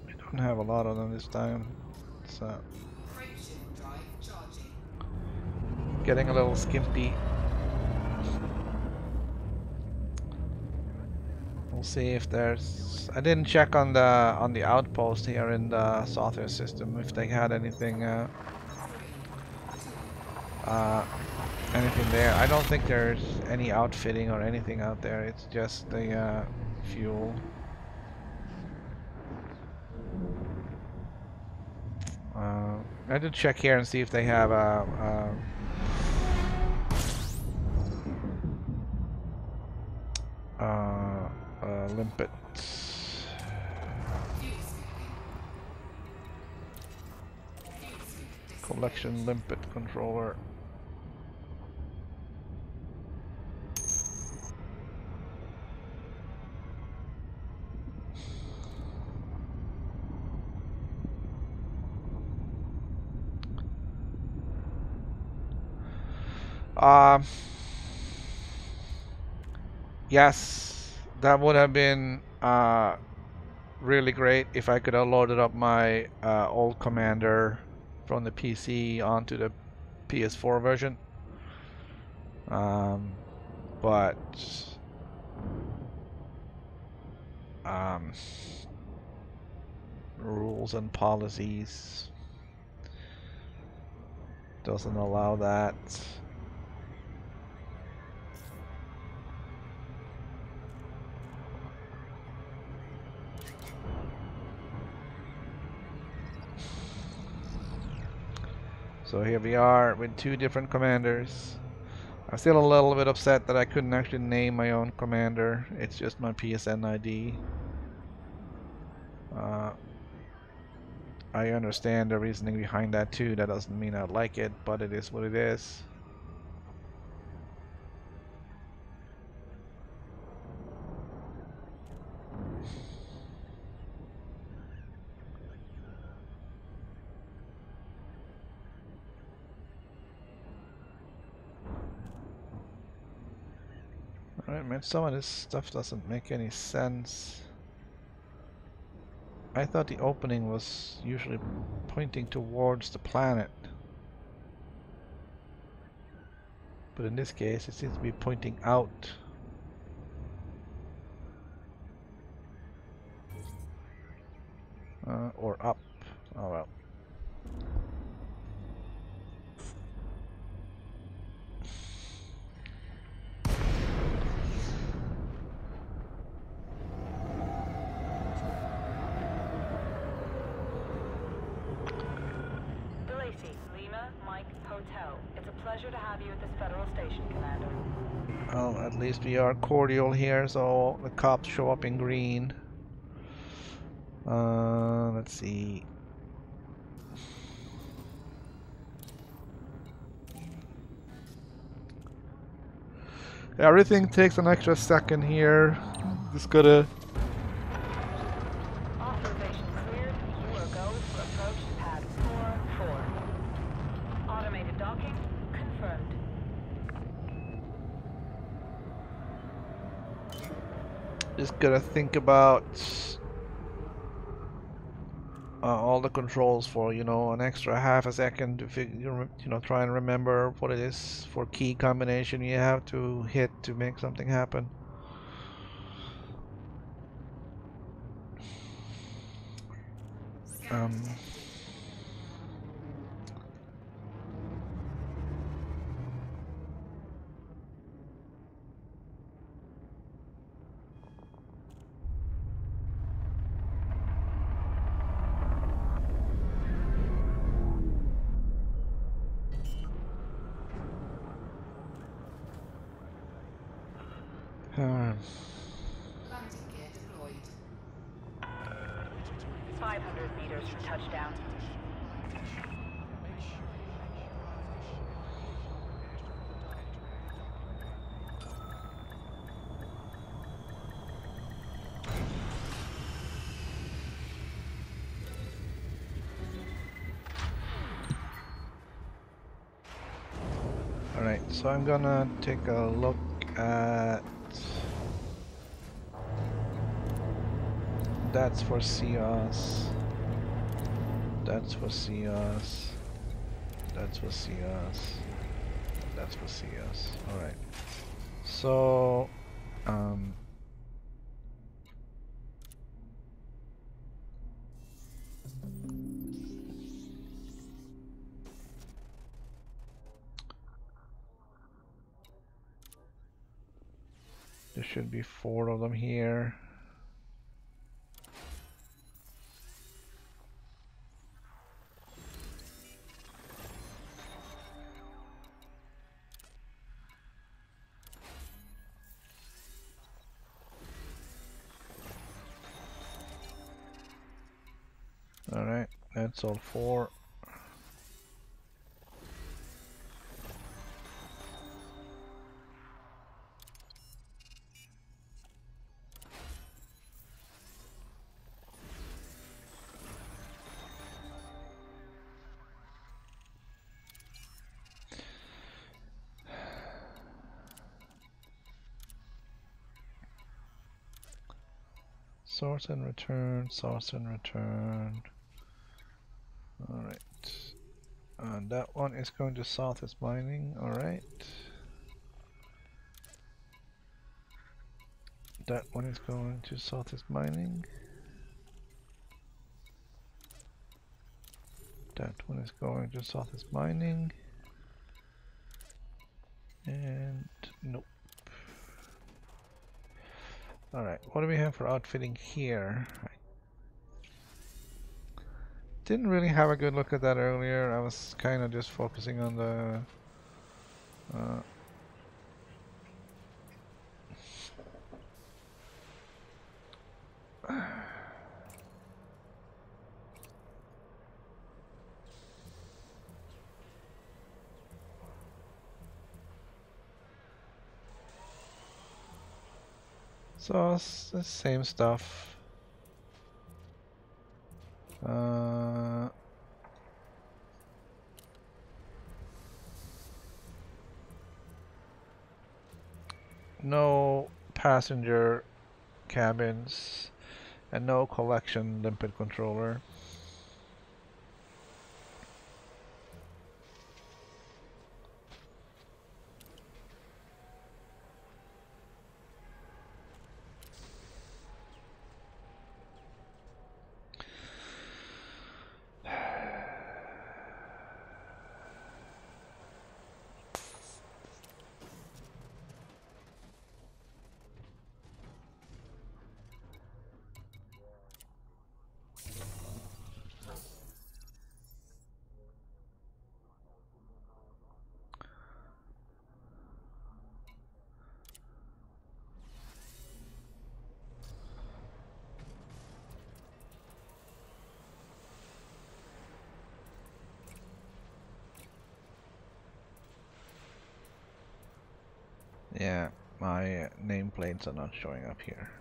We don't have a lot on them this time. It's getting a little skimpy. We'll see if there's. I didn't check on the outpost here in the software system if they had anything anything there. I don't think there's any outfitting or anything out there. It's just the fuel. I did check here and see if they have a limpet collection limpet controller. Yes, that would have been really great if I could have loaded up my old commander from the PC onto the PS4 version. But rules and policies doesn't allow that. So here we are with two different commanders. I'm still a little bit upset that I couldn't actually name my own commander. It's just my PSN ID. I understand the reasoning behind that too. That doesn't mean I like it, but it is what it is. Alright, man, some of this stuff doesn't make any sense. I thought the opening was usually pointing towards the planet. But in this case, it seems to be pointing out. Or up. Oh well.
It's a pleasure to have you at this federal station, Commander.
Well, at least we are cordial here, so the cops show up in green. Let's see. Everything takes an extra second here. Just gotta.
Authorization cleared. You are go for approach to pad 4-4. Automated docking confirmed.
gotta think about all the controls for, you know, an extra half a second to figure, you know, try and remember what it is for key combination you have to hit to make something happen.
Landing gear deployed.
500 meters from touchdown.
Make sure you have the ship
Alright, so I'm gonna take a look at... That's for COS. That's for COS. That's for COS. That's for COS. Alright. So, there should be 4 of them here. Alright, that's all 4. Source and return, source and return. Alright. That one is going to Southeast Mining, alright. That one is going to Southeast Mining. That one is going to Southeast Mining. And nope. Alright, what do we have for outfitting here? I didn't really have a good look at that earlier. I was kind of just focusing on the so it's the same stuff. No passenger cabins and no collection limpet controller. Yeah, my nameplates are not showing up here.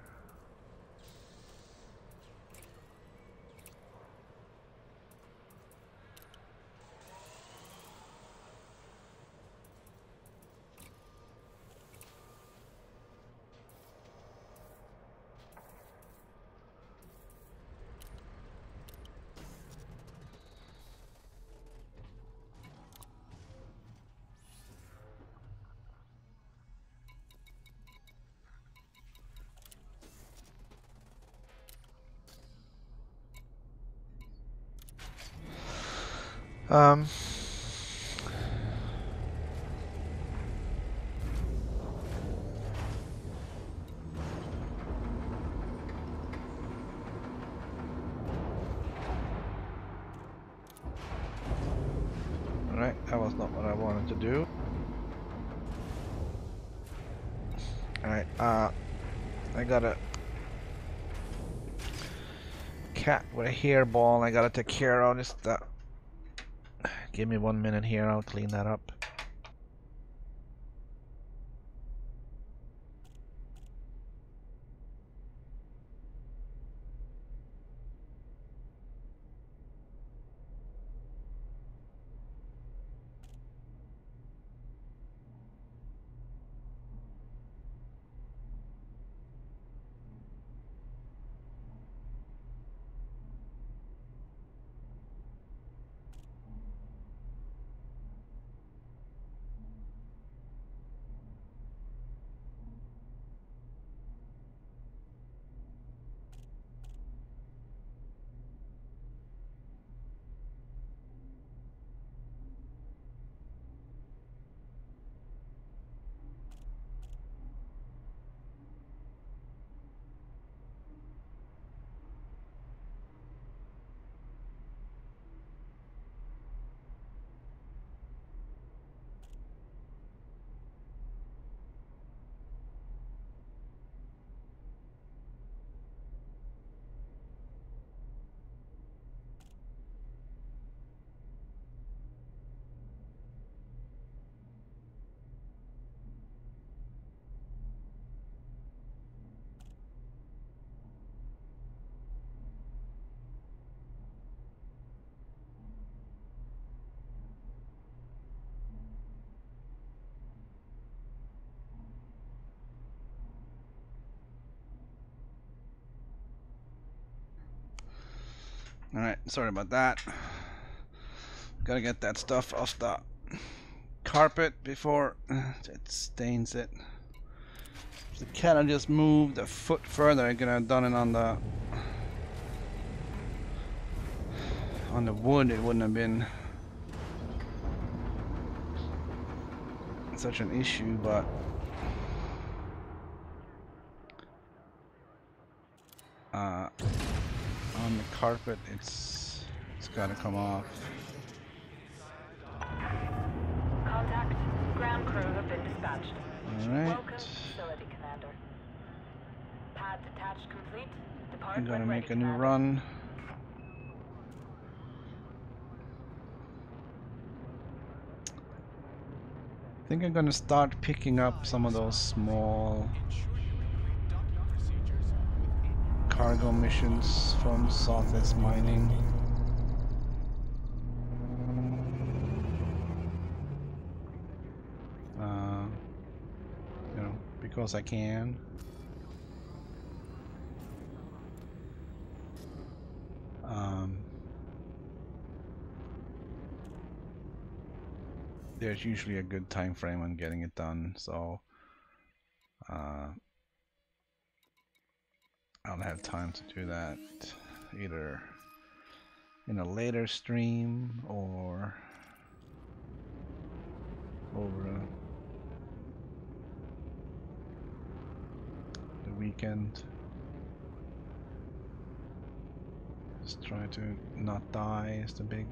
Um. Alright, that was not what I wanted to do. Alright, I got a cat with a hairball I gotta take care of. Just give me 1 minute here, I'll clean that up. Alright, sorry about that. Gotta get that stuff off the carpet before it stains it. If the cat had just moved a foot further, I could have done it on the wood. It wouldn't have been such an issue, but on the carpet it's gotta come off.
Contact. Ground crew have been dispatched.
Alright.
Welcome to facility, Commander. Pad detached complete. Depart
I'm gonna
when
make
ready,
a new
Commander.
run. I think I'm gonna start picking up some of those small
Ensure you complete docking procedures within
cargo missions from Southeast Mining. You know, because I can. There's usually a good time frame on getting it done, so I'll have time to do that either in a later stream or over the weekend. Just try to not die is the big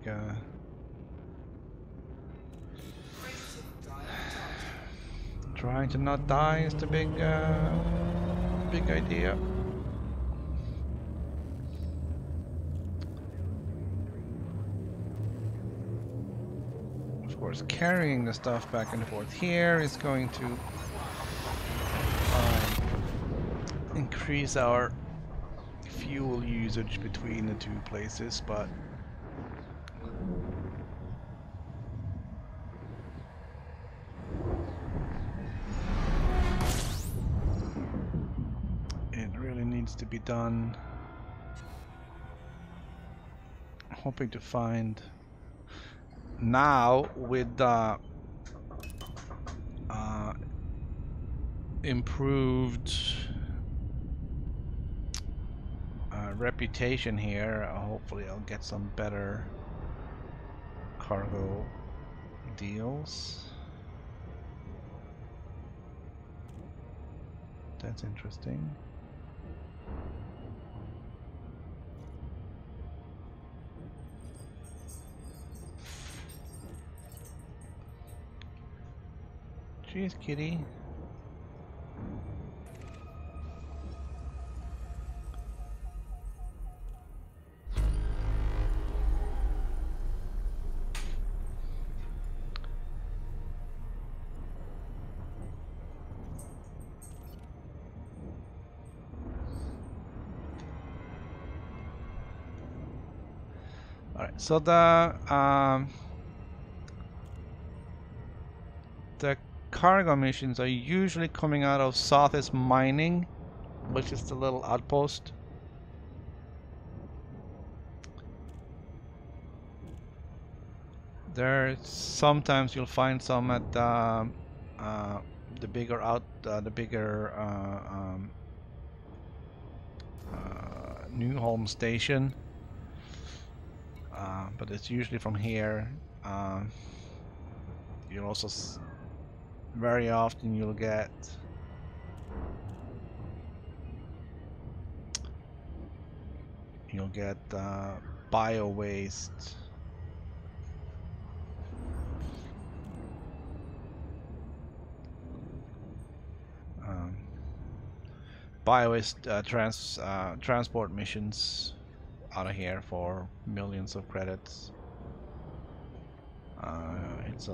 trying to not die is the big idea. Of course, carrying the stuff back and forth here is going to increase our fuel usage between the two places, but it really needs to be done. Hoping to find now with the improved reputation here, hopefully I'll get some better cargo deals. That's interesting. Jeez, kitty. Alright, so the cargo missions are usually coming out of Southeast Mining, which is the little outpost. There, sometimes you'll find some at the bigger New Home station, but it's usually from here. You'll also very often you'll get bio waste. Transport missions out of here for millions of credits. It's a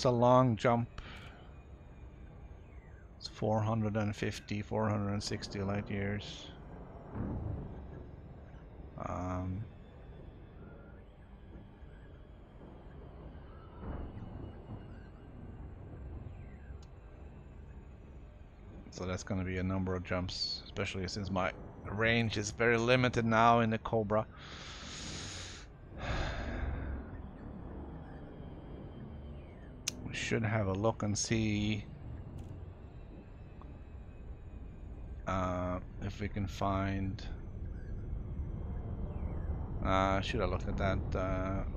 long jump. It's 450, 460 light years. So that's going to be a number of jumps, especially since my range is very limited now in the Cobra. We should have a look and see if we can find. Should I look at that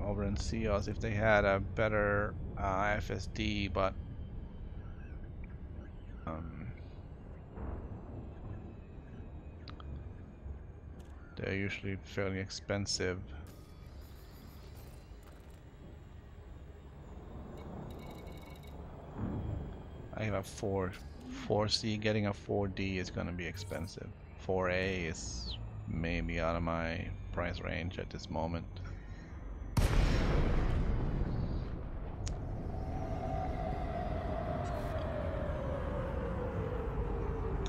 over in CEOS if they had a better FSD, but they're usually fairly expensive. I have a 4C. Getting a 4D is going to be expensive. 4A is maybe out of my price range at this moment.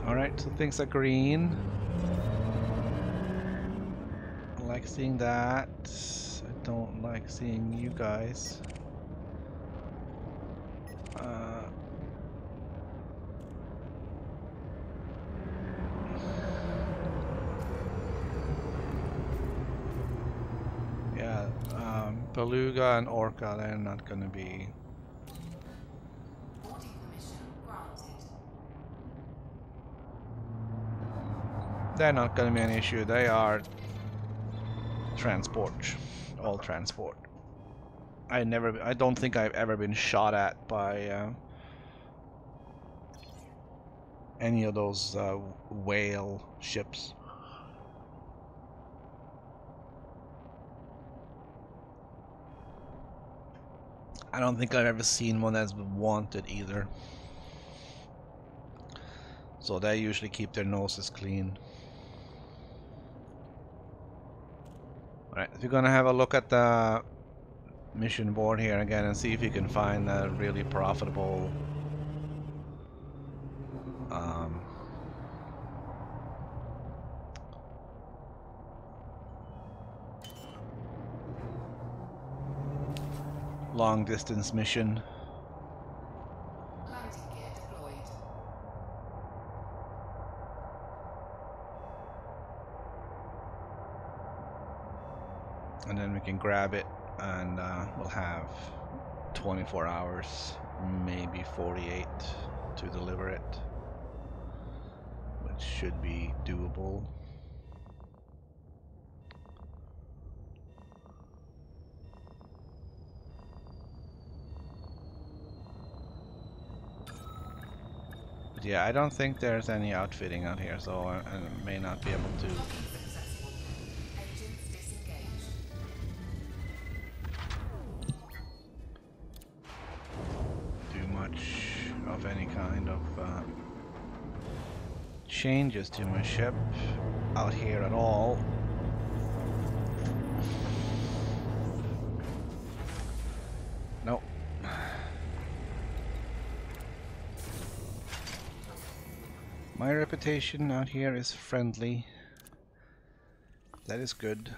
Alright, so things are green. I like seeing that. I don't like seeing you guys. Yeah, Beluga and Orca, they're not gonna be.
Boarding permission granted.
They're not gonna be an issue. They are transport, all transport. I don't think I've ever been shot at by any of those whale ships. I don't think I've ever seen one that's been wanted either. So they usually keep their noses clean. Alright, so we're gonna have a look at the mission board here again and see if you can find a really profitable long distance mission.
Landing gear deployed.
And then we can grab it and we'll have 24 hours, maybe 48 to deliver it, which should be doable. yeah, I don't think there's any outfitting out here, so I may not be able to.
Docking successful. Engines disengaged.
Do much of any kind of changes to my ship out here at all. Nope. My reputation out here is friendly. That is good.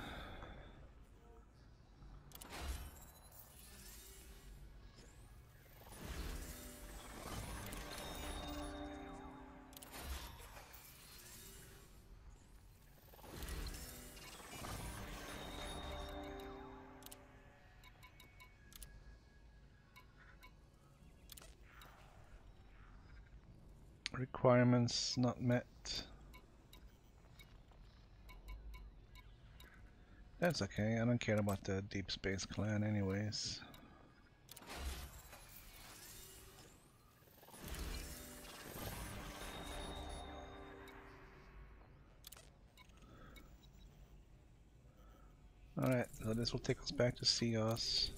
Requirements not met. That's okay, I don't care about the Deep Space Clan anyways. Alright, so this will take us back to Ceos.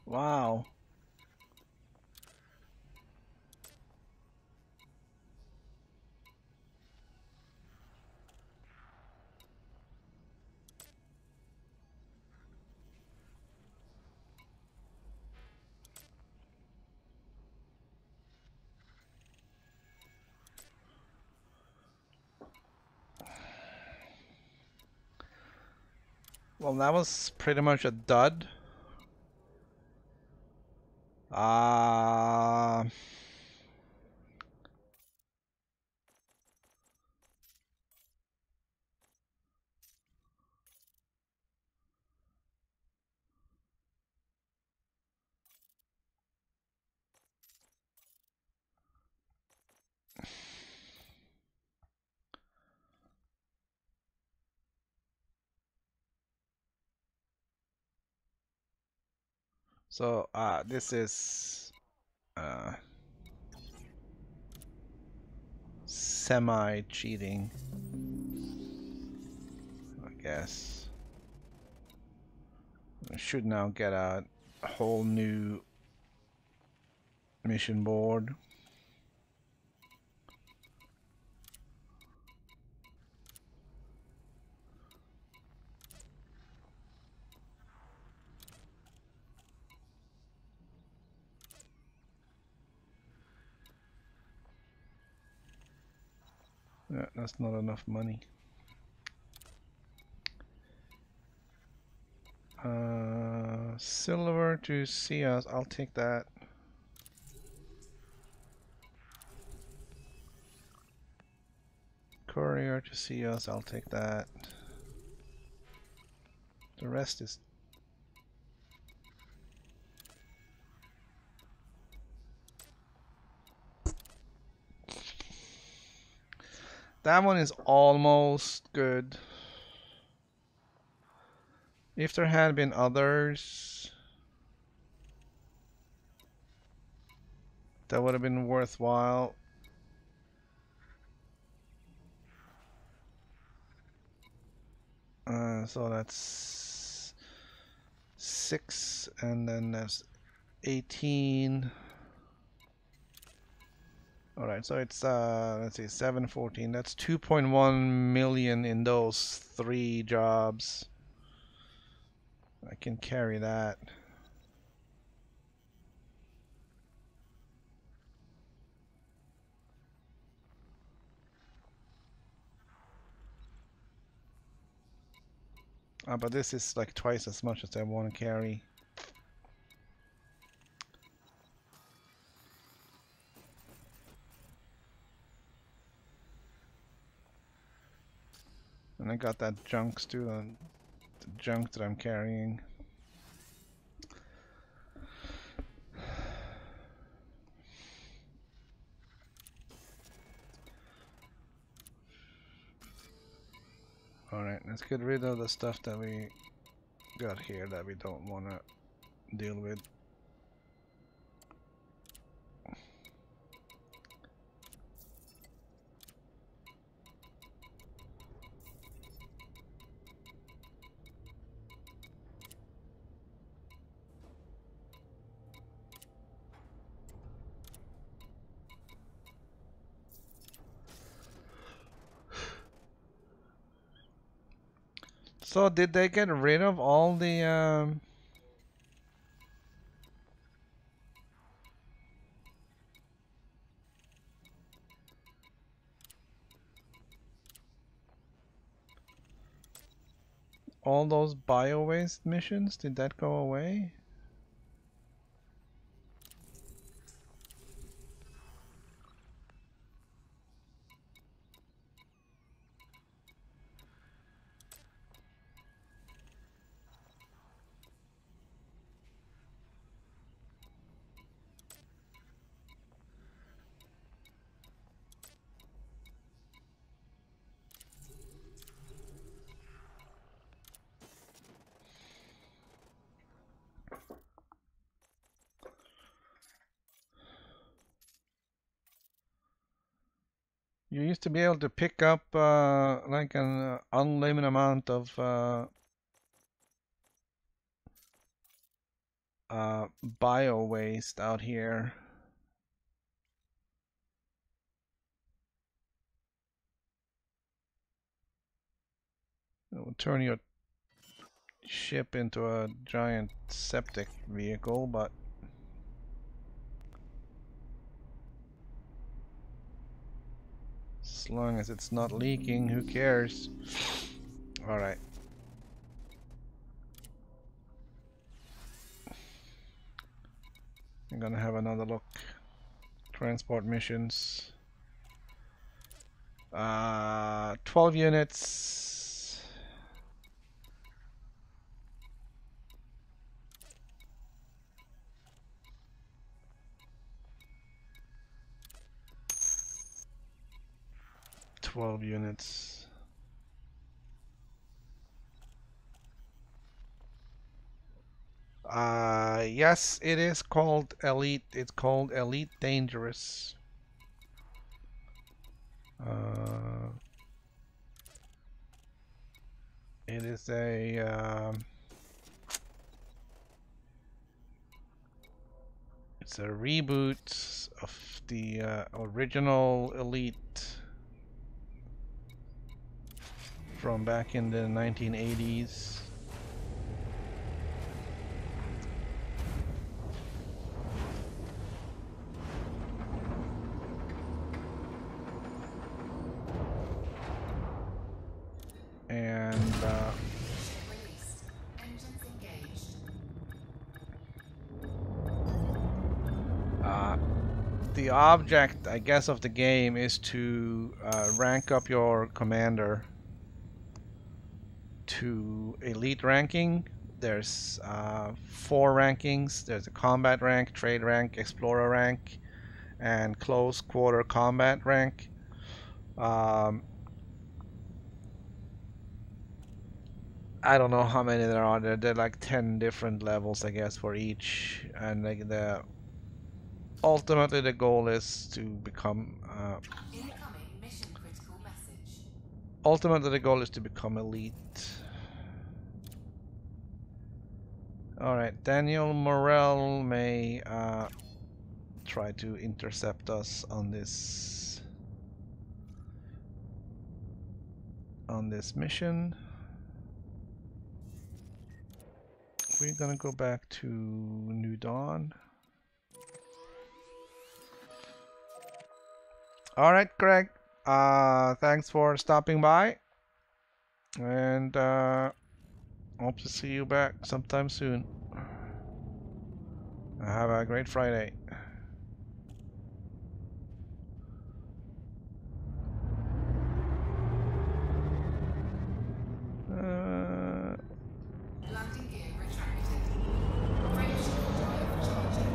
Wow. Well, that was pretty much a dud. So, this is semi-cheating, I guess. I should now get a whole new mission board. Yeah, that's not enough money. Silver to see us, I'll take that. Courier to see us, I'll take that. The rest is... That one is almost good. If there had been others, that would have been worthwhile. So that's 6, and then that's 18. Alright, so it's let's see, 714. That's 2.1 million in those 3 jobs. I can carry that. But this is like twice as much as I want to carry. And I got that junk too, the junk that I'm carrying. Alright, let's get rid of the stuff that we got here that we don't want to deal with. So did they get rid of all the all those bio waste missions? Did that go away? You used to be able to pick up like an unlimited amount of bio waste out here. It will turn your ship into a giant septic vehicle, but as long as it's not leaking, who cares? Alright. I'm gonna have another look. Transport missions. 12 units. Yes, it is called Elite. It's called Elite Dangerous. It is it's a reboot of the original Elite from back in the 1980s. And
Released. Engines engaged.
the object, I guess, of the game is to rank up your commander to elite ranking. There's 4 rankings. There's a combat rank, trade rank, explorer rank, and close quarter combat rank. I don't know how many there are. There are like 10 different levels, I guess, for each. And like ultimately the goal is to become
Incoming mission critical message.
ultimately the goal is to become elite. Alright, Daniel Morel may try to intercept us on this mission. We're gonna go back to New Dawn. Alright, Greg. Thanks for stopping by. And hope to see you back sometime soon. Have a great Friday.
Landing gear retracted. Ranged drive charging.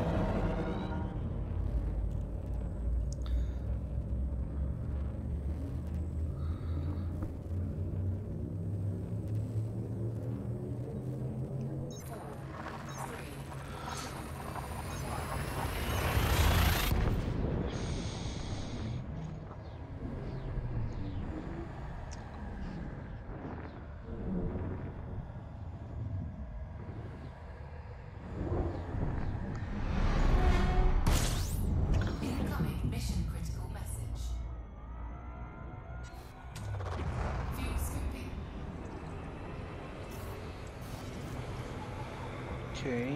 Okay.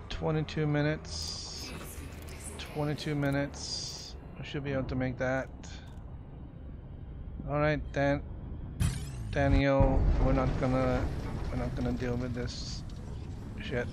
22 minutes. 22 minutes. I should be able to make that. Alright, then. Daniel, we're not gonna deal with this shit.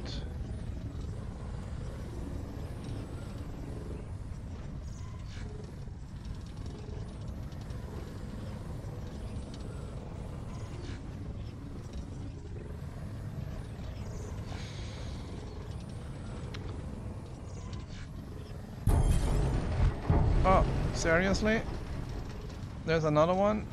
Oh, seriously? There's another one?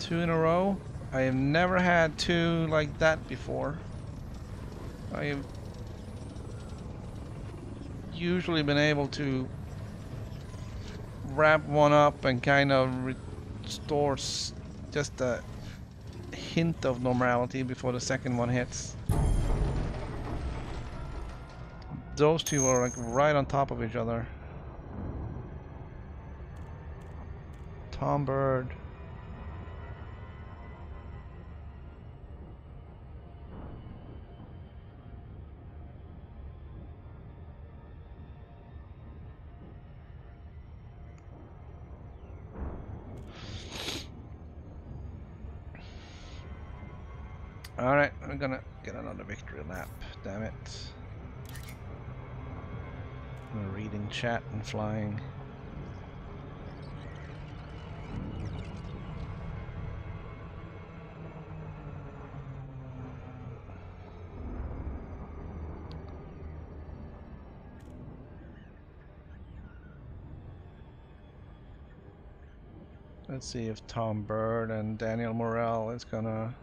2 in a row? I have never had 2 like that before. I have usually been able to wrap one up and kind of restore just a hint of normality before the second one hits. Those two are like right on top of each other. Tom Bird. Alright, I'm gonna get another victory lap, damn it. I'm reading chat and flying. Let's see if Tom Bird and Daniel Morel is gonna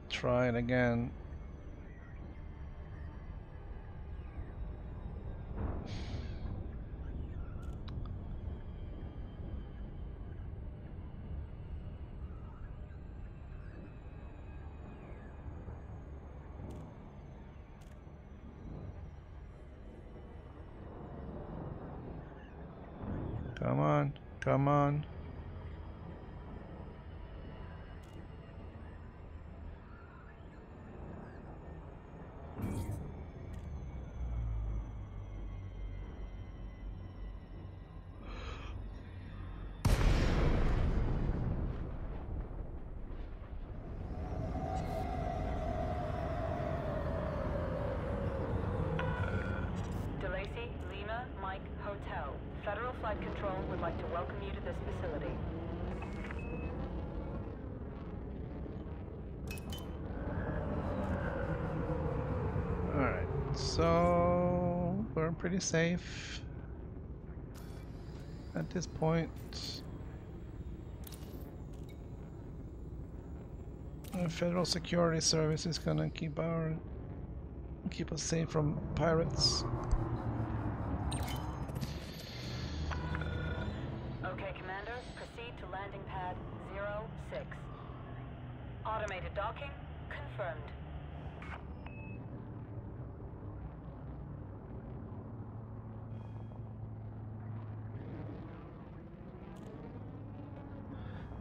try it again. Come on, come on.
DeLacy, Lima, Mike, Hotel. Federal Flight Control would like to welcome you to this facility.
Alright, so we're pretty safe at this point. The Federal Security Service is gonna keep us safe from pirates.
Okay, Commander, proceed to landing pad 06. Automated docking confirmed.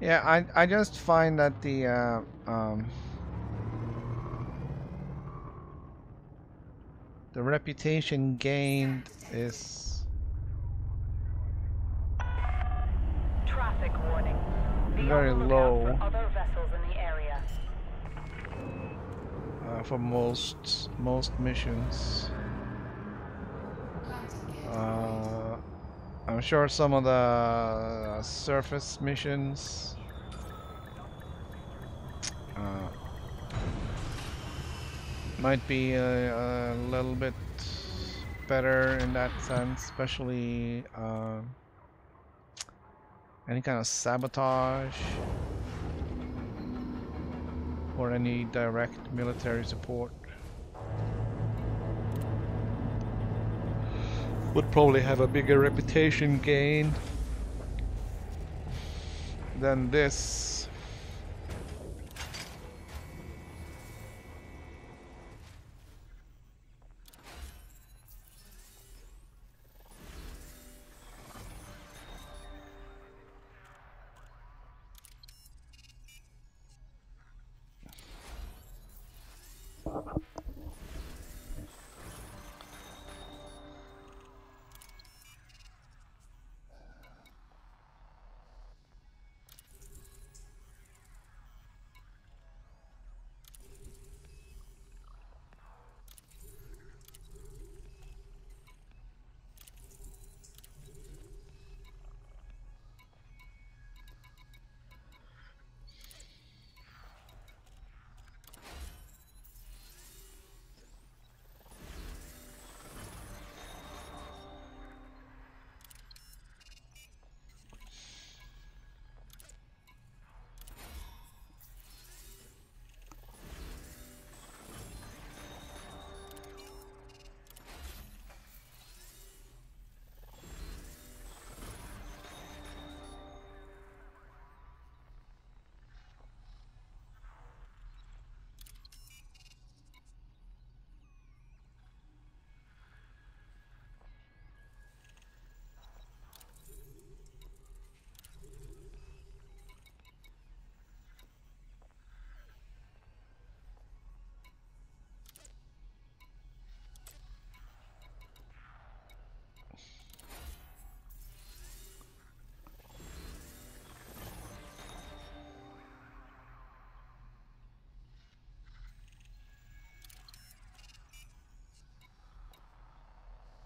Yeah, I just find that the reputation gained is
Traffic warning. Be
very
on the lookout
low
for other vessels in the area.
for most missions. I'm sure some of the surface missions might be a little bit better in that sense, especially any kind of sabotage or any direct military support would probably have a bigger reputation gain than this.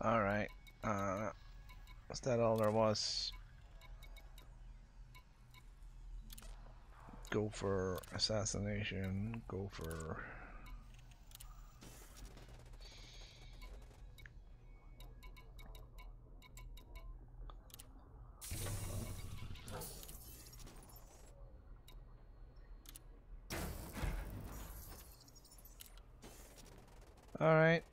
Alright. Was that all there was? Go for assassination. Go for... Alright.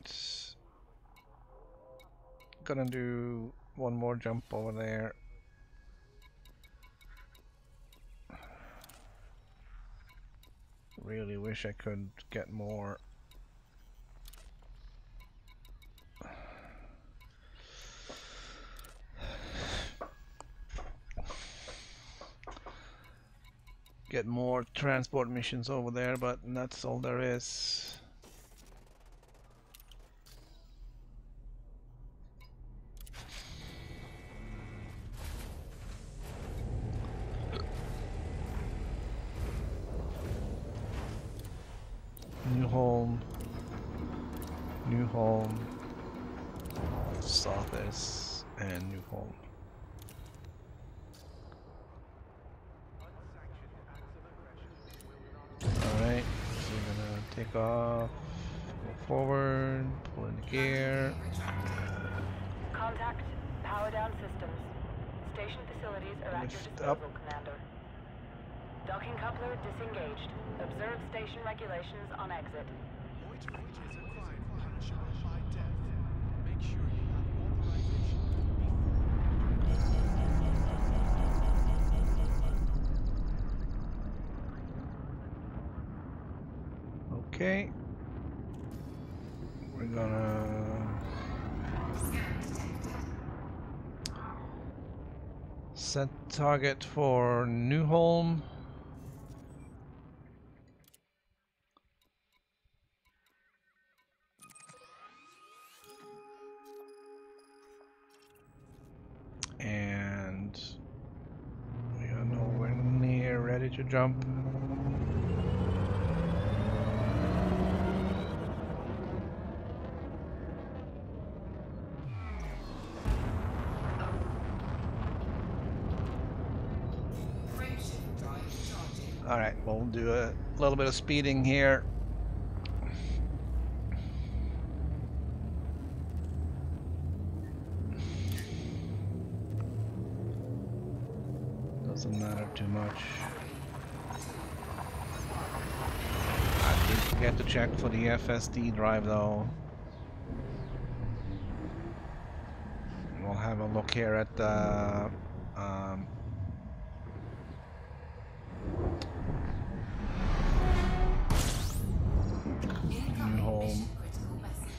Gonna do one more jump over there. Really wish I could get more. Get more transport missions over there, but that's all there is. New home, Southeast, and new home. Alright, so we're gonna take off, go forward, pull in the gear.
Contact. Power down systems. Station facilities are at your
Lift
disposal,
up.
Commander. Docking coupler disengaged. Observe station regulations on exit.
Loitering is a crime punishable by death. Make sure you have authorization
Okay. We're gonna set target for New Home. And we are nowhere near ready to jump. Alright, we'll do a little bit of speeding here. Doesn't matter too much. I did forget to check for the FSD drive though. We'll have a look here at the New Home.
Critical message.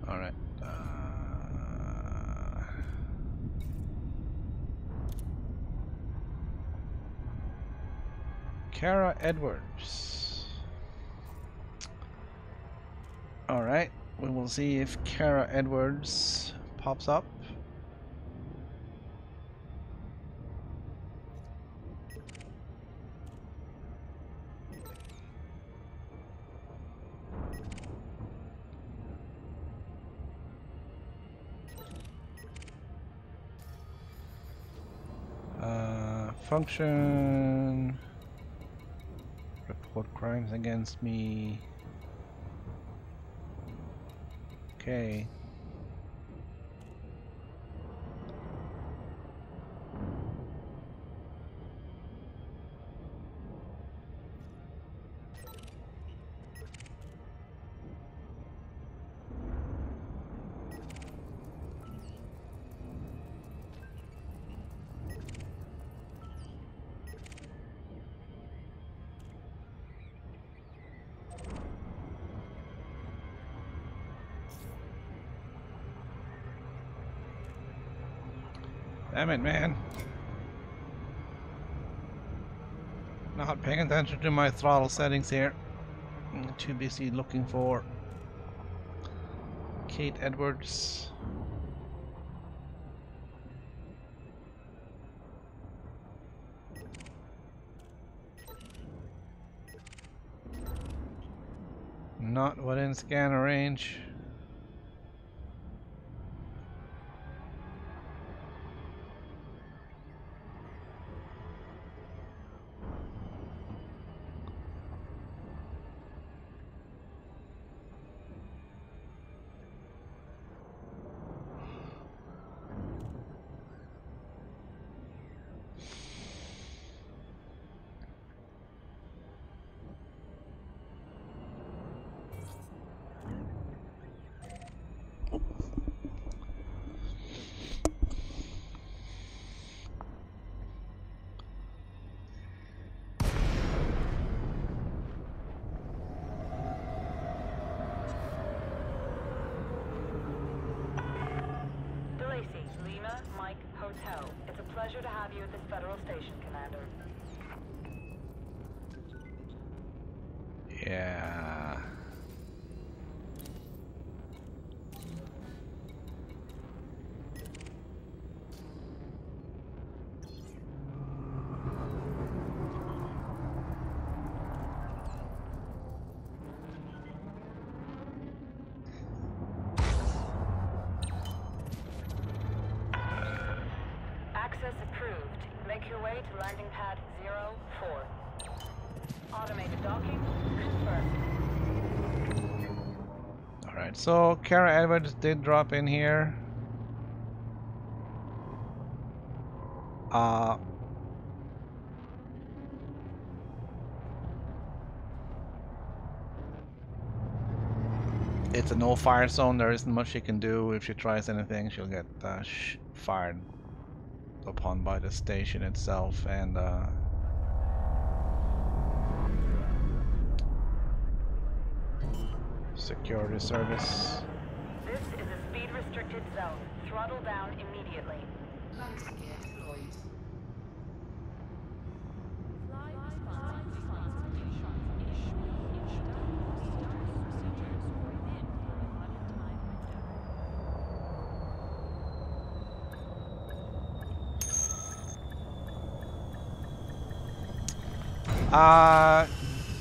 All right. Kara Edwards. All right. We will see if Kara Edwards pops up. Function. Report crimes against me. Okay. Damn it, man. Not paying attention to my throttle settings here. I'm too busy looking for Kate Edwards. Not within scanner range.
DeLacy, Lima, Mike, Hotel. It's a pleasure to have you at this federal station, Commander.
Yeah.
Access approved. Make your way to landing pad 04. Automated docking confirmed.
Alright, so Kara Edwards did drop in here. It's a no-fire zone. There isn't much she can do. If she tries anything, she'll get fired upon by the station itself, and security service.
This is a speed-restricted zone. Throttle down immediately.
Landing gear deployed.
Fly responsibly. Ensure procedures within the allotted time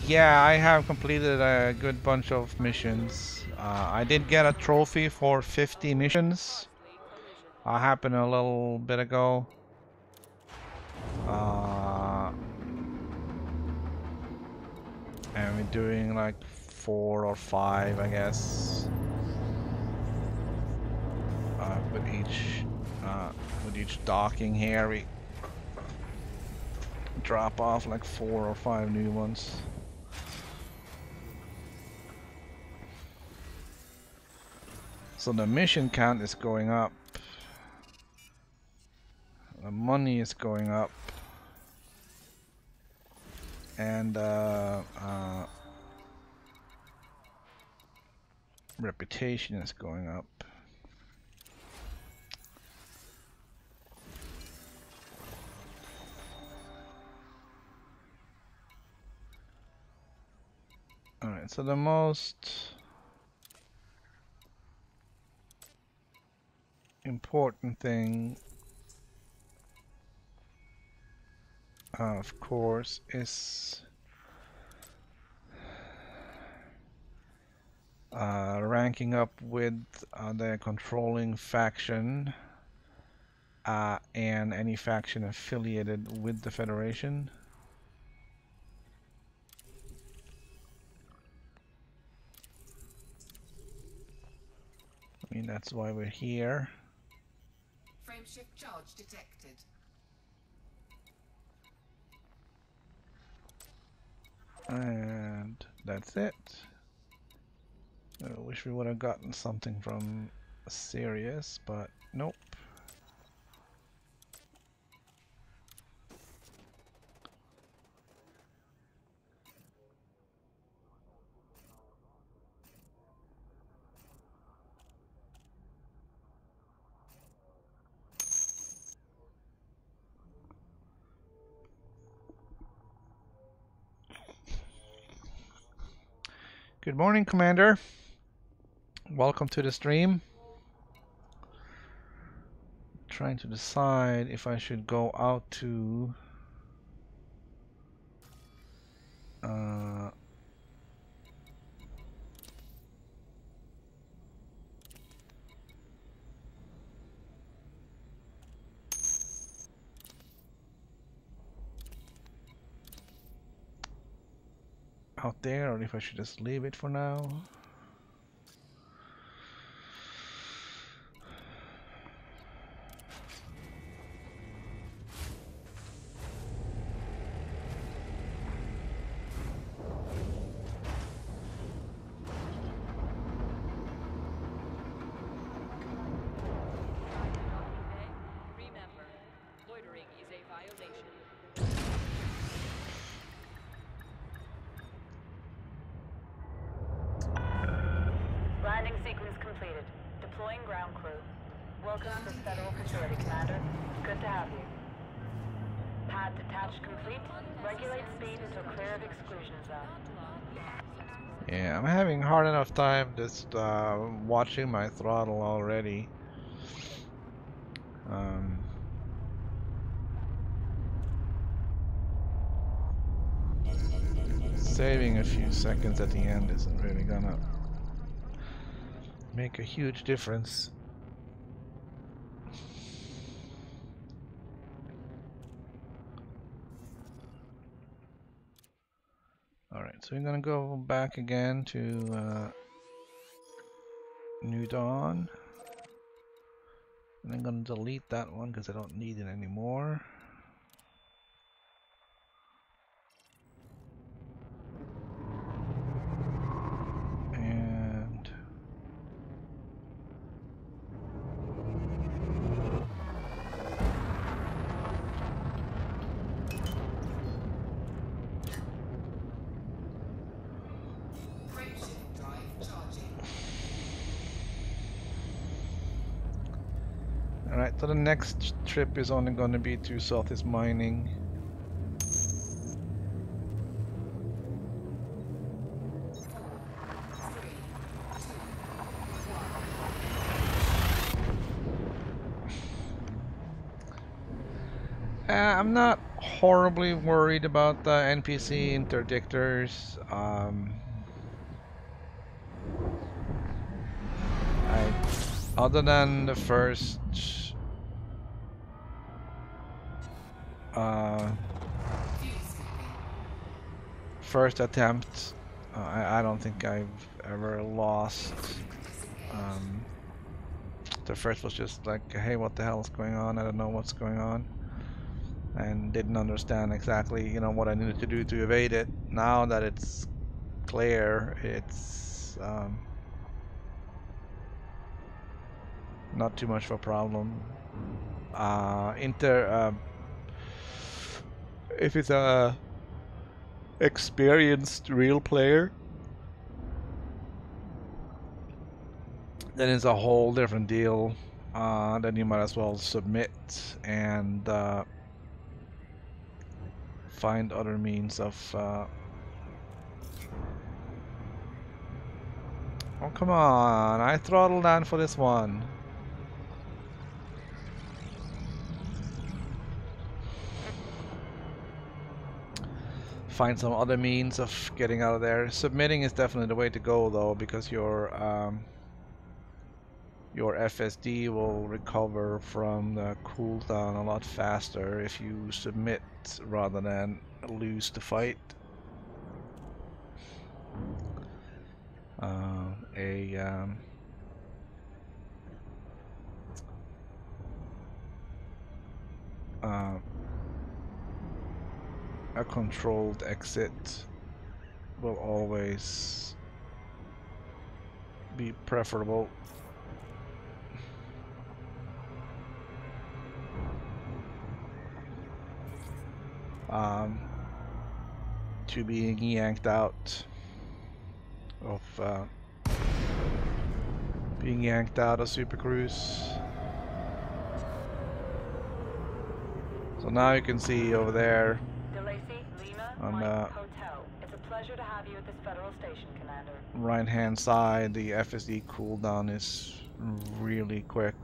Yeah, I have completed a good bunch of missions. I did get a trophy for 50 missions. Happened a little bit ago. And we're doing like 4 or 5, I guess. With each docking here, we drop off like 4 or 5 new ones. So the mission count is going up. The money is going up. And reputation is going up. Alright, so the most important thing, of course, is ranking up with the controlling faction and any faction affiliated with the Federation. I mean, that's why we're here.
Frameshift charge detected.
And that's it. I wish we would have gotten something from Sirius, but nope. Good morning, Commander. Welcome to the stream. Trying to decide if I should go out to out there, or if I should just leave it for now.
Remember, loitering is a violation.
Landing sequence completed. Deploying ground crew. Welcome to Federal Facility, Commander. Good to have you. Pad detached complete. Regulate speed until clear of exclusion zone.
Yeah, I'm having hard enough time just watching my throttle already. Saving a few seconds at the end isn't really gonna make a huge difference. Alright, so we're gonna go back again to New Dawn. And I'm gonna delete that one because I don't need it anymore. And
Frameshift drive charging.
alright, so the next trip is only gonna be to Southeast Mining. I'm not horribly worried about the NPC interdictors. Other than the first first attempt, I don't think I've ever lost. The first was just like, hey, what the hell is going on? I don't know what's going on. And didn't understand exactly, you know, what I needed to do to evade it. Now that it's clear, it's not too much of a problem. If it's a experienced real player, then it's a whole different deal. Then you might as well submit and find other means of oh, come on, I throttled down for this one. Find some other means of getting out of there. Submitting is definitely the way to go, though, because your FSD will recover from the cooldown a lot faster if you submit rather than lose the fight. A controlled exit will always be preferable. To being yanked out of Super Cruise. So now you can see over there on the
Hotel. It's a pleasure to have you at this federal station, Commander.
right hand side, the FSD cooldown is really quick.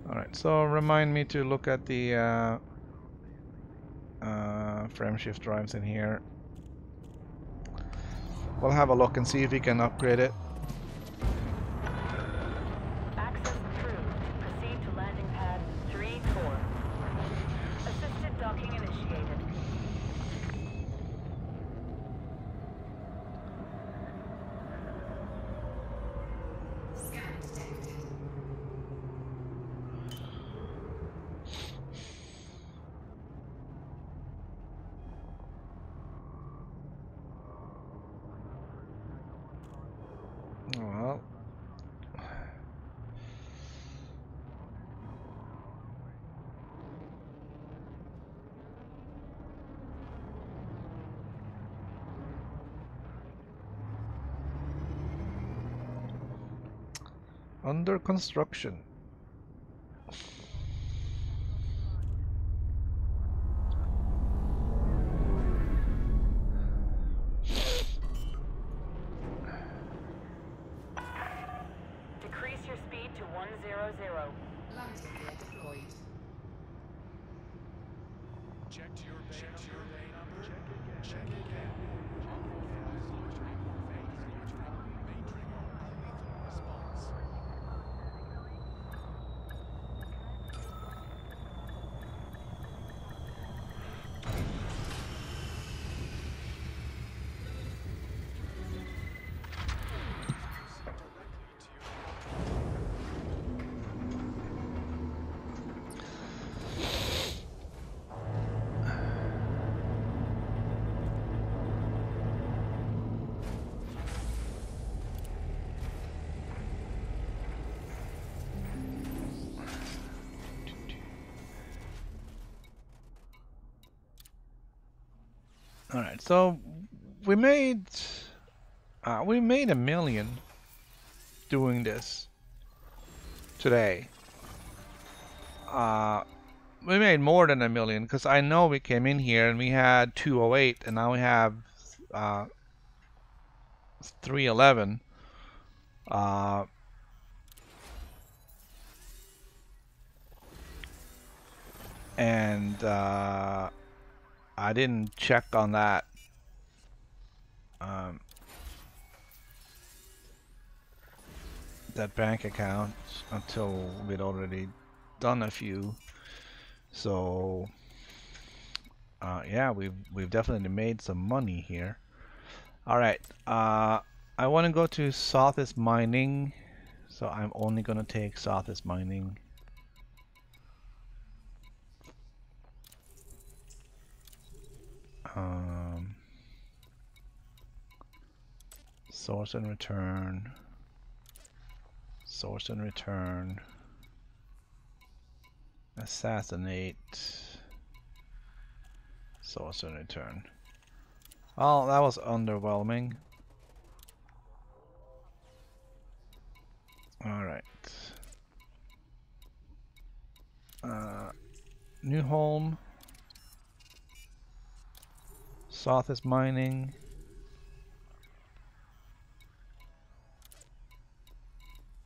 Alright, so remind me to look at the frame shift drives in here. We'll have a look and see if we can upgrade it.
Access approved. Proceed to landing pad 3-4.
Under construction.
Decrease your speed to 100.
Landing gear deployed.
Checked your bay number. Check again. Unauthorized loitering or phase loitering may trigger a lethal response. Proceed directly to your
All right, so we made $1 million doing this today. We made more than $1 million because I know we came in here and we had 208 and now we have 311. And I didn't check on that. That bank account until we'd already done a few. So yeah, we've definitely made some money here. All right, I want to go to Southeast Mining, so I'm only gonna take Southeast Mining. Source and return. Source and return. Assassinate. Source and return. Oh, that was underwhelming. Alright. New home. Southeast Mining.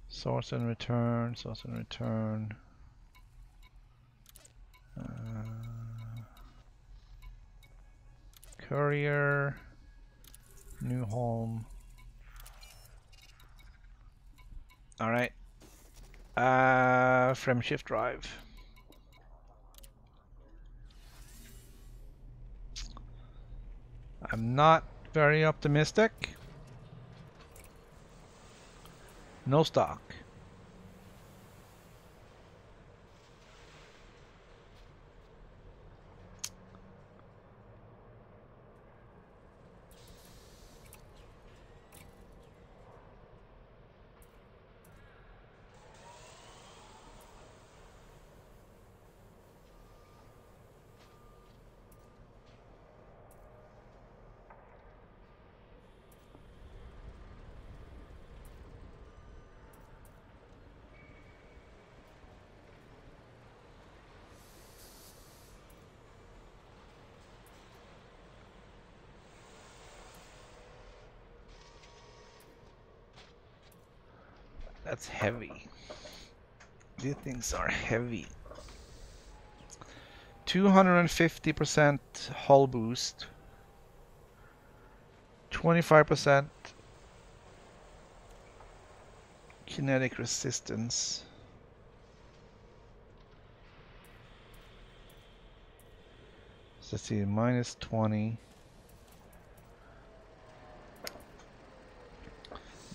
Source and return. Source and return. Courier. New home. Alright. Frame shift drive. I'm not very optimistic. No stock. That's heavy. These things are heavy. 250% hull boost. 25% kinetic resistance. So let's see, minus 20.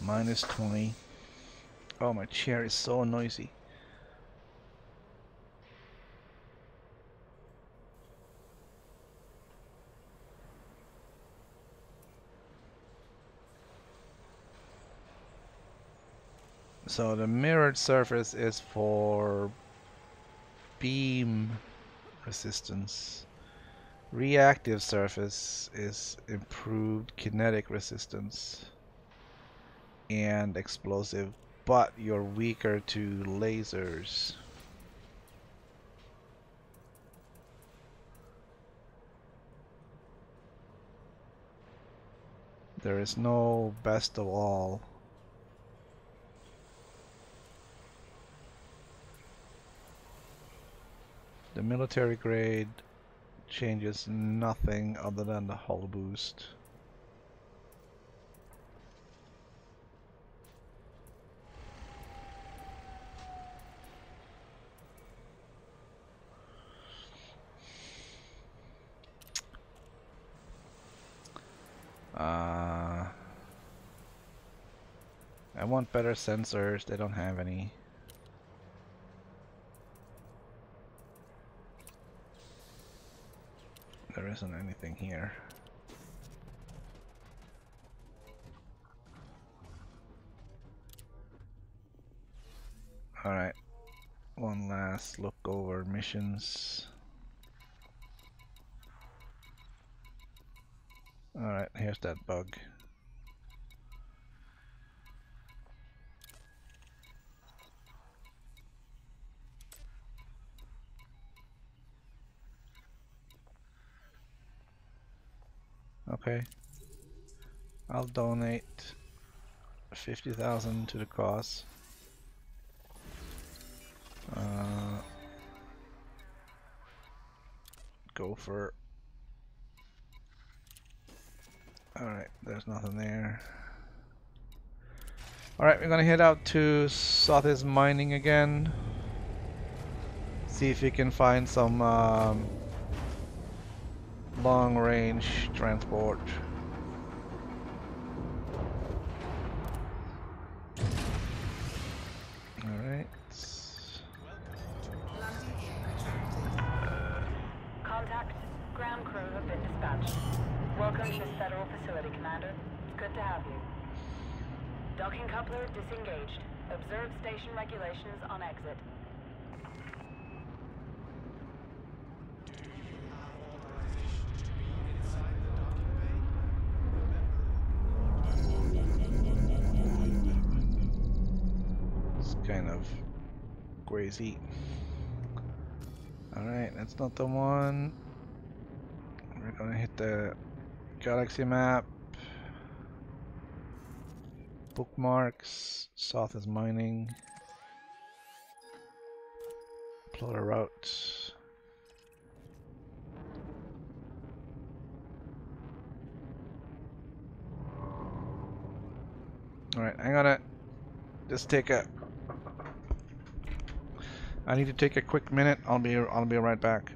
Minus 20. Oh, my chair is so noisy. So the mirrored surface is for beam resistance. Reactive surface is improved kinetic resistance and explosive but you're weaker to lasers. There is no best of all. The military grade changes nothing other than the hull boost. I want better sensors. They don't have any. There isn't anything here. Alright, one last look over missions. Alright, here's that bug. Okay, I'll donate 50,000 to the cause. Gopher. Alright, there's nothing there. Alright, we're gonna head out to Southeast Mining again. See if we can find some long range transport. Alright.
Landing gear retracted.
Contact. Ground crew have been dispatched. Welcome to Federal Facility, Commander. Good to have you. Docking coupler disengaged. Observe station regulations on exit.
It's kind of crazy. Alright, that's not the one. We're gonna hit the galaxy map. Bookmarks. Southeast Mining. Plot a route. Alright, I'm gonna just take a... I need to take a quick minute. I'll be right back.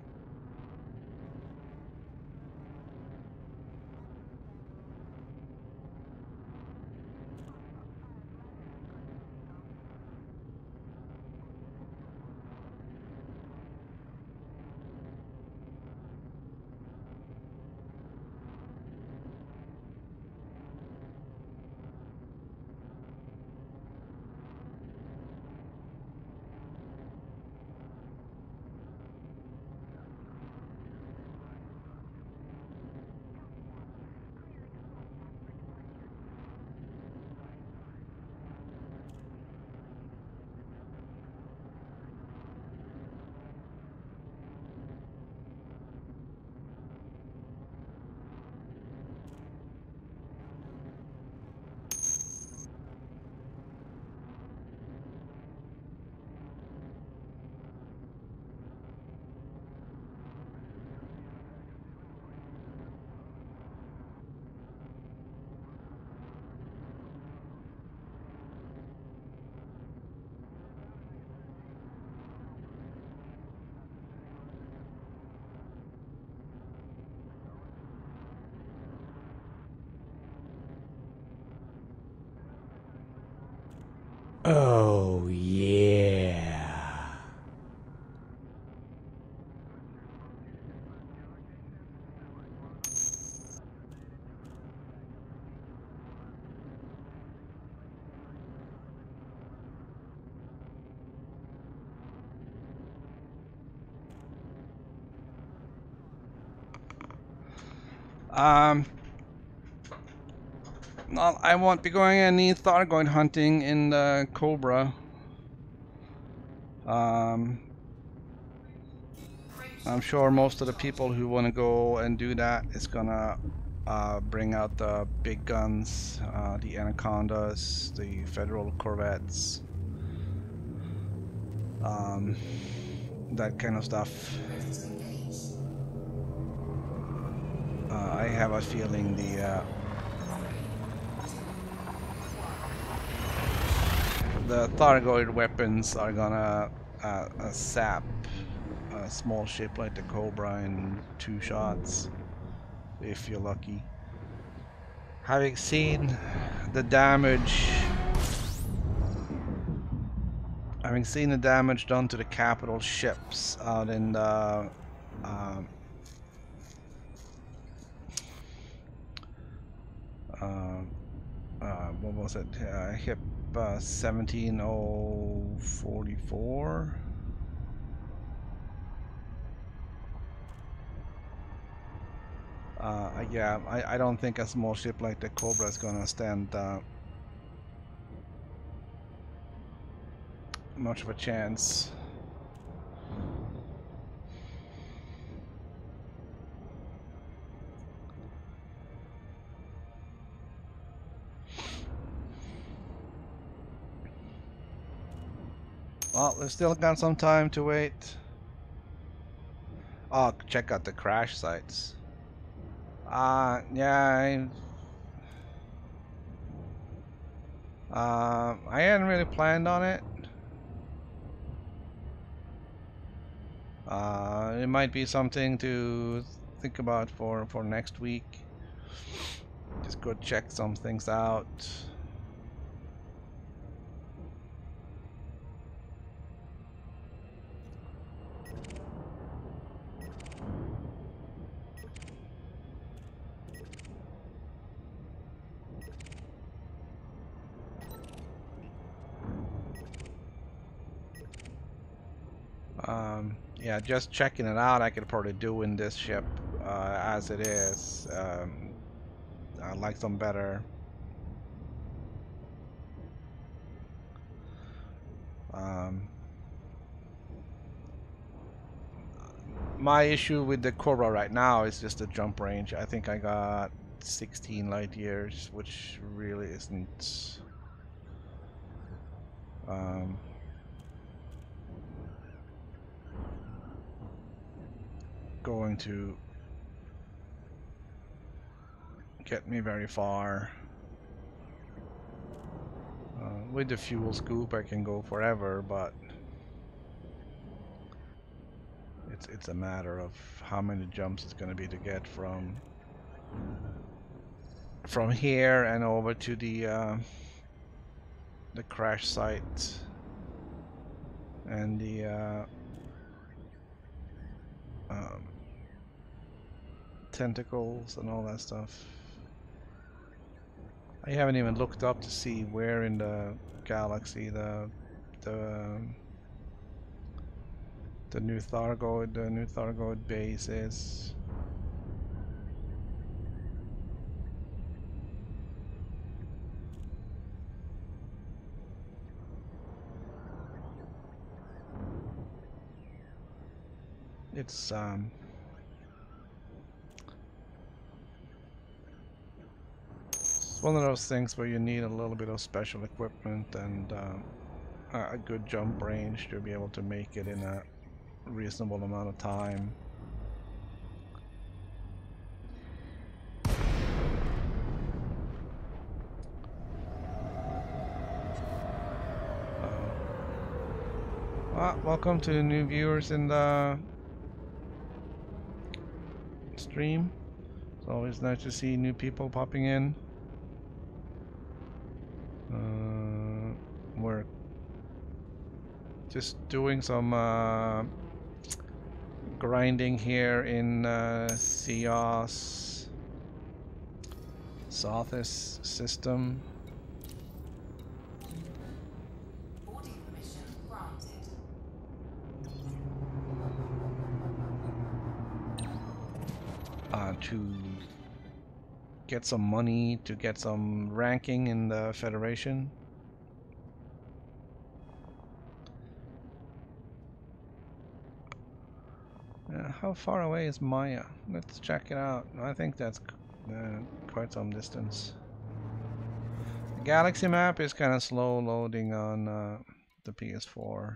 Oh, yeah.
Well, I won't be going any Thargoid hunting in the Cobra. I'm sure most of the people who want to go and do that is gonna bring out the big guns, the Anacondas, the Federal Corvettes, that kind of stuff. I have a feeling the Thargoid weapons are gonna sap a small ship like the Cobra in 2 shots, if you're lucky. Having seen the damage done to the capital ships out in the what was it? HIP 17044. Yeah, I don't think a small ship like the Cobra is gonna stand much of a chance. Well, we've still got some time to wait. Oh, check out the crash sites. Yeah, I hadn't really planned on it. It might be something to think about for next week. Just go check some things out. Yeah, just checking it out, I could probably do in this ship as it is. I like some better. My issue with the Cobra right now is just the jump range. I think I got 16 light years, which really isn't going to get me very far. With the fuel scoop I can go forever, but it's a matter of how many jumps it's going to be to get from here and over to the crash site and the tentacles and all that stuff. I haven't even looked up to see where in the galaxy the new Thargoid base is. It's one of those things where you need a little bit of special equipment and a good jump range to be able to make it in a reasonable amount of time. Welcome to the new viewers in the stream. It's always nice to see new people popping in. We're just doing some grinding here in Sios Sothis system.
Boarding permission granted.
To get some money to get some ranking in the Federation. How far away is Maya? Let's check it out. I think that's quite some distance. The galaxy map is kind of slow loading on the PS4.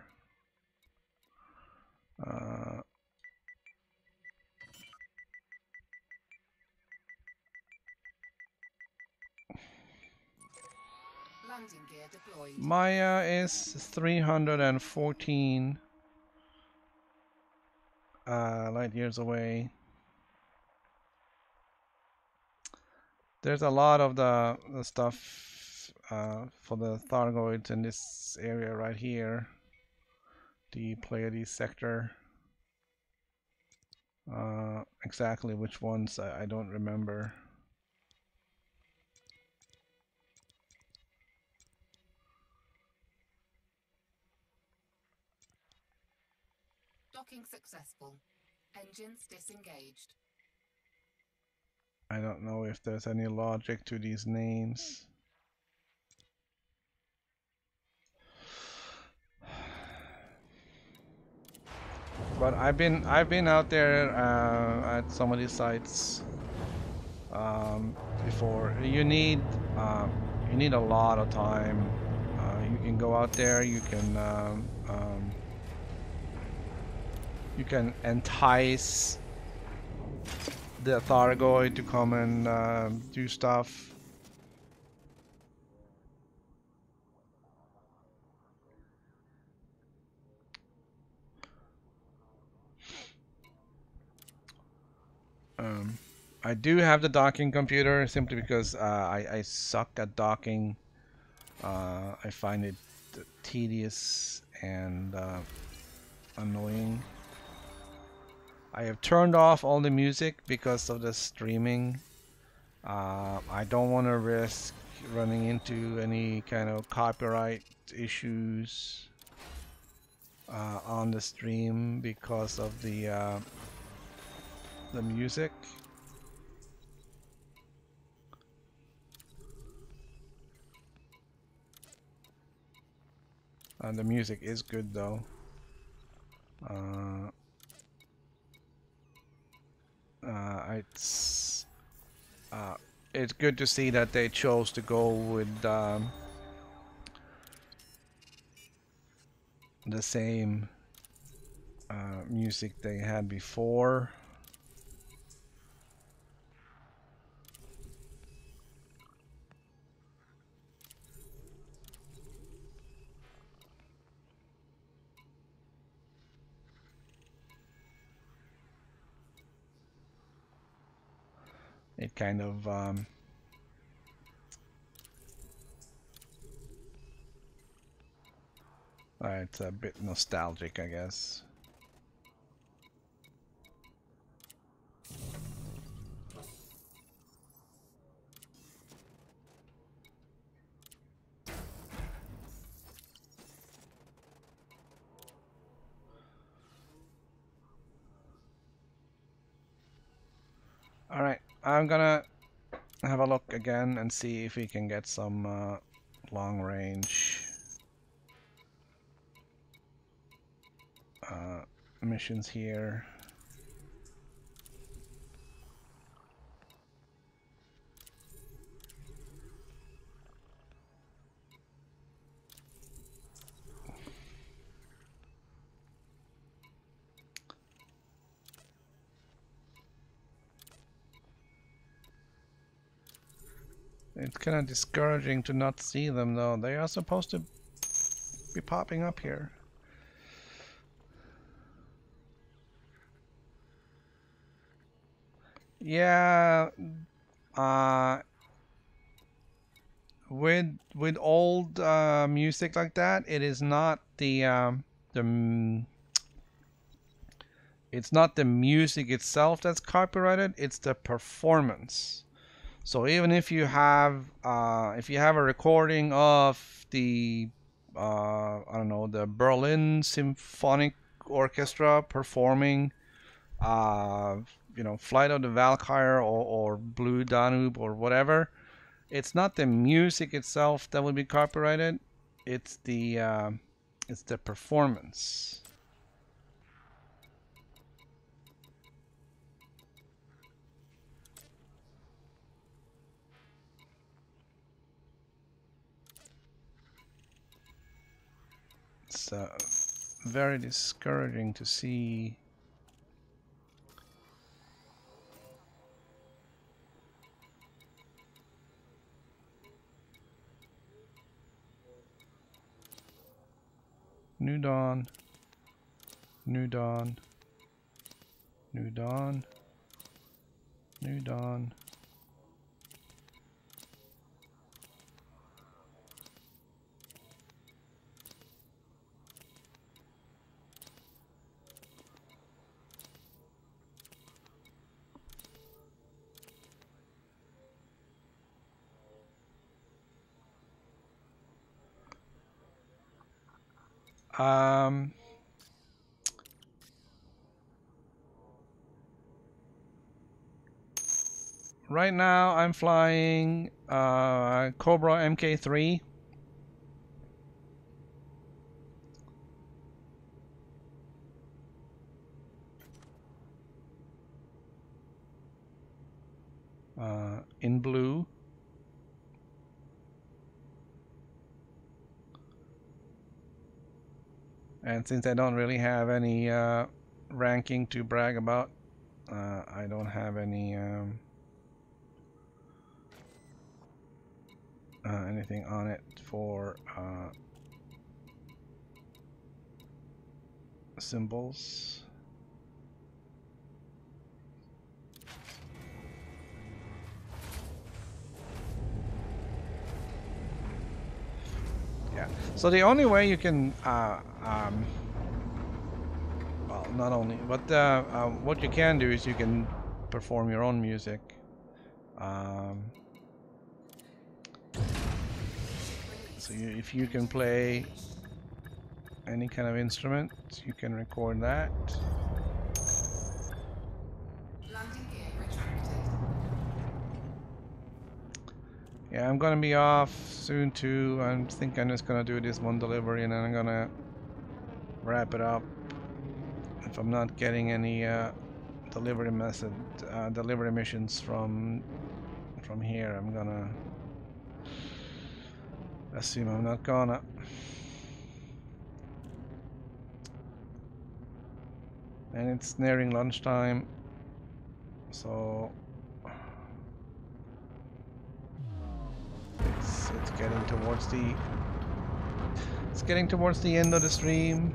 Landing gear deployed.
Maya is 314 light years away. There's a lot of the stuff for the Thargoids in this area right here. The Pleiades sector. Exactly which ones I don't remember.
Docking successful. Engines disengaged.
I don't know if there's any logic to these names. But I've been out there at some of these sites before. You need a lot of time. You can go out there. You can entice the Thargoid to come and do stuff. I do have the docking computer simply because I suck at docking. I find it tedious and annoying. I have turned off all the music because of the streaming. I don't want to risk running into any kind of copyright issues on the stream because of the music. The music is good though. It's good to see that they chose to go with the same music they had before. It kind of it's a bit nostalgic, I guess. All right, I'm gonna have a look again and see if we can get some long range missions here. It's kind of discouraging to not see them though. They are supposed to be popping up here. Yeah, with old music like that, it is not it's not the music itself that's copyrighted, it's the performance. So even if you have a recording of the I don't know, the Berlin Symphonic Orchestra performing you know, Flight of the Valkyrie or Blue Danube or whatever, it's not the music itself that would be copyrighted. It's the performance. It's very discouraging to see. New Dawn, New Dawn, New Dawn, New Dawn. Right now I'm flying Cobra MK3. In blue. And since I don't really have any ranking to brag about, I don't have any anything on it for symbols. Yeah. So the only way you can, well, not only, but what you can do is you can perform your own music. So if you can play any kind of instrument, you can record that.
Landing gear retracted.
Yeah, I'm gonna be off soon too. I think I'm just gonna do this one delivery and then I'm gonna wrap it up. If I'm not getting any delivery missions from here, I'm gonna assume I'm not gonna. And it's nearing lunchtime, so it's getting towards the end of the stream.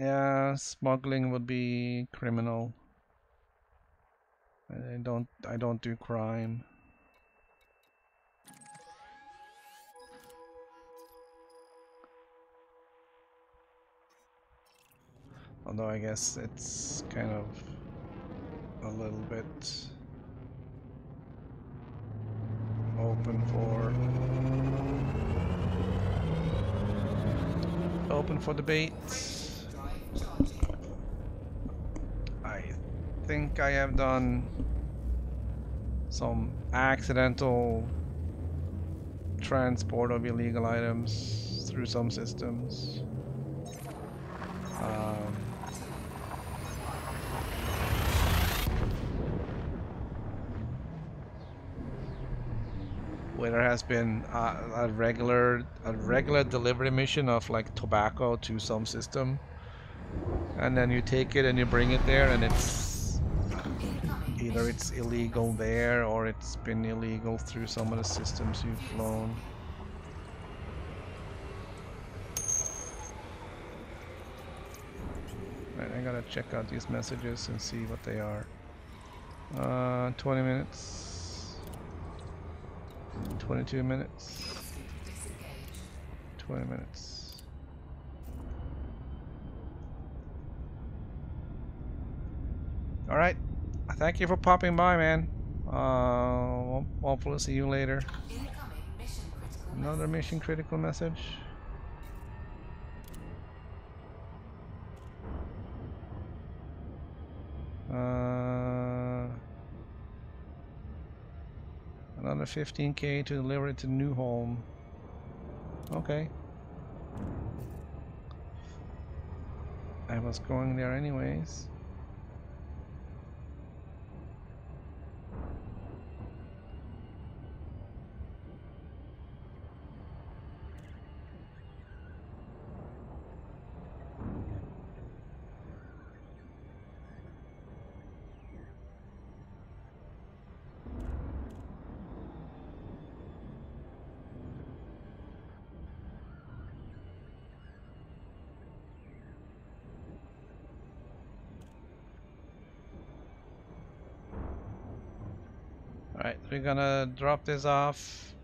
Yeah, smuggling would be criminal. I don't do crime. Although I guess it's kind of a little bit open for debate. I think I have done some accidental transport of illegal items through some systems. Where there has been a regular delivery mission of like tobacco to some system, and then you take it and you bring it there, and it's either it's illegal there or it's been illegal through some of the systems you've flown. Right, I gotta check out these messages and see what they are. 20 minutes. 22 minutes. 20 minutes. Alright. Thank you for popping by, man. Hopefully see you later.
Incoming mission critical
Another mission critical message. Another 15k to deliver it to new home. Okay. I was going there anyways. Alright, we're gonna drop this off.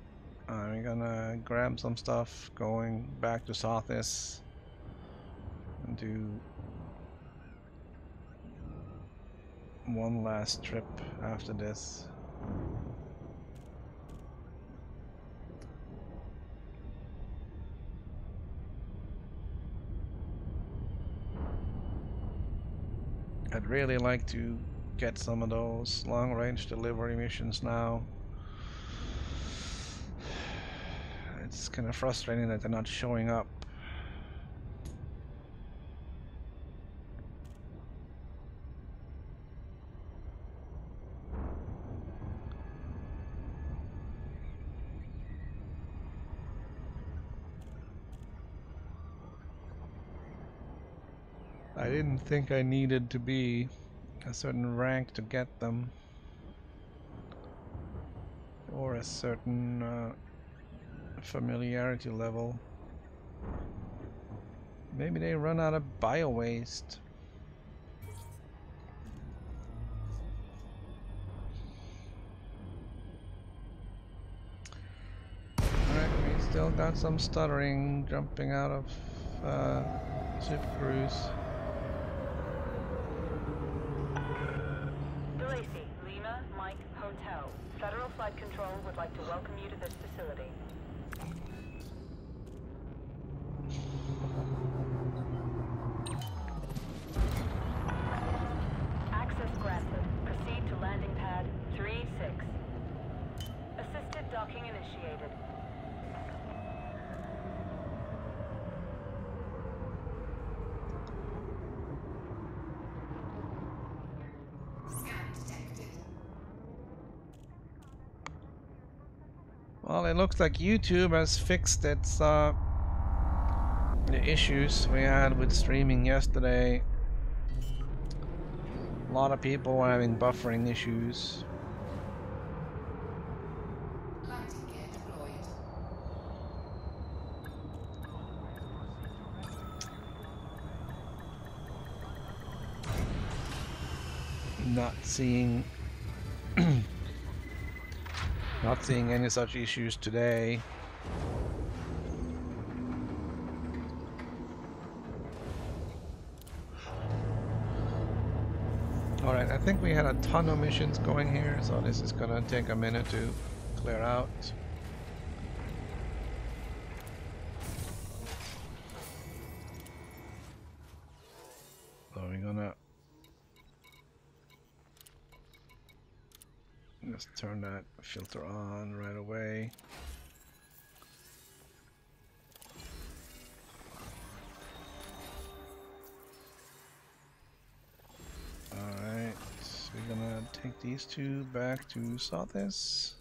We're gonna grab some stuff going back to Sothis and do one last trip after this. I'd really like to get some of those long-range delivery missions now. It's kind of frustrating that they're not showing up. I didn't think I needed to be a certain rank to get them, or a certain familiarity level. Maybe they run out of bio waste. Alright, we still got some stuttering jumping out of ship crews.
Lacey, Lima, Mike, Hotel. Federal Flight Control would like to welcome you to this facility. Access granted. Proceed to landing pad 3-6. Assisted docking initiated.
Scan detected.
Well, it looks like YouTube has fixed its the issues we had with streaming yesterday. A lot of people were having buffering issues.
Landing gear deployed.
Not seeing not seeing any such issues today. Alright, I think we had a ton of missions going here, so this is gonna take a minute to clear out. So we're gonna just turn that filter on right away. Alright, we're gonna take these two back to Sothis.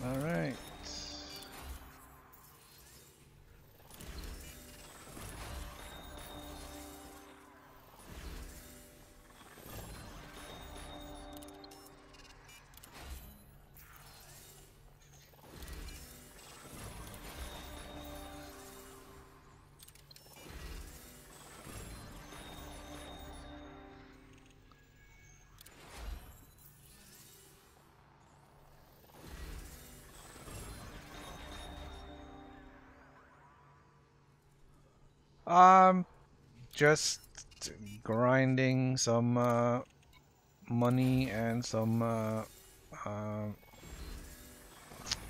Alright. Just grinding some money and some uh,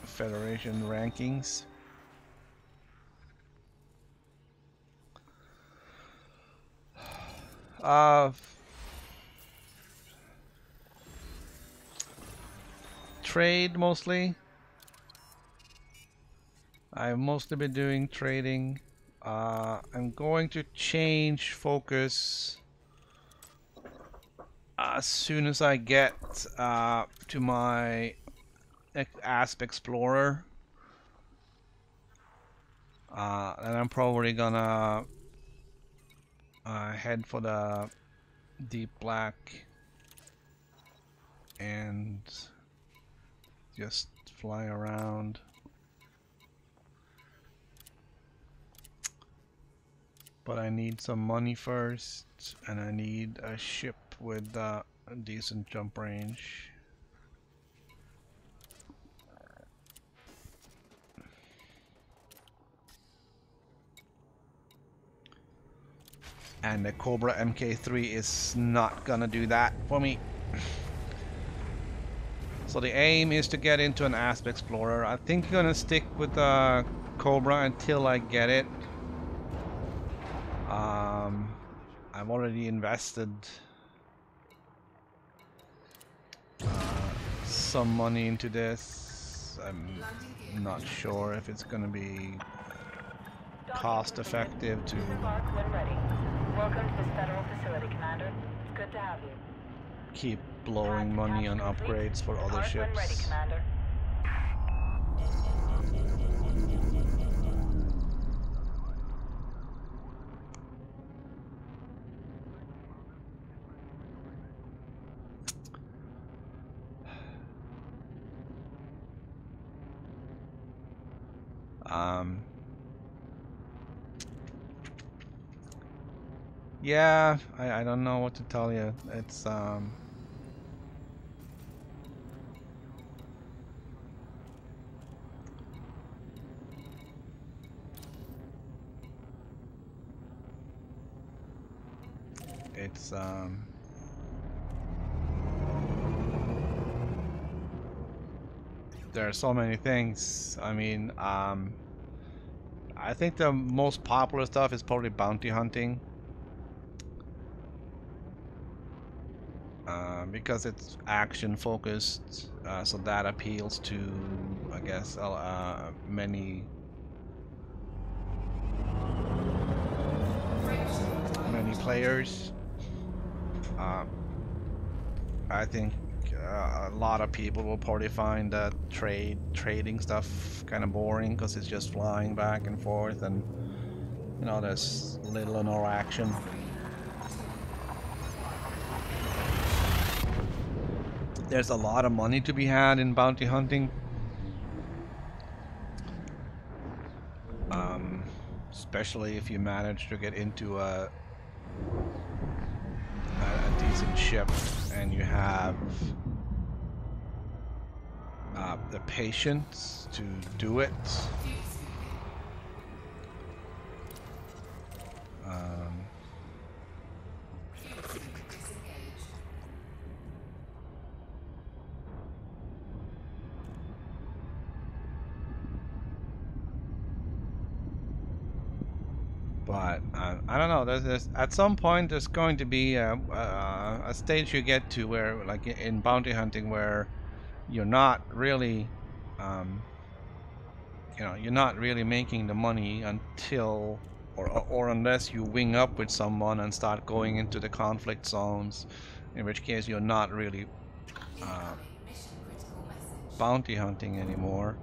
Federation rankings. Uh, Trade mostly. I've mostly been doing trading. I'm going to change focus as soon as I get to my Asp Explorer. And I'm probably gonna head for the Deep Black and just fly around. But I need some money first, and I need a ship with a decent jump range. And the Cobra MK3 is not gonna do that for me. So the aim is to get into an Asp Explorer. I think I'm gonna stick with the Cobra until I get it. I've already invested some money into this. I'm not sure if it's gonna be cost effective to
Disembark when ready. Welcome to this federal facility, Commander. Good to have you.
keep blowing money on upgrades for other
Depart when ready,
ships.
Commander.
Yeah, I don't know what to tell you. It's there are so many things. I mean, I think the most popular stuff is probably bounty hunting. Because it's action focused, so that appeals to, I guess, many players. I think a lot of people will probably find that trading stuff kind of boring because it's just flying back and forth, and you know there's little or no action. There's a lot of money to be had in bounty hunting. Especially if you manage to get into a decent ship and you have the patience to do it. But I don't know. There's at some point there's going to be a stage you get to where, like in bounty hunting, where you're not really, you're not really making the money until or unless you wing up with someone and start going into the conflict zones, in which case you're not really bounty hunting anymore.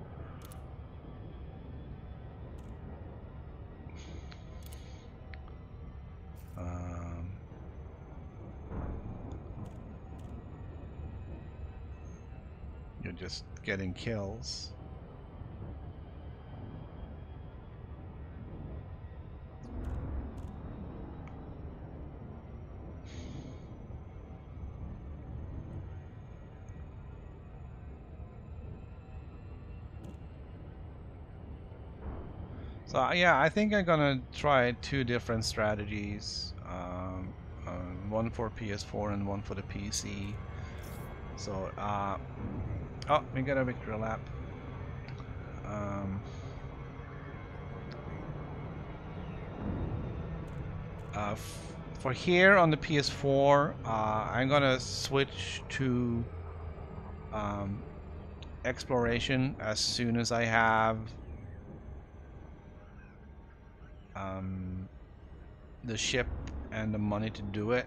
You're just getting kills. So yeah, I think I'm gonna try 2 different strategies. One for PS4 and one for the PC. So oh, we got a victory lap. Um, for here on the PS4, I'm gonna switch to exploration as soon as I have the ship and the money to do it,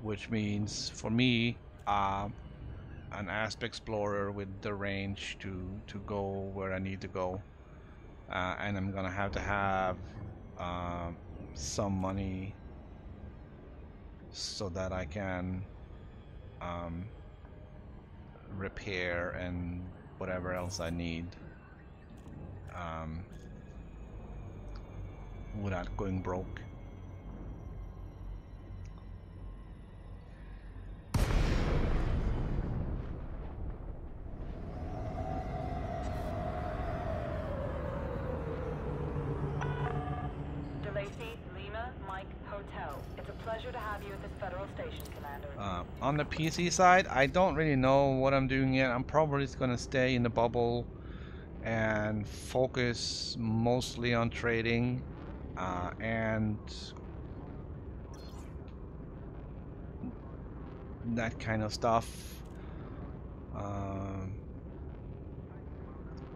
which means for me an asp explorer with the range to go where I need to go, and I'm gonna have to have some money so that I can repair and whatever else I need without going broke.
It's a pleasure to have you at this federal station, Commander.
On the PC side, I don't really know what I'm doing yet. I'm probably just gonna stay in the bubble and focus mostly on trading and that kind of stuff,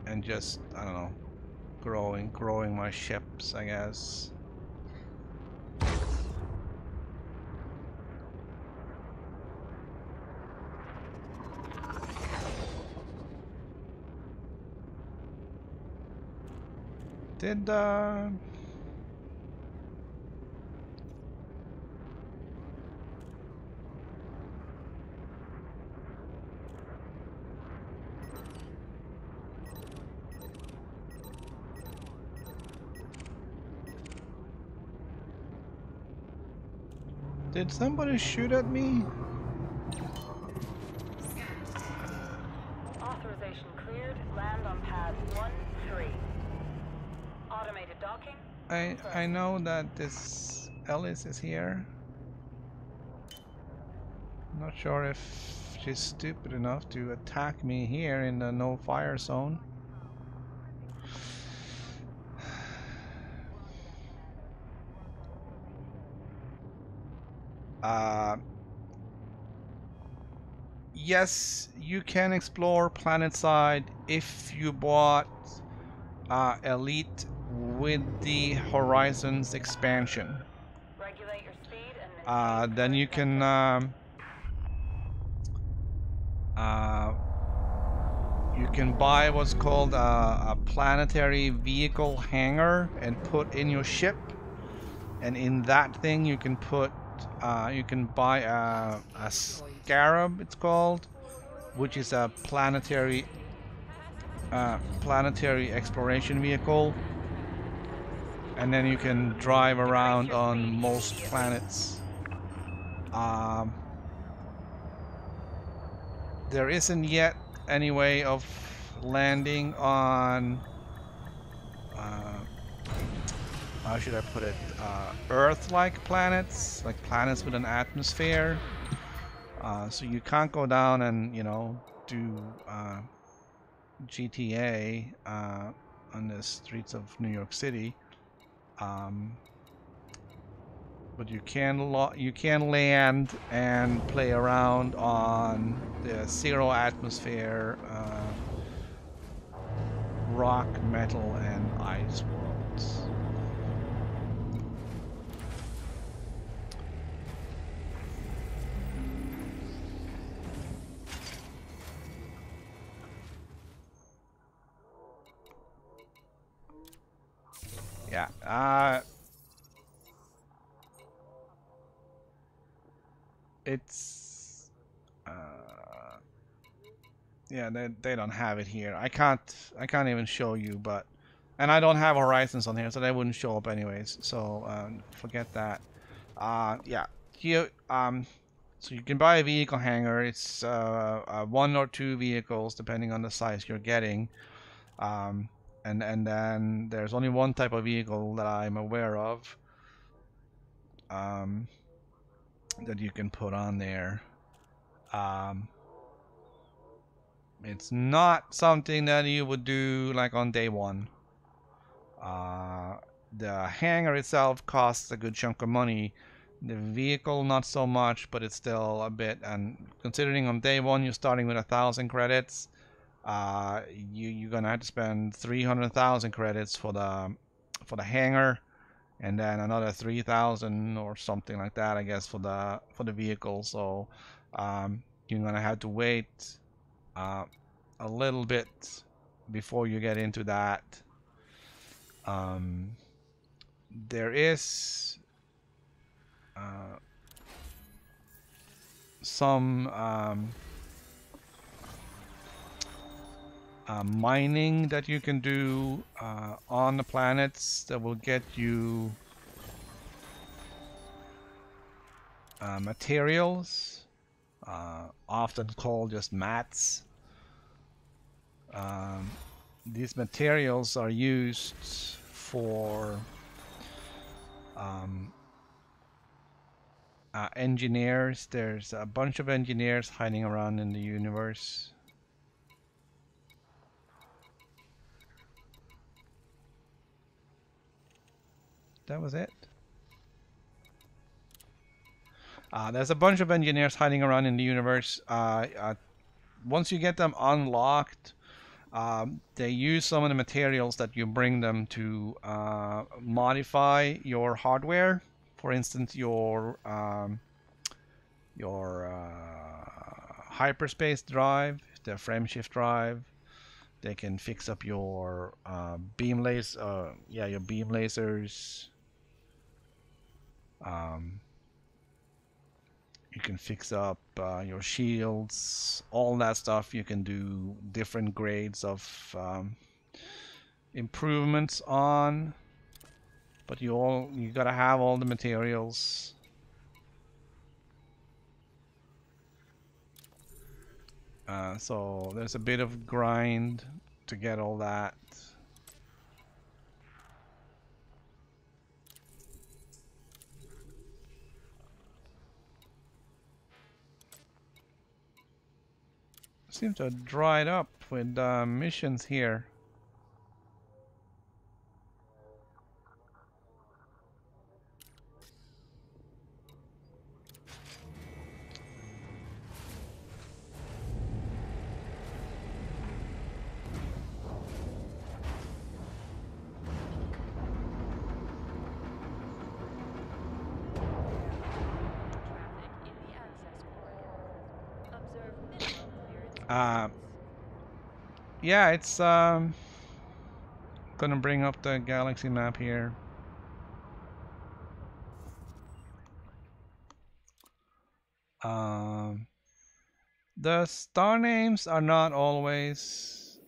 and just, I don't know, growing my ships, I guess. Did somebody shoot at me?
Authorization cleared. Land on pad 1-3. Automated docking.
I know that this Ellis is here. I'm not sure if she's stupid enough to attack me here in the no fire zone. Yes, you can explore planetside if you bought Elite with the Horizons expansion.
Regulate your speed and
Then you can buy what's called a planetary vehicle hangar and put in your ship, and in that thing you can put you can buy a Scarab, it's called, which is a planetary exploration vehicle, and then you can drive around on most planets. There isn't yet any way of landing on how should I put it, Earth-like planets, like planets with an atmosphere. So you can't go down and, you know, do GTA on the streets of New York City, but you can land and play around on the zero atmosphere rock, metal, and ice worlds. Yeah, it's yeah, they don't have it here. I can't even show you, but, and I don't have Horizons on here, so they wouldn't show up anyways. So forget that. Yeah, here so you can buy a vehicle hangar. It's 1 or 2 vehicles depending on the size you're getting. and then there's only one type of vehicle that I'm aware of that you can put on there. It's not something that you would do like on day one. The hangar itself costs a good chunk of money. The vehicle not so much, but it's still a bit. And considering on day one you're starting with 1,000 credits, you're gonna have to spend 300,000 credits for the hangar, and then another 3,000 or something like that, I guess, for the vehicle. So you're gonna have to wait a little bit before you get into that. There is some mining that you can do on the planets that will get you materials, often called just mats. These materials are used for engineers. There's a bunch of engineers hiding around in the universe. That was it. There's a bunch of engineers hiding around in the universe. Once you get them unlocked, they use some of the materials that you bring them to modify your hardware. For instance, your hyperspace drive, the frameshift drive. They can fix up your beam laser, your beam lasers. You can fix up your shields, all that stuff. You can do different grades of improvements on, but you gotta have all the materials. So there's a bit of grind to get all that. Seems to have dried up with missions here.
Traffic in the access corridor. Observe minimum clearance.
Yeah, it's gonna bring up the galaxy map here. The star names are not always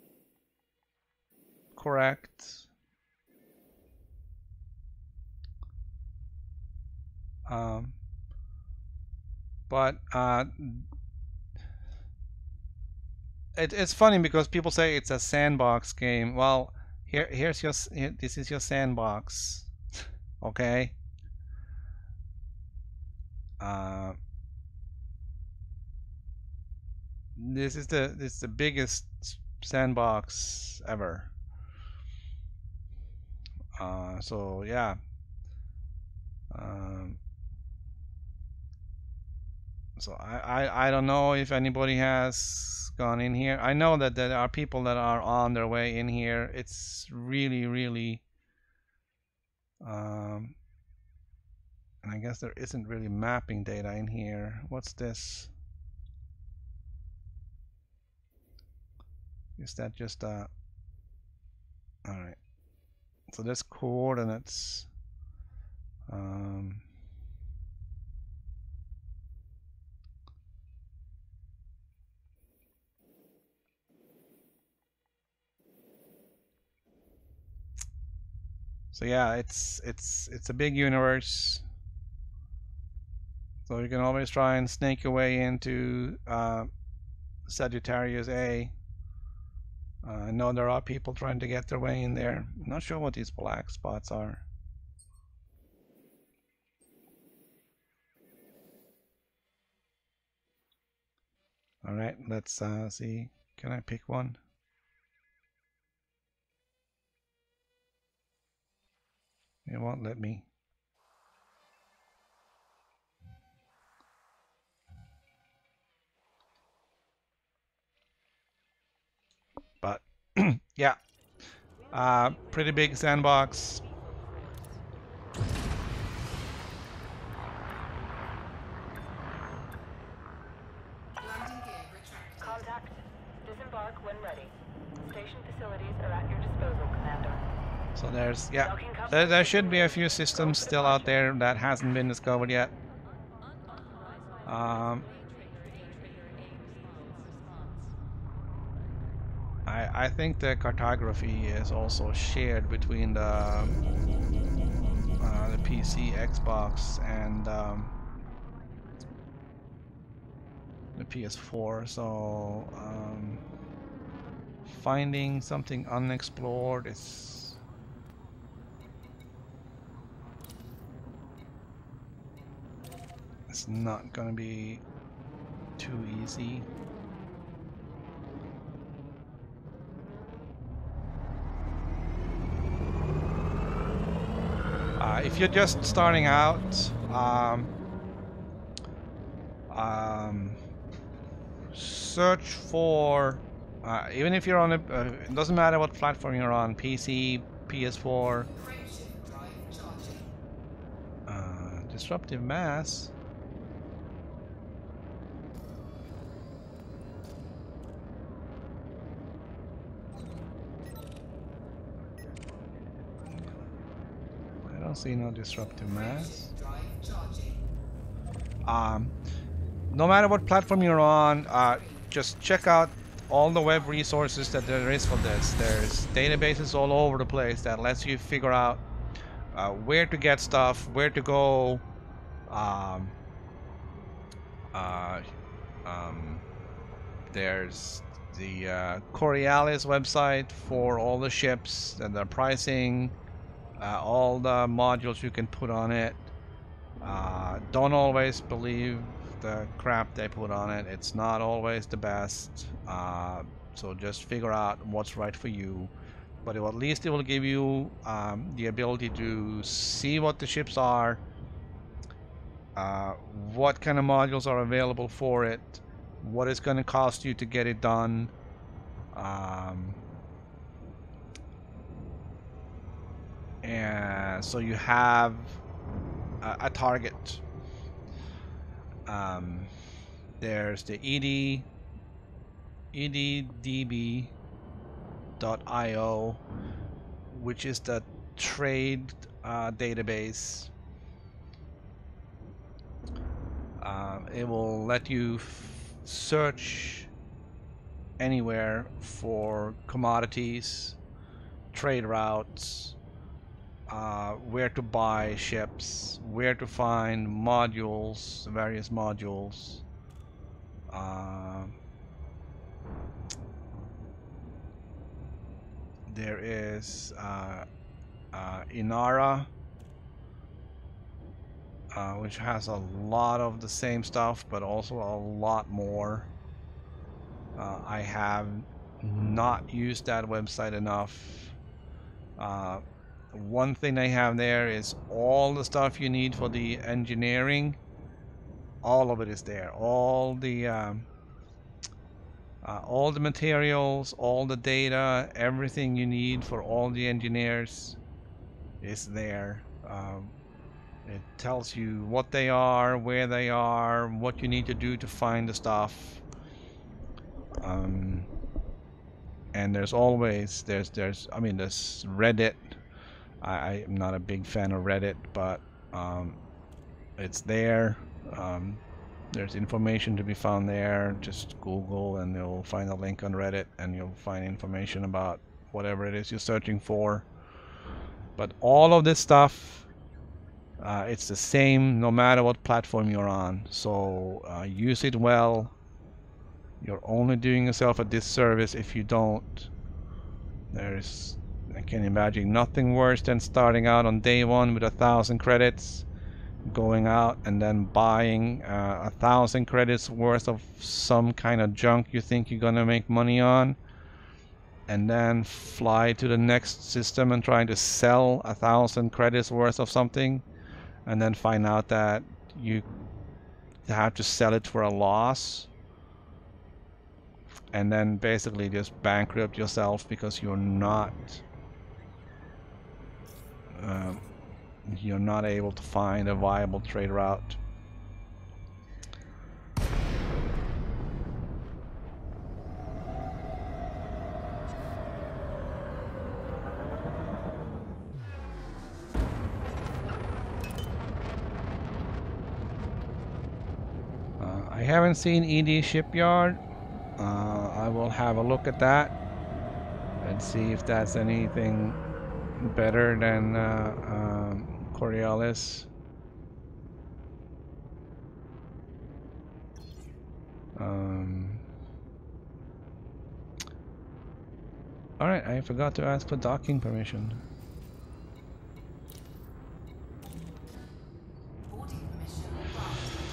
correct. But it's funny because people say it's a sandbox game. Well, this is your sandbox, okay? This is the biggest sandbox ever. So yeah. So I don't know if anybody has gone in here. I know that there are people that are on their way in here. It's really and I guess there isn't really mapping data in here. What's this? Is that just a... Alright. So there's coordinates. So yeah, it's a big universe. So you can always try and snake your way into Sagittarius A. I know there are people trying to get their way in there. Not sure what these black spots are. All right, let's see. Can I pick one? It won't let me. But yeah, pretty big sandbox.
Landing gear retracted.
Contact. Disembark when ready. Station facilities are at your disposal, Commander.
So there's, yeah, there should be a few systems still out there that hasn't been discovered yet. I think the cartography is also shared between the PC, Xbox, and the PS4. So finding something unexplored is it's not gonna be too easy. If you're just starting out, search for, even if you're on a, it doesn't matter what platform you're on, PC, PS4,
Frameshift drive charging.
disruptive mass. I don't see no disruptive mass.
Frameshift drive charging.
No matter what platform you're on, just check out all the web resources that there is for this. There's databases all over the place that lets you figure out where to get stuff, where to go. There's the Coriolis website for all the ships and the pricing, all the modules you can put on it. Don't always believe the crap they put on it. It's not always the best. So just figure out what's right for you. But at least it will give you the ability to see what the ships are, what kind of modules are available for it, what it's going to cost you to get it done. And so you have a target. There's the eddb.io, which is the trade database. It will let you search anywhere for commodities, trade routes, where to buy ships, where to find modules, various modules. There is Inara, which has a lot of the same stuff, but also a lot more. I have not used that website enough. One thing they have there is all the stuff you need for the engineering. All of it is there. All the materials, all the data, everything you need for all the engineers is there. It tells you what they are, where they are, what you need to do to find the stuff. And there's always there's Reddit. I am not a big fan of Reddit, but it's there. There's information to be found there. Just Google and you'll find a link on Reddit and you'll find information about whatever it is you're searching for. But all of this stuff, it's the same no matter what platform you're on. So use it well. You're only doing yourself a disservice if you don't. There's, I can imagine nothing worse than starting out on day one with 1,000 credits, going out and then buying 1,000 credits worth of some kind of junk you think you're gonna make money on, and then fly to the next system and trying to sell 1,000 credits worth of something, and then find out that you have to sell it for a loss, and then basically just bankrupt yourself because um, you're not able to find a viable trade route. I haven't seen ED Shipyard. I will have a look at that and see if that's anything better than Coriolis. Alright, I forgot to ask for docking permission.
Boarding permission granted.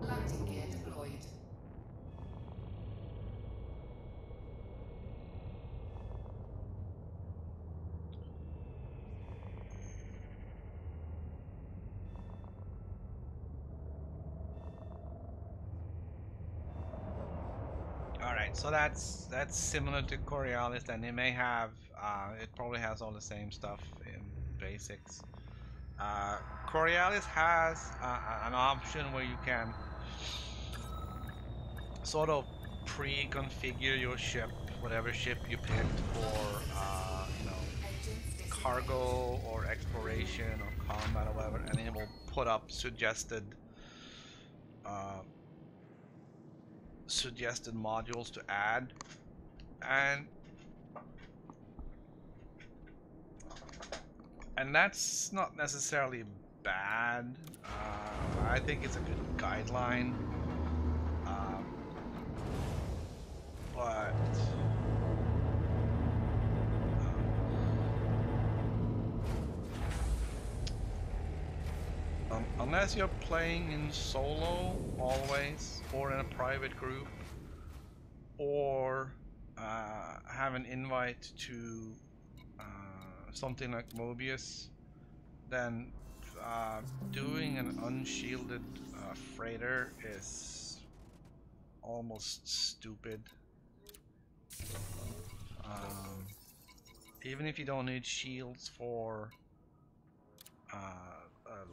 Landing gear deployed.
Alright, so that's similar to Coriolis, and it may have it probably has all the same stuff in basics. Coriolis has an option where you can sort of pre-configure your ship, whatever ship you picked for,
Engines disabled.
cargo or exploration or combat or whatever, and it will put up uh, suggested modules to add, and that's not necessarily bad. I think it's a good guideline, but unless you're playing in solo always, or in a private group, or have an invite to something like Mobius, then doing an unshielded freighter is almost stupid. Even if you don't need shields for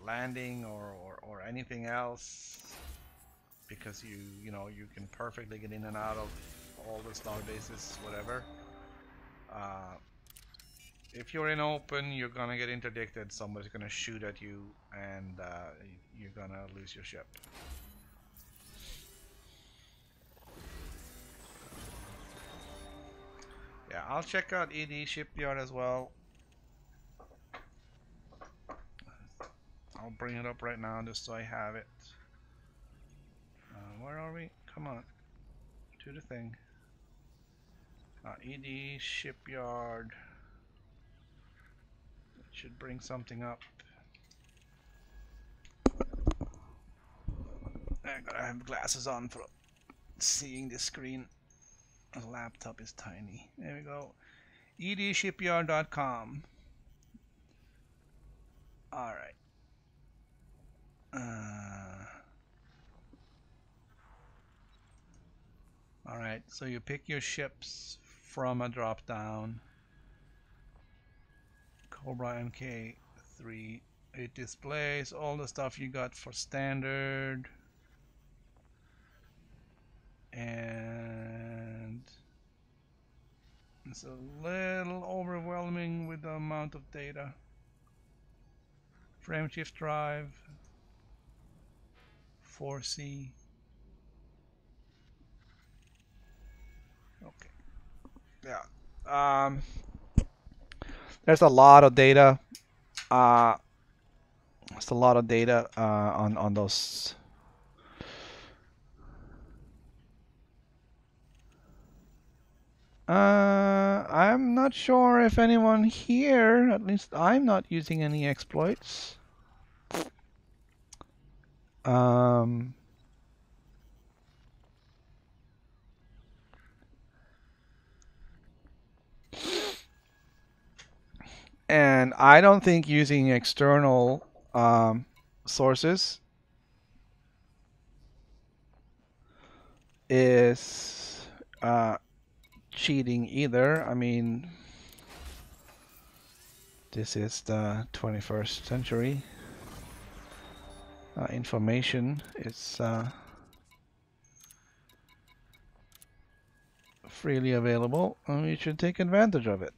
landing or anything else, because you can perfectly get in and out of all the star bases, whatever. If you're in open, you're gonna get interdicted. Somebody's gonna shoot at you, and you're gonna lose your ship. Yeah, I'll check out ED Shipyard as well. I'll bring it up right now just so I have it. Where are we? Come on. Do the thing. ED Shipyard. It should bring something up. I gotta have glasses on for seeing the screen. The laptop is tiny. There we go. edshipyard.com. Alright. Alright, so you pick your ships from a drop down. Cobra MK3. It displays all the stuff you got for standard. And it's a little overwhelming with the amount of data. Frame shift drive, 4C. Okay. Yeah. There's a lot of data. There's a lot of data on those. I'm not sure if anyone here, at least I'm not using any exploits. Um, and I don't think using external sources is cheating either. I mean, this is the 21st century. Information is freely available, and we should take advantage of it.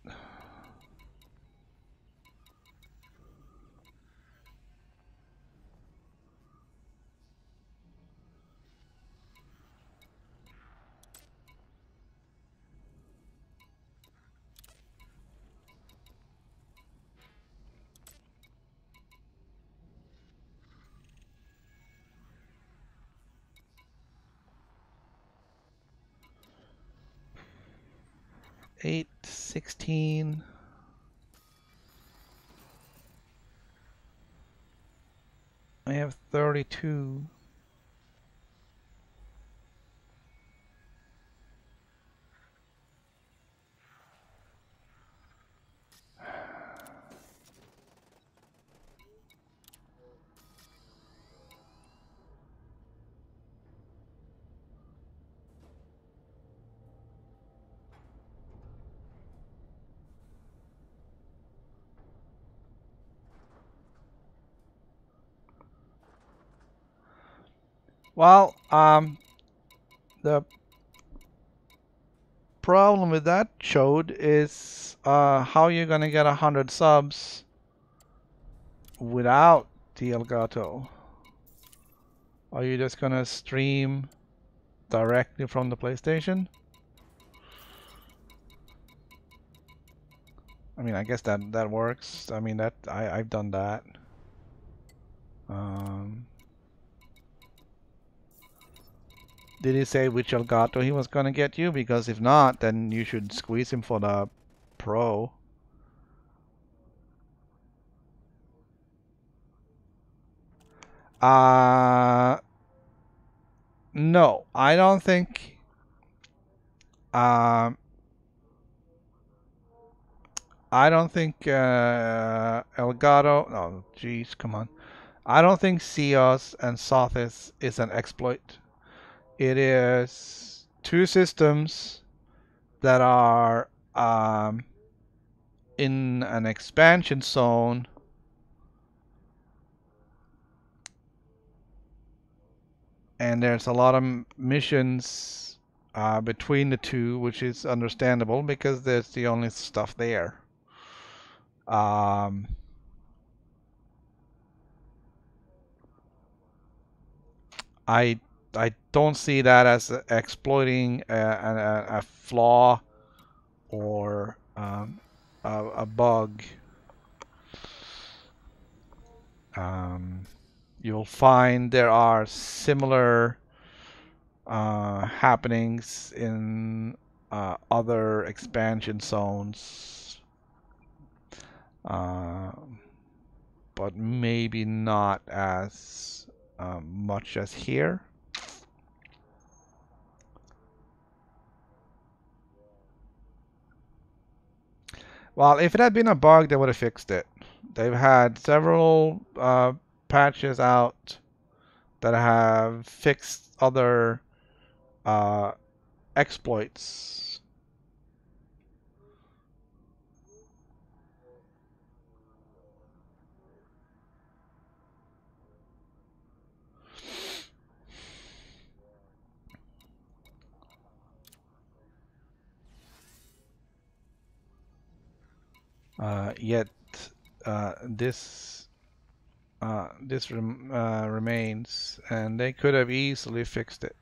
Eight, 16. I have 32. Well, the problem with that chode is how you're gonna get 100 subs without the Elgato. Are you just gonna stream directly from the PlayStation? I mean, I guess that works. I mean, that I've done that. Did he say which Elgato he was gonna get you? Because if not, then you should squeeze him for the Pro. No, I don't think. I don't think Elgato. No, jeez, come on. I don't think Seos and Sothis is an exploit. It is two systems that are in an expansion zone. And there's a lot of missions between the two, which is understandable because there's the only stuff there. I don't see that as exploiting a flaw or a bug. You'll find there are similar happenings in other expansion zones, but maybe not as much as here. Well, if it had been a bug, they would have fixed it. They've had several patches out that have fixed other exploits. Yet this remains, and they could have easily fixed it.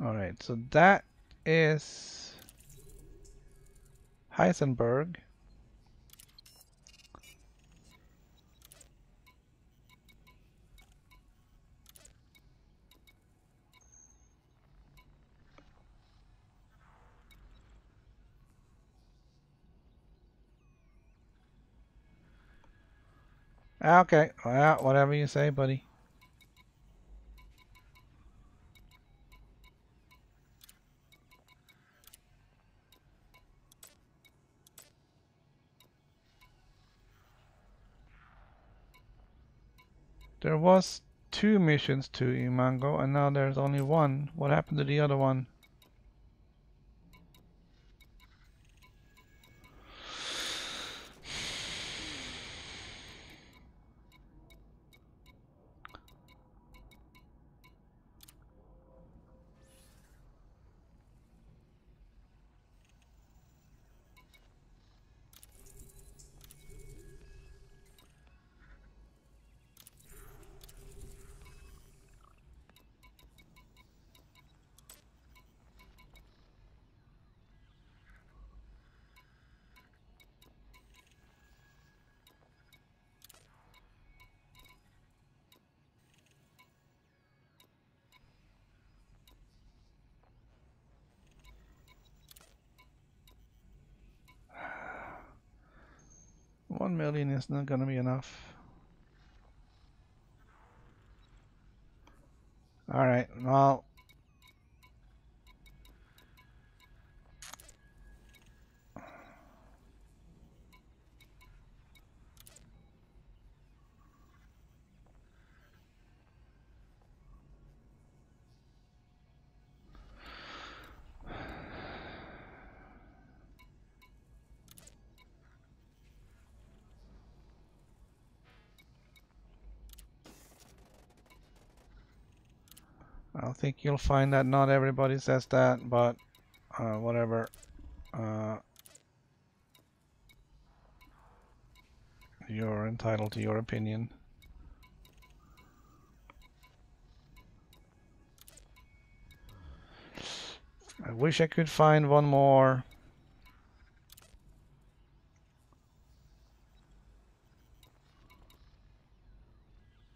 All right, so that is Heisenberg. Okay, well, whatever you say, buddy. There was 2 missions to Imango, and now there's only 1. What happened to the other one? $1 million is not gonna be enough. All right, well, I think you'll find that not everybody says that, but whatever. You're entitled to your opinion. I wish I could find one more.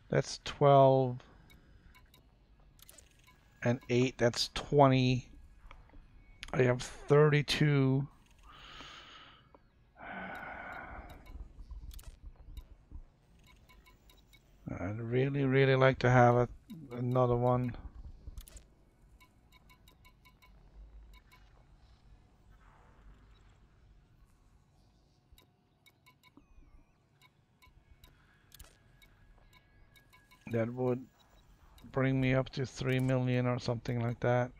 That's 12 and 8, that's 20. I have 32. I'd really like to have another one. That would bring me up to 3 million or something like that.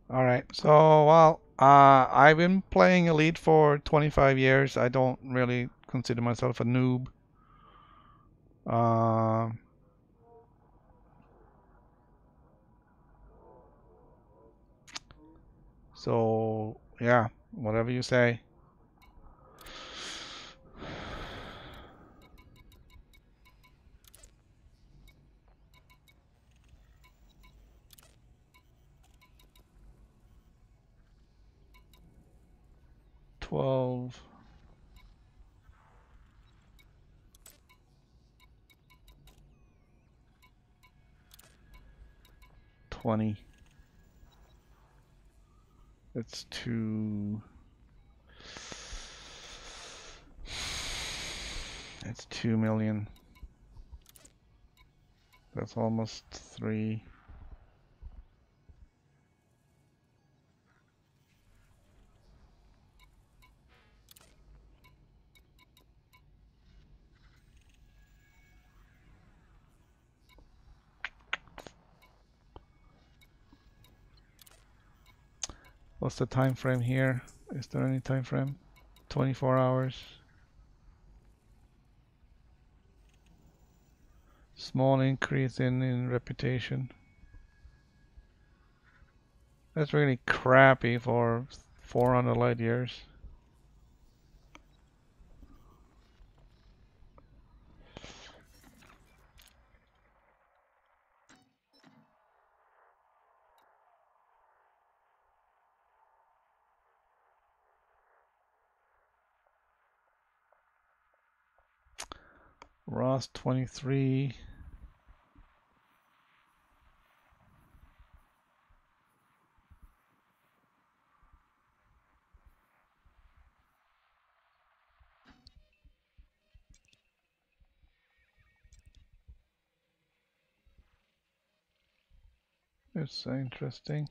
Alright, so, well, I've been playing Elite for 25 years. I don't really consider myself a noob. So, yeah, whatever you say. 12. 20. It's 2. It's 2 million. That's almost 3. What's the time frame here? Is there any time frame? 24 hours. Small increase in reputation. That's really crappy for 400 light years. Ross 23. It's interesting.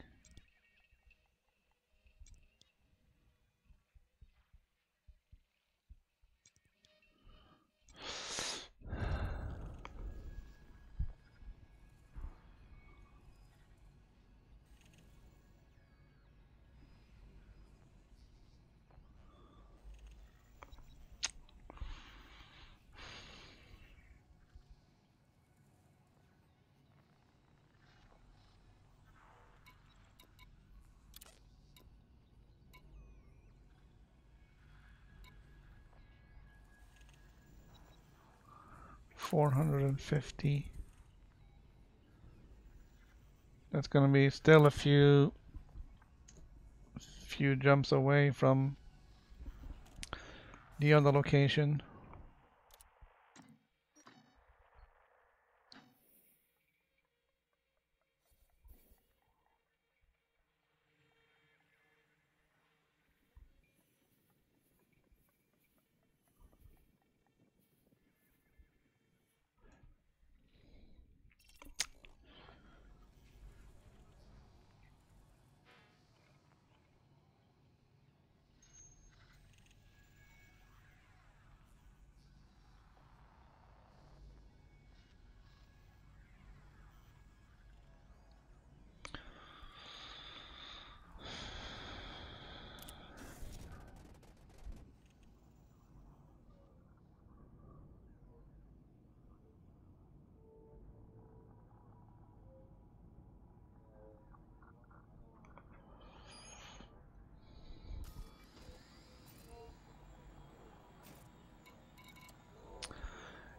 $450. That's gonna be still a few jumps away from the other location.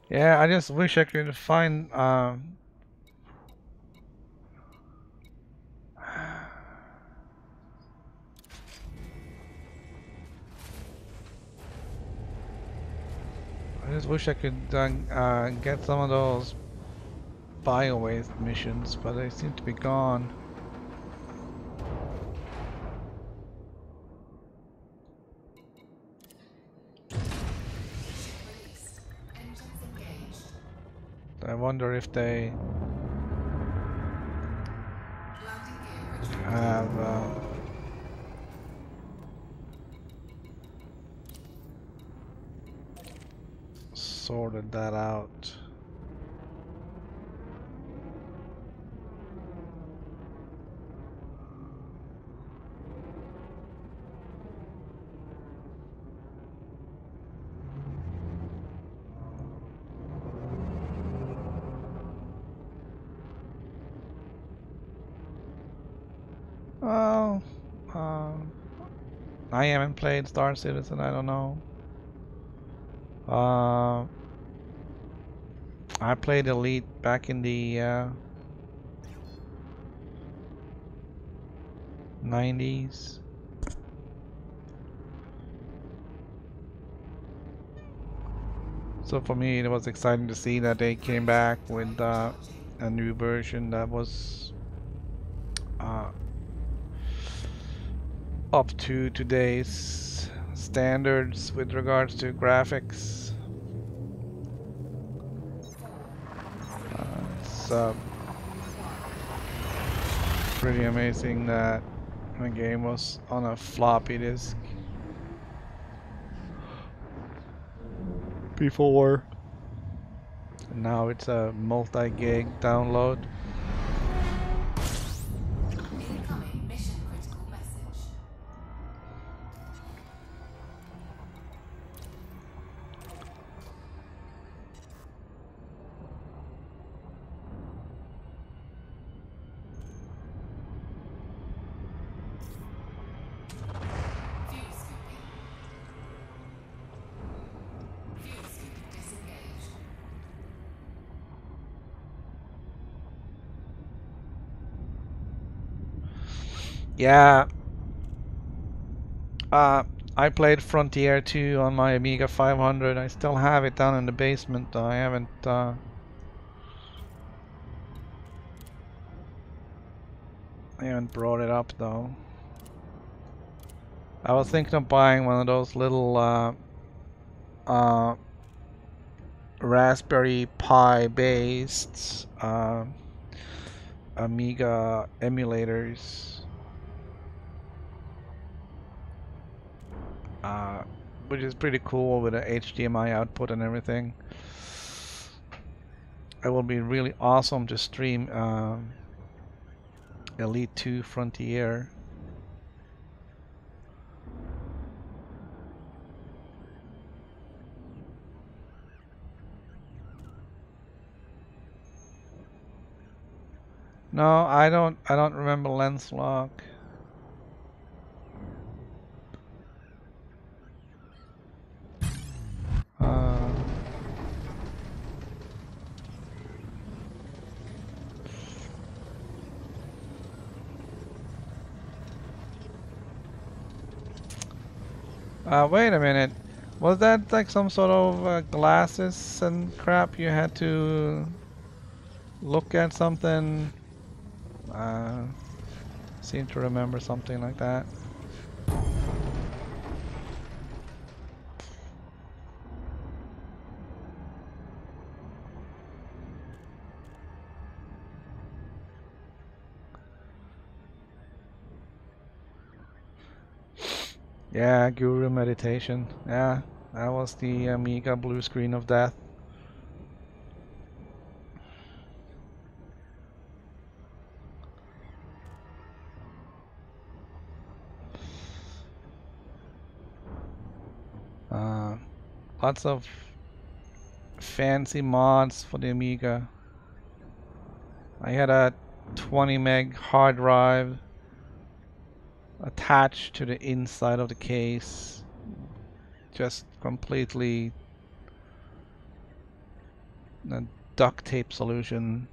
Yeah, I just wish I could find I just wish I could get some of those bio-waste missions, but they seem to be gone.
Released. Engines engaged.
I wonder if they
Landing gear retrieved.
have sorted that out. Well, I haven't played Star Citizen, I don't know. I played Elite back in the 90s. So for me, it was exciting to see that they came back with a new version that was up to today's standards with regards to graphics. It's pretty amazing that the game was on a floppy disk before, and now it's a multi-gig download.
Incoming mission critical message. Fuel scooping. Fuel scoop disengaged.
Yeah. I played Frontier 2 on my Amiga 500. I still have it down in the basement, though. I haven't brought it up, though. I was thinking of buying one of those little Raspberry Pi based Amiga emulators, which is pretty cool with a HDMI output and everything. It will be really awesome to stream Elite 2 Frontier. No, I don't remember lens lock. Wait a minute. Was that like some sort of glasses and crap you had to look at something? Seem to remember something like that. Yeah, Guru Meditation. Yeah, that was the Amiga blue screen of death. Lots of fancy mods for the Amiga. I had a 20 meg hard drive attached to the inside of the case. Just completely a duct tape solution.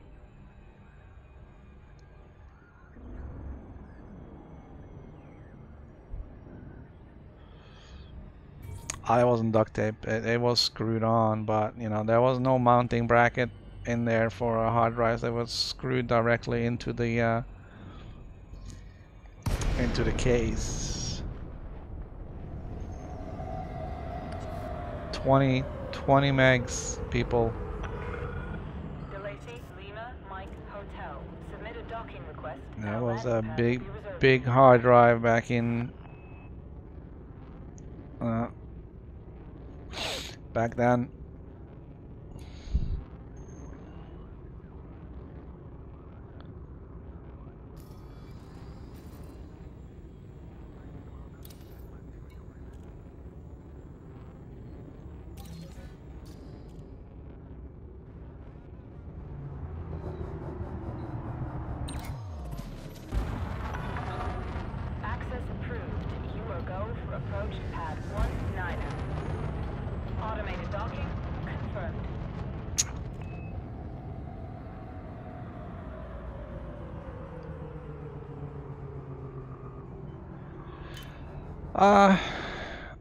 I wasn't duct tape, it was screwed on, but you know, there was no mounting bracket in there for a hard drive. It was screwed directly into the case. 20 megs, people.
DeLacy, Lima, Mike, Hotel. Submit a docking request.
That was
Outlet
a
pad
big
to be reserved.
big hard drive back in back then.
Access approved. You are go for approach pad 19. Automated docking confirmed.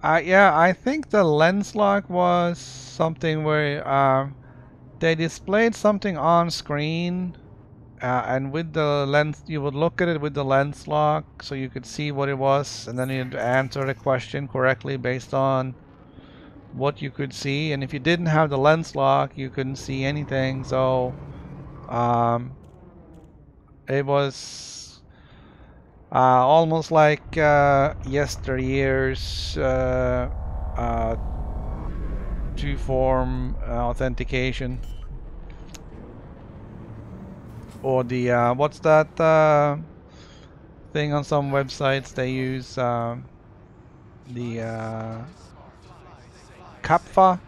Yeah, I think the lens lock was something where they displayed something on screen, and with the lens, you would look at it with the lens lock, so you could see what it was, and then you'd answer the question correctly based on what you could see. And if you didn't have the lens lock, you couldn't see anything. So it was almost like yesteryear's two-form authentication, or the what's that thing on some websites they use, the CAPTCHA,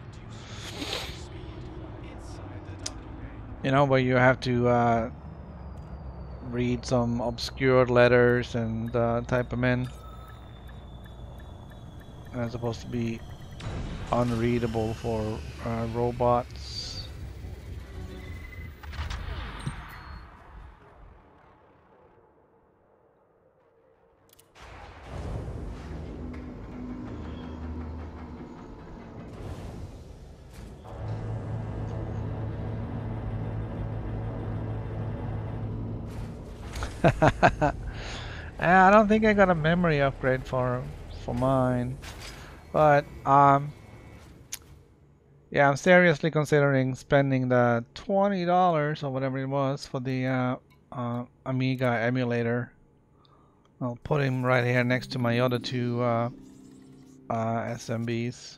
you know, where you have to read some obscure letters and type them in, and it's supposed to be unreadable for robots. I don't think I got a memory upgrade for mine, but yeah, I'm seriously considering spending the $20 or whatever it was for the Amiga emulator. I'll put him right here next to my other two SMBs.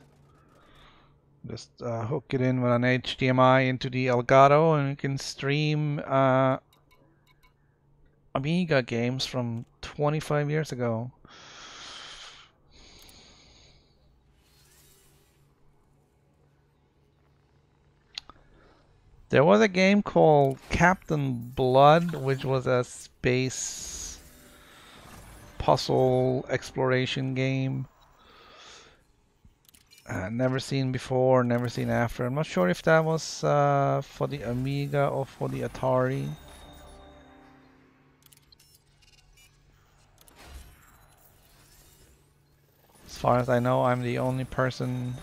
Just hook it in with an HDMI into the Elgato, and you can stream Amiga games from 25 years ago. There was a game called Captain Blood, which was a space puzzle exploration game. Never seen before, never seen after. I'm not sure if that was for the Amiga or for the Atari. As far as I know, I'm the only person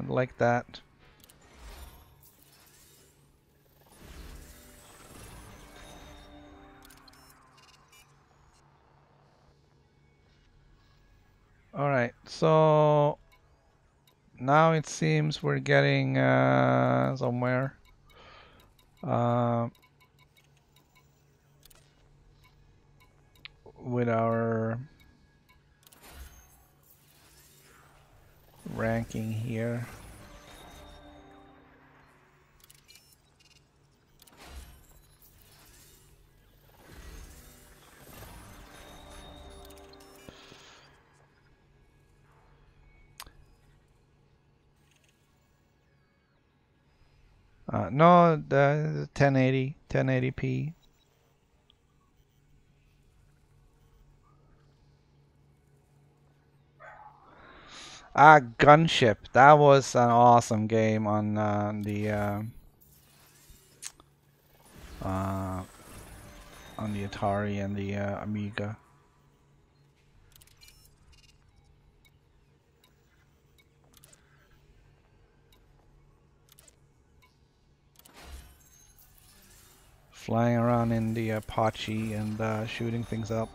like that. Alright, so now it seems we're getting somewhere. With our ranking here. No, the 1080p. Gunship. That was an awesome game on the Atari and the Amiga. Flying around in the Apache and shooting things up.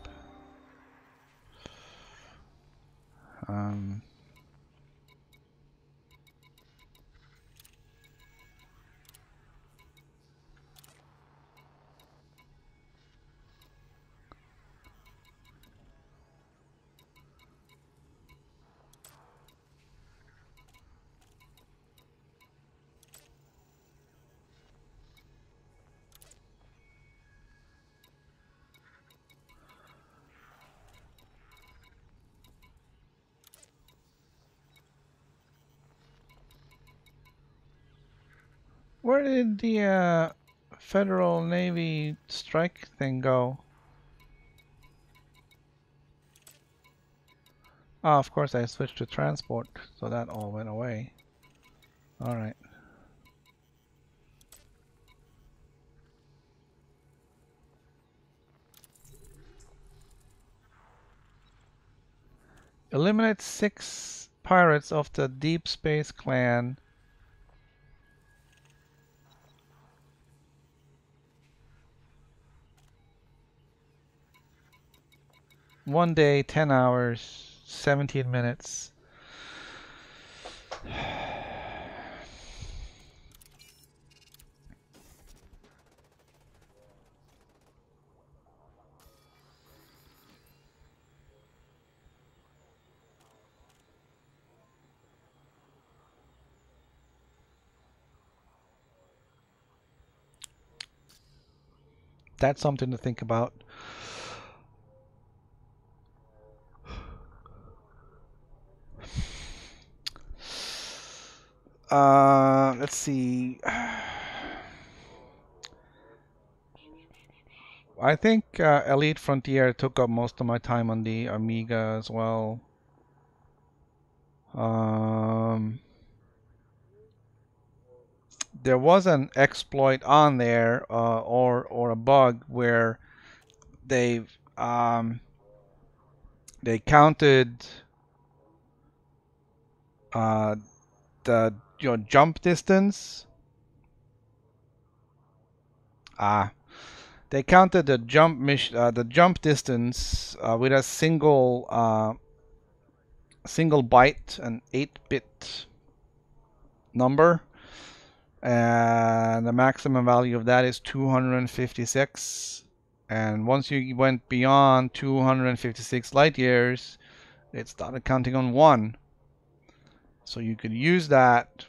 Where did the Federal Navy strike thing go? Oh, of course I switched to transport, so that all went away. Alright. Eliminate 6 pirates of the Deep Space Clan. One day, 10 hours, 17 minutes. That's something to think about. Let's see. I think Elite Frontier took up most of my time on the Amiga as well. There was an exploit on there, or a bug where they counted the jump distance. They counted the jump distance with a single byte, an 8-bit number, and the maximum value of that is 256. And once you went beyond 256 light years, it started counting on 1. So you could use that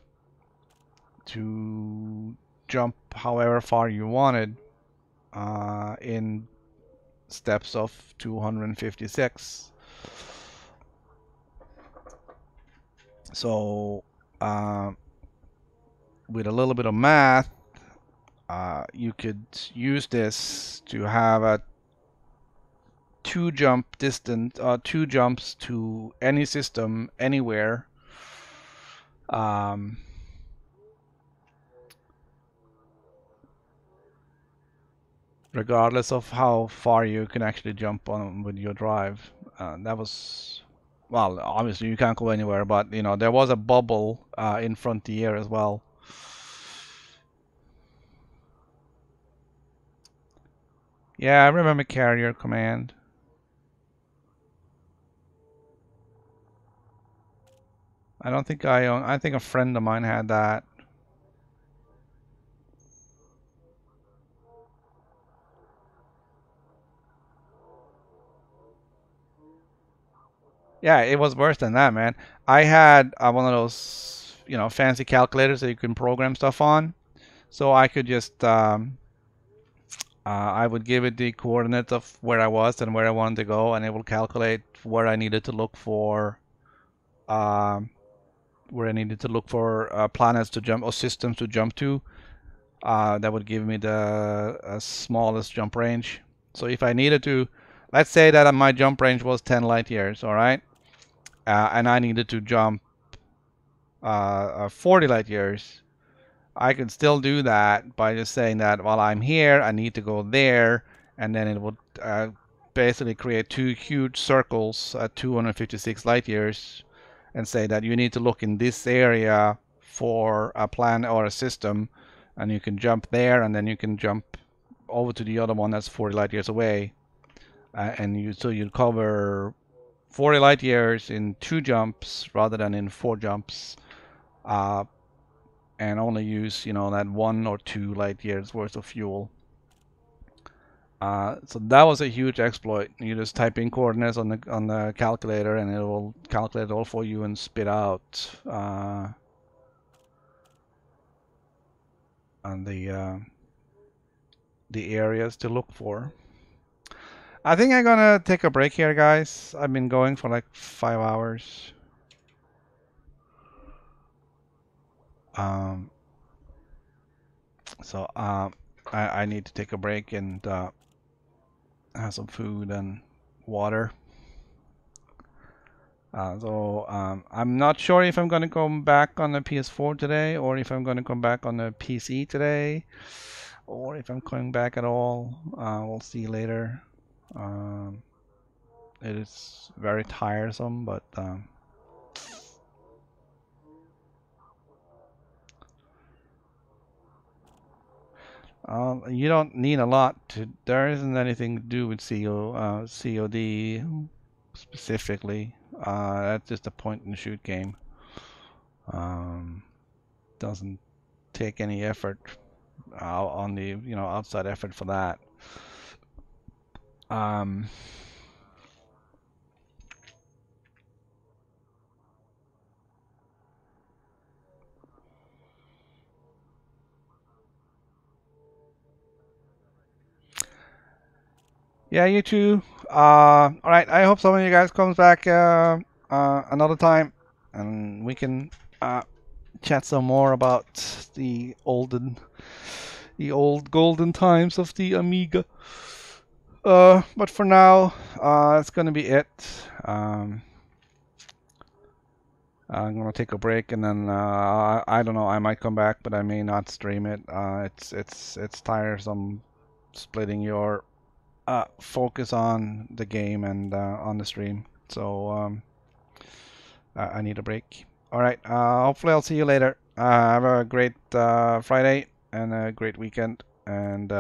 to jump however far you wanted in steps of 256. So with a little bit of math, you could use this to have a 2 jumps to any system anywhere. Regardless of how far you can actually jump on with your drive. That was, well, obviously you can't go anywhere, but there was a bubble in Frontier as well. Yeah, I remember Carrier Command. I think a friend of mine had that. Yeah, it was worse than that, man. I had one of those, fancy calculators that you can program stuff on. So I could just, I would give it the coordinates of where I was and where I wanted to go, and it will calculate where I needed to look for, planets to jump or systems to jump to. That would give me the smallest jump range. So if I needed to, let's say that my jump range was 10 light years, all right? And I needed to jump 40 light years. I could still do that by just saying that while I'm here, I need to go there, and then it would basically create 2 huge circles at 256 light years and say that you need to look in this area for a planet or a system, and you can jump there, and then you can jump over to the other one that's 40 light years away, so you cover 40 light years in 2 jumps rather than in 4 jumps, and only use that 1 or 2 light years worth of fuel. So that was a huge exploit. You just type in coordinates on the calculator, and it will calculate it all for you and spit out on the areas to look for. I think I'm gonna take a break here, guys. I've been going for like 5 hours. So I need to take a break and have some food and water. So I'm not sure if I'm going to come back on the PS4 today, or if I'm going to come back on the PC today, or if I'm coming back at all. We'll see later. It is very tiresome, but you don't need a lot to. There isn't anything to do with COD specifically. That's just a point and shoot game. Doesn't take any effort on the outside effort for that. Yeah, you too. All right. I hope some of you guys comes back another time, and we can chat some more about the old golden times of the Amiga. But for now, it's gonna be it. I'm gonna take a break, and then I don't know. I might come back, but I may not stream it. It's tiresome splitting your focus on the game and on the stream. So I need a break. All right. Hopefully I'll see you later. Have a great Friday and a great weekend. And